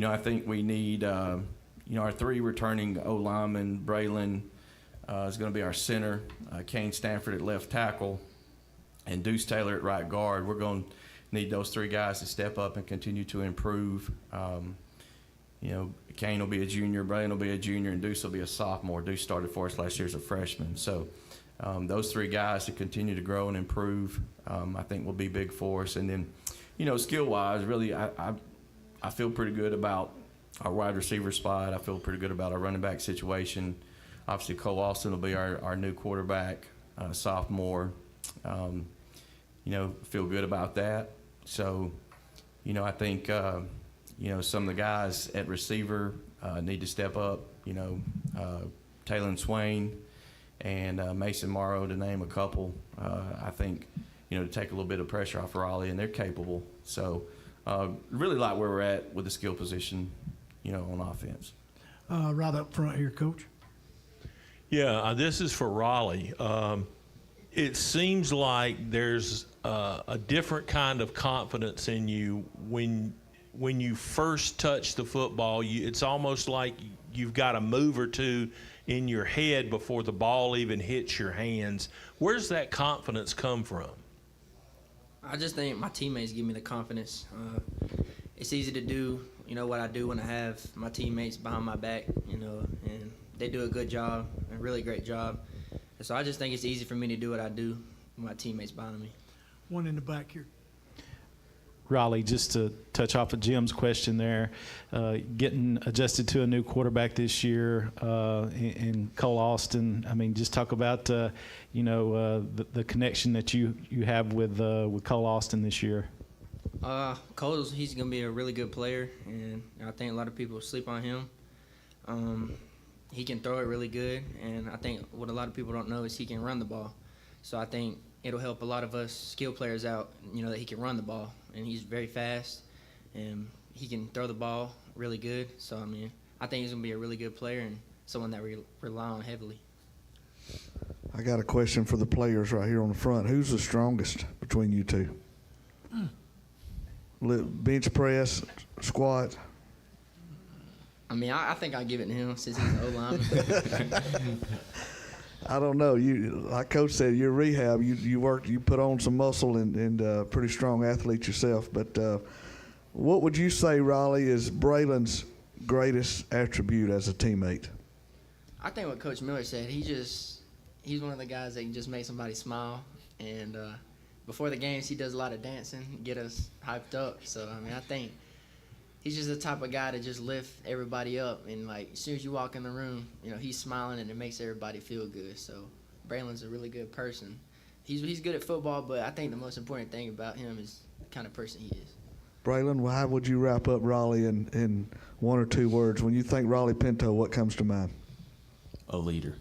I think we need our three returning O-linemen. Braylon is going to be our center. Kane Stanford at left tackle. and Deuce Taylor at right guard. We're going to need those three guys to step up and continue to improve. Kane will be a junior, Braden will be a junior, and Deuce will be a sophomore. Deuce started for us last year as a freshman. So those three guys to continue to grow and improve, I think will be big for us. And then, skill-wise, really, I feel pretty good about our wide receiver spot. I feel pretty good about our running back situation. Obviously, Cole Austin will be our new quarterback, sophomore. Feel good about that. So, I think, some of the guys at receiver need to step up. Taylon Swain and Mason Morrow, to name a couple. I think, to take a little bit of pressure off Raleigh, and they're capable. So, really like where we're at with the skill position, on offense. Right up front here, Coach. Yeah, this is for Raleigh. It seems like there's a different kind of confidence in you when you first touch the football. It's almost like you've got a move or two in your head before the ball even hits your hands. Where's that confidence come from? I just think my teammates give me the confidence. It's easy to do, what I do when I have my teammates behind my back, and they do a good job, a really great job. And so I just think it's easy for me to do what I do with my teammates behind me. One in the back here. Raleigh, just to touch off of Jim's question there, getting adjusted to a new quarterback this year in Cole Austin. I mean, just talk about the connection that you have with Cole Austin this year. He's going to be a really good player, and I think a lot of people sleep on him. He can throw it really good, and I think what a lot of people don't know is he can run the ball. So I think it'll help a lot of us skill players out, that he can run the ball. And he's very fast, and he can throw the ball really good. So, I think he's going to be a really good player and someone that we rely on heavily. I got a question for the players right here on the front. Who's the strongest between you two? Bench press, squat? I think I'll give it to him since he's an O-lineman. I don't know. You, like Coach said, your rehab, you worked, you put on some muscle and pretty strong athlete yourself. But what would you say, Raleigh, is Braylon's greatest attribute as a teammate? I think what Coach Miller said, he's one of the guys that can just make somebody smile. And before the games, he does a lot of dancing, get us hyped up. So, I think he's just the type of guy to just lift everybody up. And, as soon as you walk in the room, he's smiling and it makes everybody feel good. So, Braylon's a really good person. He's good at football, but I think the most important thing about him is the kind of person he is. Braylon, how would you wrap up Raleigh in one or two words? When you think Raleigh Pinto, what comes to mind? A leader.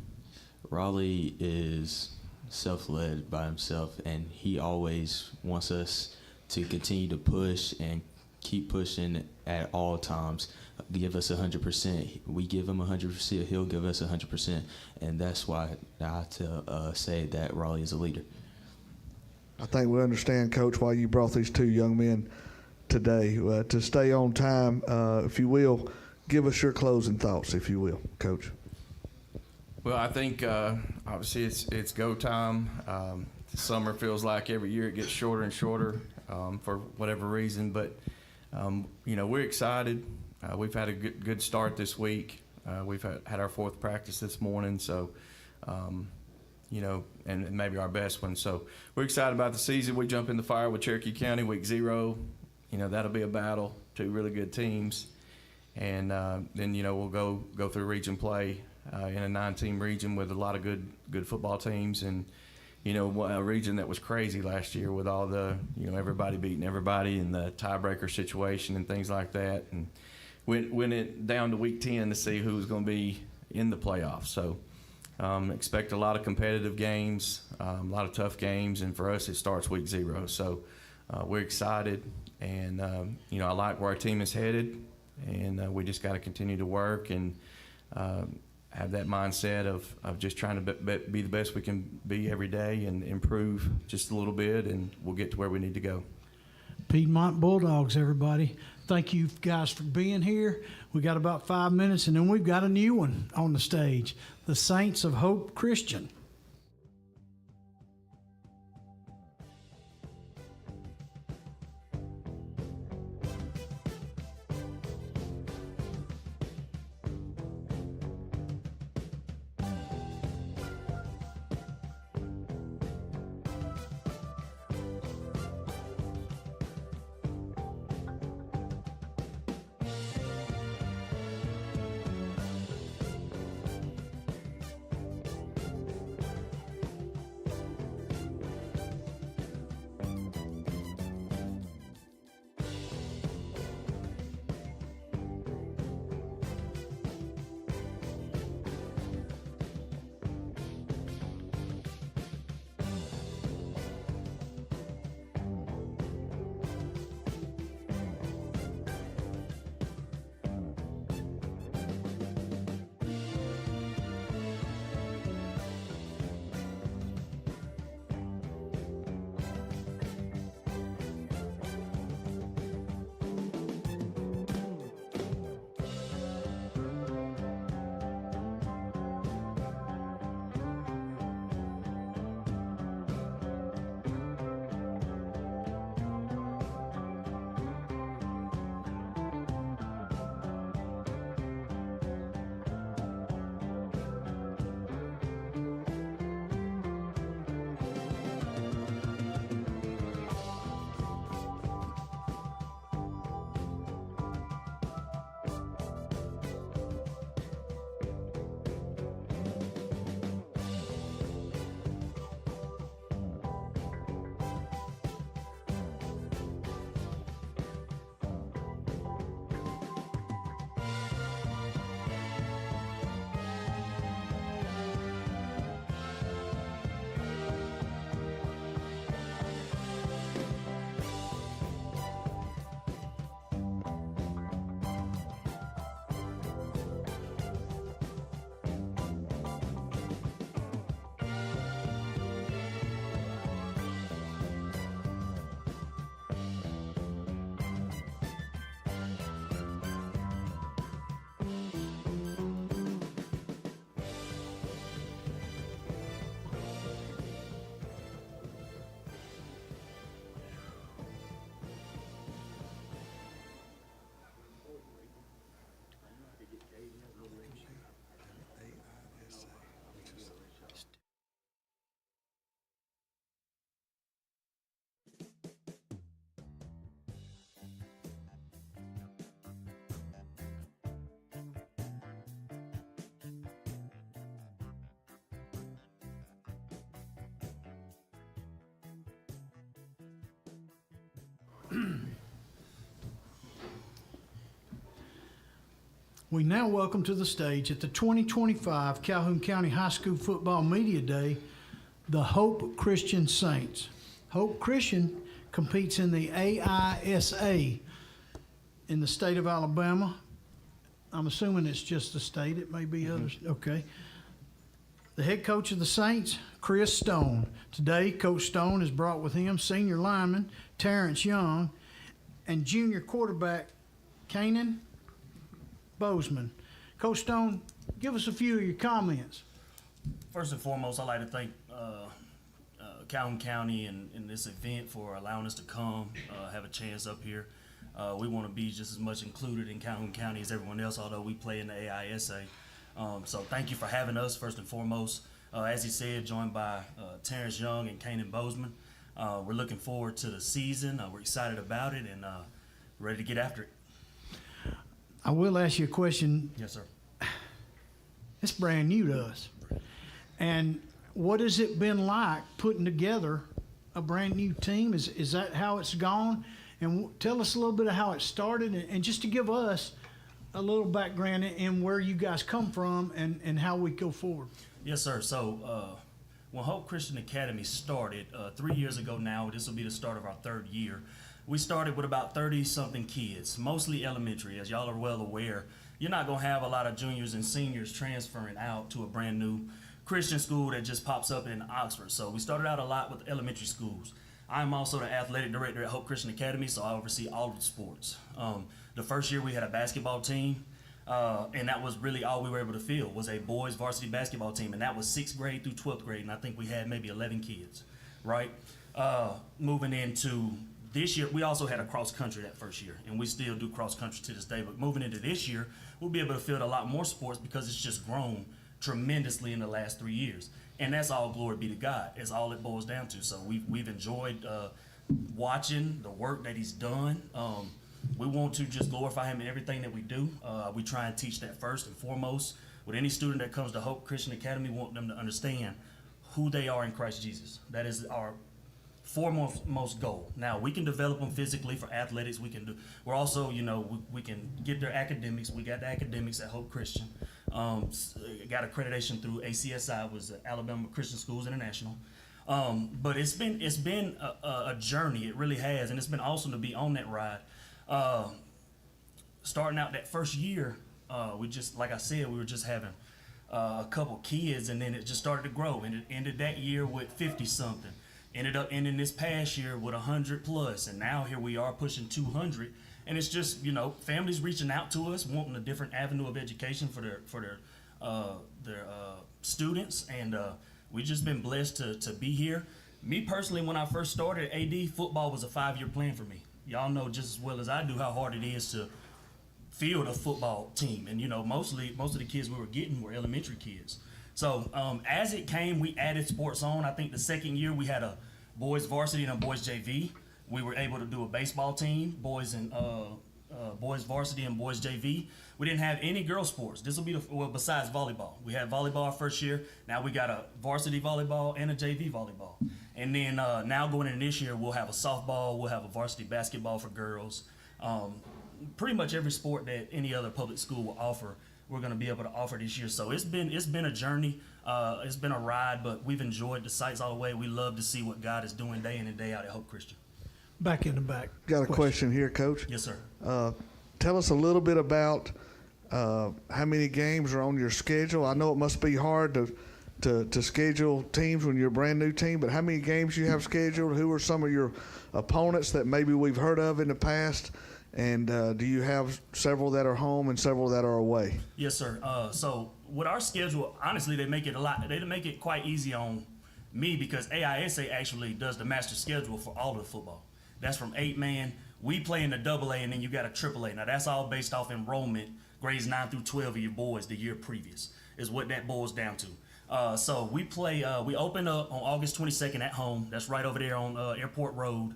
Raleigh is self-led by himself, and he always wants us to continue to push and keep pushing at all times. Give us 100%. We give him 100%. He'll give us 100%, and that's why I say that Raleigh is a leader. I think we understand, Coach, why you brought these two young men today. To stay on time, if you will, give us your closing thoughts, if you will, Coach. Well, I think obviously it's go time. The summer feels like every year it gets shorter and shorter for whatever reason, but we're excited. We've had a good start this week. We've had our fourth practice this morning, so and maybe our best one. So we're excited about the season. We jump in the fire with Cherokee County week 0. That'll be a battle. Two really good teams, and then we'll go through region play. In a 9-team region with a lot of good football teams, and a region that was crazy last year with all the everybody beating everybody and the tiebreaker situation and things like that, and went it down to week 10 to see who was going to be in the playoffs. So expect a lot of competitive games, a lot of tough games, and for us it starts week 0. So we're excited, and I like where our team is headed, and we just got to continue to work and have that mindset of just trying to be the best we can be every day and improve just a little bit, and we'll get to where we need to go. Piedmont Bulldogs, everybody. Thank you guys for being here. We got about 5 minutes, and then we've got a new one on the stage, the Saints of Hope Christian. We now welcome to the stage at the 2025 Calhoun County High School Football Media Day, the Hope Christian Saints. Hope Christian competes in the AISA in the state of Alabama. I'm assuming it's just the state. It may be others. Okay. The head coach of the Saints, Chris Stone. Today, Coach Stone has brought with him senior lineman Terrence Young and junior quarterback Kanan Bozeman. Coach Stone, give us a few of your comments. First and foremost, I'd like to thank Calhoun County and this event for allowing us to come, have a chance up here. We want to be just as much included in Calhoun County as everyone else, although we play in the AISA. So thank you for having us, first and foremost. As he said, joined by Terrence Young and Kanan Bozeman. We're looking forward to the season. We're excited about it and ready to get after it. I will ask you a question. Yes, sir. It's brand new to us. And what has it been like putting together a brand new team? Is that how it's gone? And tell us a little bit of how it started and just to give us a little background in where you guys come from and how we go forward. Yes, sir. So when Hope Christian Academy started 3 years ago now, this will be the start of our third year. We started with about 30-something kids, mostly elementary. As y'all are well aware, you're not going to have a lot of juniors and seniors transferring out to a brand new Christian school that just pops up in Oxford. So we started out a lot with elementary schools. I'm also the athletic director at Hope Christian Academy, so I oversee all of the sports. The first year we had a basketball team, and that was really all we were able to field was a boys varsity basketball team, and that was 6th grade through 12th grade, and I think we had maybe 11 kids, right? Moving into this year, we also had a cross country that first year, and we still do cross country to this day, but moving into this year, we'll be able to field a lot more sports because it's just grown tremendously in the last 3 years. And that's all glory be to God. It's all it boils down to. So we've enjoyed watching the work that he's done. We want to just glorify him in everything that we do. We try and teach that first and foremost. With any student that comes to Hope Christian Academy, we want them to understand who they are in Christ Jesus. That is our foremost goal. Now, we can develop them physically for athletics. We're also, we can get their academics. We got the academics at Hope Christian. Got accreditation through ACSI, was Alabama Christian Schools International. But it's been a journey. It really has, and it's been awesome to be on that ride. Starting out that first year, we just, like I said, we were just having a couple kids, and then it just started to grow, and it ended that year with 50-something. Ended up ending this past year with 100 plus, and now here we are pushing 200. And it's just, families reaching out to us, wanting a different avenue of education for their students, and we've just been blessed to be here. Me personally, when I first started AD, football was a 5-year plan for me. Y'all know just as well as I do how hard it is to field a football team, and most of the kids we were getting were elementary kids. So as it came, we added sports on. I think the second year we had a boys varsity and a boys JV. We were able to do a baseball team, boys varsity and boys JV. We didn't have any girls sports. This will be besides volleyball. We had volleyball our first year. Now we got a varsity volleyball and a JV volleyball. And then now going into this year, we'll have a softball. We'll have a varsity basketball for girls. Pretty much every sport that any other public school will offer, we're going to be able to offer this year. So it's been a journey. It's been a ride, but we've enjoyed the sights all the way. We love to see what God is doing day in and day out at Hope Christian. Back in the back. Got a question here, Coach. Yes, sir. Tell us a little bit about how many games are on your schedule. I know it must be hard to schedule teams when you're a brand new team, but how many games you have scheduled? Who are some of your opponents that maybe we've heard of in the past? And do you have several that are home and several that are away? Yes, sir. So with our schedule, honestly, they make it quite easy on me because AISA actually does the master schedule for all of the football. That's from 8-man. We play in the AA, and then you got a AAA. Now that's all based off enrollment, grades 9 through 12 of your boys the year previous is what that boils down to. So we play. We open up on August 22nd at home. That's right over there on Airport Road.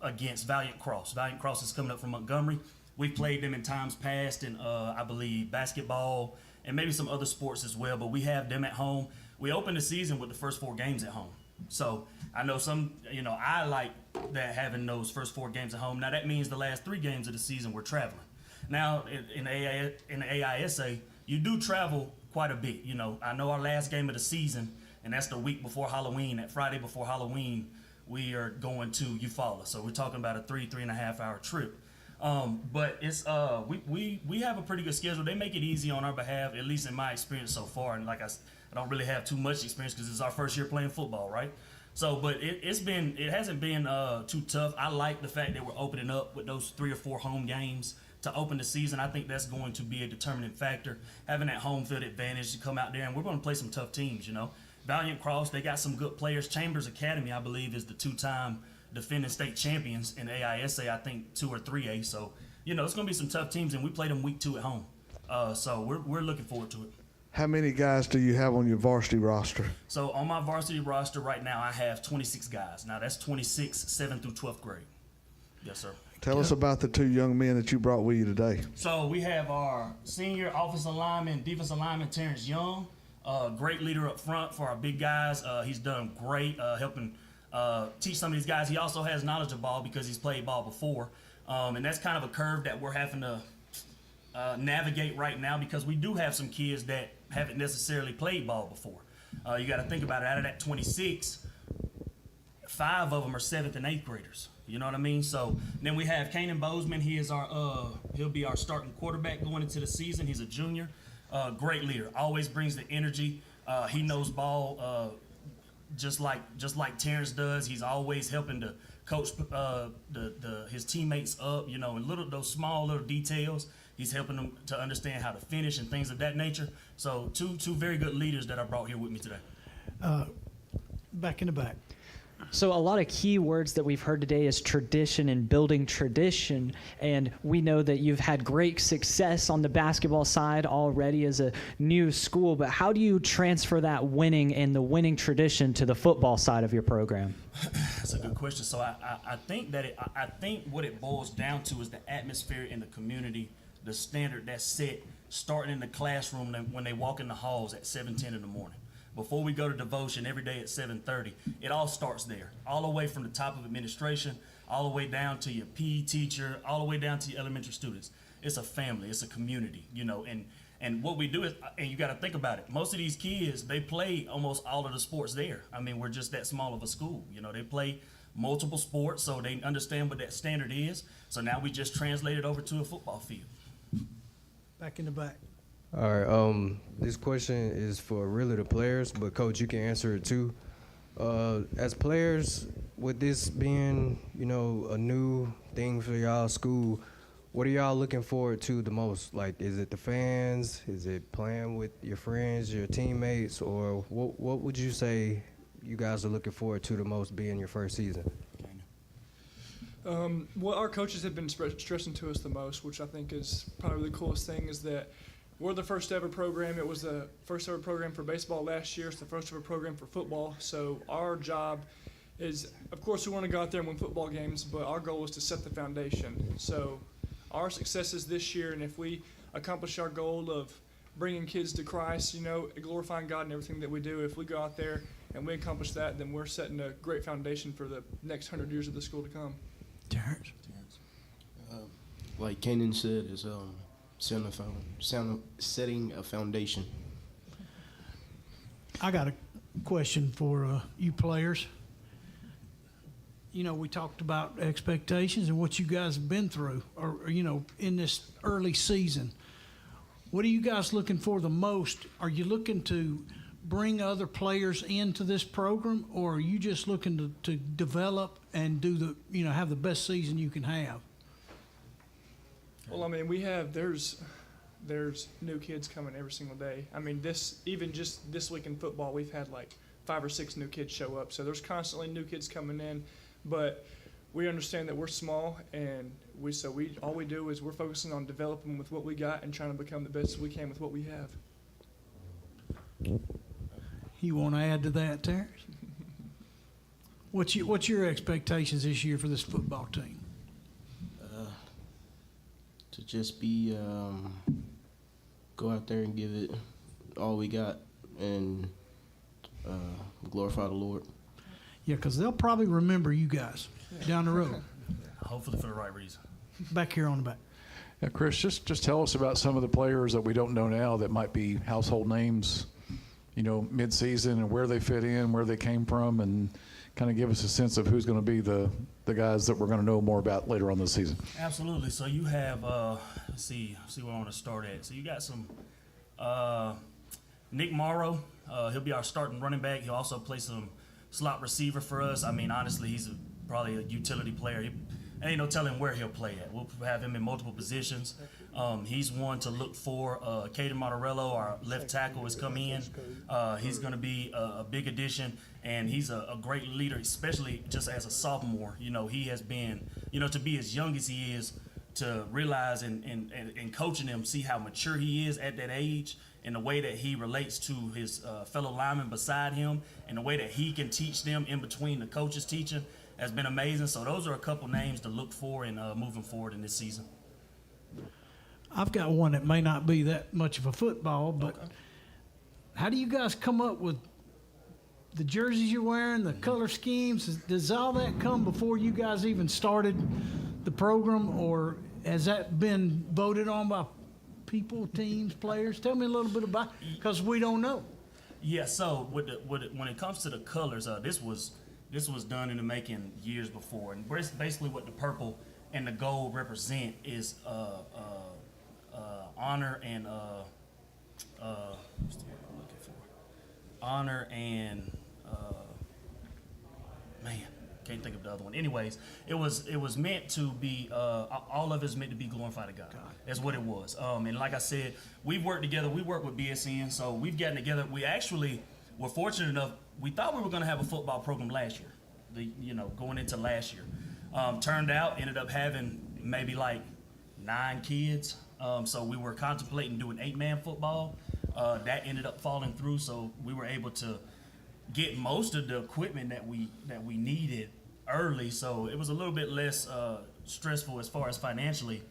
Against Valiant Cross. Valiant Cross is coming up from Montgomery. We've played them in times past in, I believe, basketball and maybe some other sports as well, but we have them at home. We open the season with the first 4 games at home. So I know I like that having those first 4 games at home. Now that means the last 3 games of the season we're traveling. Now in the AISA, you do travel quite a bit. I know our last game of the season, and that's the week before Halloween. That Friday before Halloween, we are going to Eufaula. So we're talking about a 3.5 hour trip. But it's we have a pretty good schedule. They make it easy on our behalf, at least in my experience so far. And like I don't really have too much experience because it's our first year playing football, right? So, but it hasn't been too tough. I like the fact that we're opening up with those 3 or 4 home games to open the season. I think that's going to be a determining factor, having that home field advantage to come out there, and we're going to play some tough teams. Valiant Cross, they got some good players. Chambers Academy, I believe, is the 2-time defending state champions in AISA, I think 2 or 3A. So, it's going to be some tough teams, and we play them week 2 at home. So we're looking forward to it. How many guys do you have on your varsity roster? So on my varsity roster right now, I have 26 guys. Now that's 26 7th through 12th grade. Yes, sir. Tell us about the 2 young men that you brought with you today. So we have our senior offensive lineman, defensive lineman, Terrence Young. Great leader up front for our big guys. He's done great helping teach some of these guys. He also has knowledge of ball because he's played ball before. And that's kind of a curve that we're having to navigate right now because we do have some kids that haven't necessarily played ball before. You got to think about it. Out of that 26, 5 of them are 7th and 8th graders. You know what I mean? So then we have Kanan Bozeman. He is he'll be our starting quarterback going into the season. He's a junior. Great leader. Always brings the energy. He knows ball just like Terrence does. He's always helping to coach his teammates up. And those small little details. He's helping them to understand how to finish and things of that nature. So two very good leaders that I brought here with me today. Back in the back. So a lot of key words that we've heard today is tradition and building tradition, and we know that you've had great success on the basketball side already as a new school, but how do you transfer that winning and the winning tradition to the football side of your program? That's a good question. So I think that I think what it boils down to is the atmosphere in the community, the standard that's set starting in the classroom when they walk in the halls at 7:10 in the morning. Before we go to devotion every day at 7:30, it all starts there, all the way from the top of administration, all the way down to your PE teacher, all the way down to your elementary students. It's a family, it's a community, and what we do is, and you got to think about it, most of these kids, they play almost all of the sports there. I mean, we're just that small of a school. They play multiple sports, so they understand what that standard is. So now we just translate it over to a football field. Back in the back. All right, this question is for really the players, but Coach, you can answer it too. As players, with this being, a new thing for y'all school, what are y'all looking forward to the most? Like, is it the fans? Is it playing with your friends, your teammates? Or what would you say you guys are looking forward to the most being your first season? What our coaches have been stressing to us the most, which I think is probably the coolest thing, is that we're the first ever program. It was the first ever program for baseball last year. It's the first ever program for football. So our job is, of course, we want to go out there and win football games, but our goal is to set the foundation. So our successes this year, and if we accomplish our goal of bringing kids to Christ, glorifying God in everything that we do, if we go out there and we accomplish that, then we're setting a great foundation for the next 100 years of the school to come. Terrence. Like Kanan said, is setting a foundation. I got a question for you players. We talked about expectations and what you guys have been through, or in this early season. What are you guys looking for the most? Are you looking to bring other players into this program, or are you just looking to develop and do have the best season you can have? Well, I mean, there's new kids coming every single day. I mean, just this week in football, we've had like 5 or 6 new kids show up. So there's constantly new kids coming in, but we understand that we're small, and all we do is we're focusing on developing with what we got and trying to become the best we can with what we have. You want to add to that, Terrence? What's your expectations this year for this football team? To just be go out there and give it all we got and glorify the Lord. Yeah, because they'll probably remember you guys down the road. Hopefully for the right reason. Back here on the back. Yeah, Chris, just tell us about some of the players that we don't know now that might be household names, mid-season, and where they fit in, where they came from, and kind of give us a sense of who's going to be the guys that we're going to know more about later on this season. Absolutely. So you have, let's see where I want to start at. So you got some Nick Morrow. He'll be our starting running back. He'll also play some slot receiver for us. I mean, honestly, he's probably a utility player. Ain't no telling where he'll play at. We'll have him in multiple positions. He's one to look for. Caden Monterello, our left tackle, has come in. He's going to be a big addition, and he's a great leader, especially just as a sophomore. He has been, to be as young as he is, to realize and coaching him, see how mature he is at that age, and the way that he relates to his fellow linemen beside him, and the way that he can teach them in between the coaches teaching has been amazing. So those are a couple names to look for in moving forward in this season. I've got one that may not be that much of a football, but how do you guys come up with the jerseys you're wearing, the color schemes? Does all that come before you guys even started the program, or has that been voted on by people, teams, players? Tell me a little bit about it, because we don't know. Yeah, so when it comes to the colors, this was done in the making years before, and basically what the purple and the gold represent is honor and what's the word I'm looking for? Honor and can't think of the other one. Anyways, it was meant to be all of it is meant to be glorified to God. That's what it was. And like I said, we've worked together. We work with BSN, so we've gotten together. We actually were fortunate enough. We thought we were going to have a football program last year. Going into last year, turned out ended up having maybe like 9 kids. So we were contemplating doing 8-man football. That ended up falling through, so we were able to get most of the equipment that we needed early. So it was a little bit less stressful as far as financially,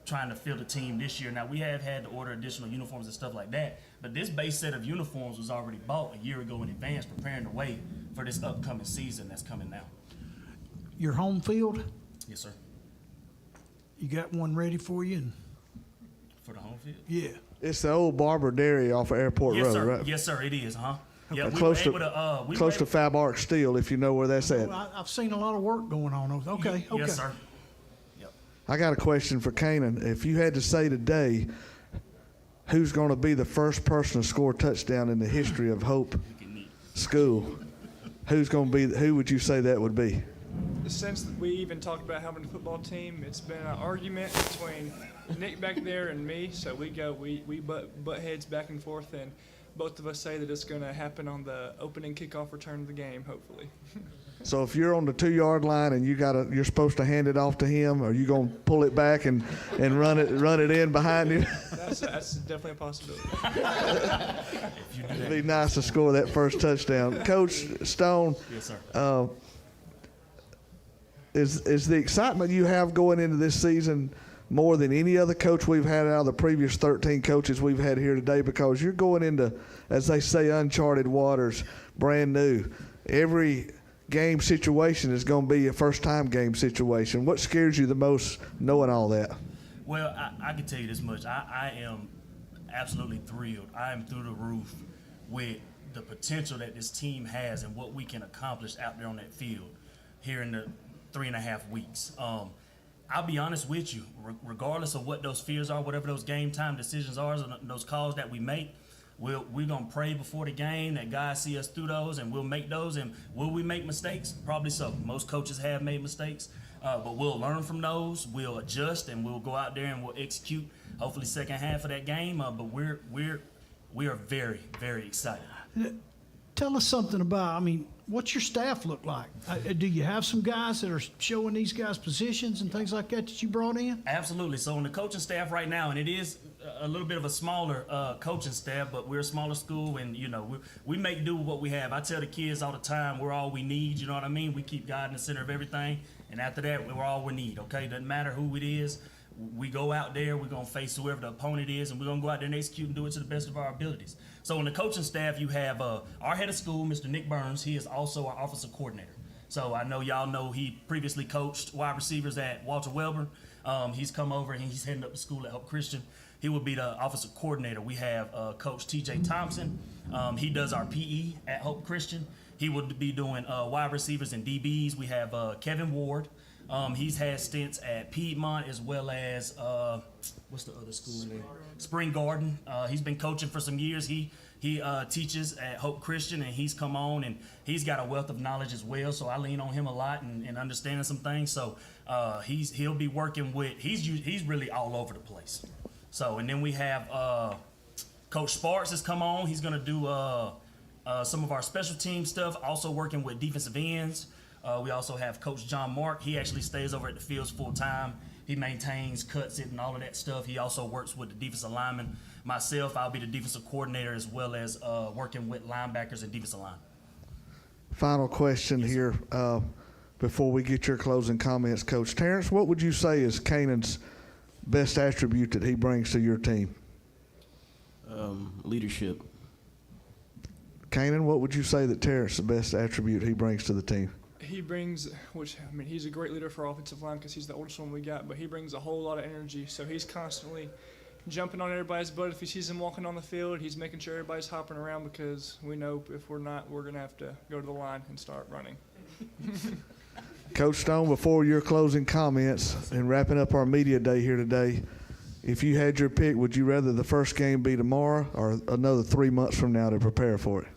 trying to field a team this year. Now we have had to order additional uniforms and stuff like that, but this base set of uniforms was already bought a year ago in advance, preparing the way for this upcoming season that's coming now. Your home field? Yes, sir. You got one ready for you? For the home field? Yeah. It's the old Barber Dairy off of Airport Yes, Road, sir. right? Yes, sir. It is, Yeah, Close to Fab Arc Steel, if you know where that's at. Well, I've seen a lot of work going on. Okay. Yes, sir. I got a question for Canaan. If you had to say today, who's going to be the first person to score a touchdown in the history of Hope School, who would you say that would be? Since we even talked about having a football team, it's been an argument between Nick back there and me. So we butt heads back and forth, and both of us say that it's going to happen on the opening kickoff return of the game, hopefully. So if you're on the 2-yard line and you're supposed to hand it off to him, are you going to pull it back and run it in behind him? That's definitely a possibility. It'd be nice to score that first touchdown. Coach Stone, yes, sir. Is the excitement you have going into this season more than any other coach we've had out of the previous 13 coaches we've had here today? Because you're going into, as they say, uncharted waters, brand new. Every game situation is going to be a first-time game situation. What scares you the most knowing all that? Well, I can tell you this much. I am absolutely thrilled. I am through the roof with the potential that this team has and what we can accomplish out there on that field here in the 3.5 weeks. I'll be honest with you, regardless of what those fears are, whatever those game time decisions are, and those calls that we make, we're going to pray before the game that God see us through those, and we'll make those. And will we make mistakes? Probably so. Most coaches have made mistakes, but we'll learn from those. We'll adjust, and we'll go out there and we'll execute, hopefully, second half of that game. But we are very, very excited. Tell us something about, what's your staff look like? Do you have some guys that are showing these guys positions and things like that you brought in? Absolutely. So on the coaching staff right now, and it is a little bit of a smaller coaching staff, but we're a smaller school, and we make do with what we have. I tell the kids all the time, we're all we need. You know what I mean? We keep God in the center of everything, and after that, we're all we need. Okay, doesn't matter who it is. we go out there, we're going to face whoever the opponent is, and we're going to go out there and execute and do it to the best of our abilities. So in the coaching staff, you have our head of school, Mr. Nick Burns. He is also our offensive coordinator. So I know y'all know he previously coached wide receivers at Walter Welber. He's come over and he's heading up to school at Hope Christian. He will be the offensive coordinator. We have Coach T.J. Thompson. He does our PE at Hope Christian. He will be doing wide receivers and DBs. We have Kevin Ward. He's had stints at Piedmont as well as, what's the other school name? Spring Garden. He's been coaching for some years. He teaches at Hope Christian, and he's come on, and he's got a wealth of knowledge as well, so I lean on him a lot and understanding some things. So he'll be working with, he's really all over the place. So, and then we have Coach Sparks has come on. He's going to do some of our special team stuff, also working with defensive ends. We also have Coach John Mark. He actually stays over at the fields full time. He maintains, cuts it, and all of that stuff. He also works with the defensive linemen. Myself, I'll be the defensive coordinator as well as working with linebackers and defensive line. Final question here before we get your closing comments, Coach Terrence. What would you say is Canaan's best attribute that he brings to your team? Leadership. Canaan, what would you say that Terrence, the best attribute he brings to the team? He brings, he's a great leader for our offensive line because he's the oldest one we got, but he brings a whole lot of energy. So he's constantly jumping on everybody's butt. If he sees them walking on the field, he's making sure everybody's hopping around because we know if we're not, we're going to have to go to the line and start running. Coach Stone, before your closing comments and wrapping up our media day here today, if you had your pick, would you rather the first game be tomorrow or another 3 months from now to prepare for it?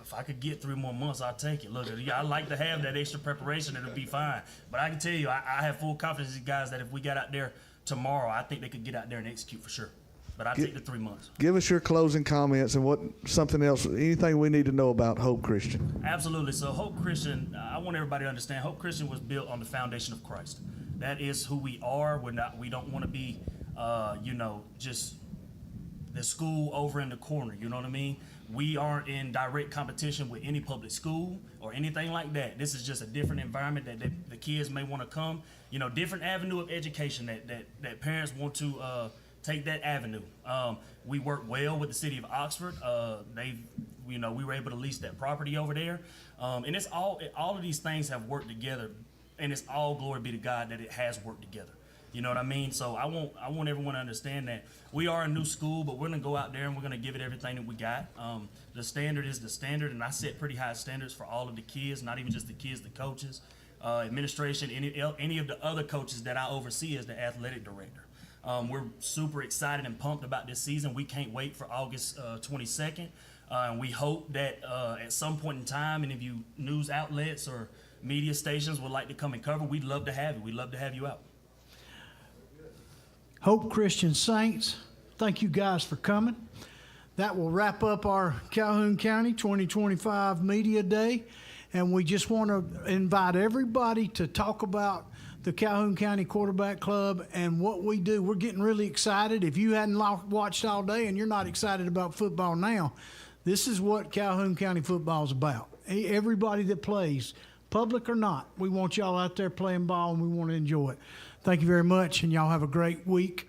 If I could get 3 more months, I'll take it. Look, I like to have that extra preparation. It'll be fine. But I can tell you, I have full confidence in these guys that if we got out there tomorrow, I think they could get out there and execute for sure. But I take the 3 months. Give us your closing comments and something else, anything we need to know about Hope Christian. Absolutely. So Hope Christian, I want everybody to understand, Hope Christian was built on the foundation of Christ. That is who we are. We don't want to be, just the school over in the corner. You know what I mean? We aren't in direct competition with any public school or anything like that. This is just a different environment that the kids may want to come. Different avenue of education that parents want to take that avenue. We work well with the city of Oxford. We were able to lease that property over there. And it's all of these things have worked together, and it's all glory be to God that it has worked together. You know what I mean? So I want everyone to understand that we are a new school, but we're going to go out there and we're going to give it everything that we got. The standard is the standard, and I set pretty high standards for all of the kids, not even just the kids, the coaches, administration, any of the other coaches that I oversee as the athletic director. We're super excited and pumped about this season. We can't wait for August 22nd. And we hope that at some point in time, any of you news outlets or media stations would like to come and cover, we'd love to have you. We'd love to have you out. Hope Christian Saints, thank you guys for coming. That will wrap up our Calhoun County 2025 Media Day. And we just want to invite everybody to talk about the Calhoun County Quarterback Club and what we do. We're getting really excited. If you hadn't watched all day and you're not excited about football now, this is what Calhoun County football is about. Everybody that plays, public or not, we want y'all out there playing ball and we want to enjoy it. Thank you very much, and y'all have a great week.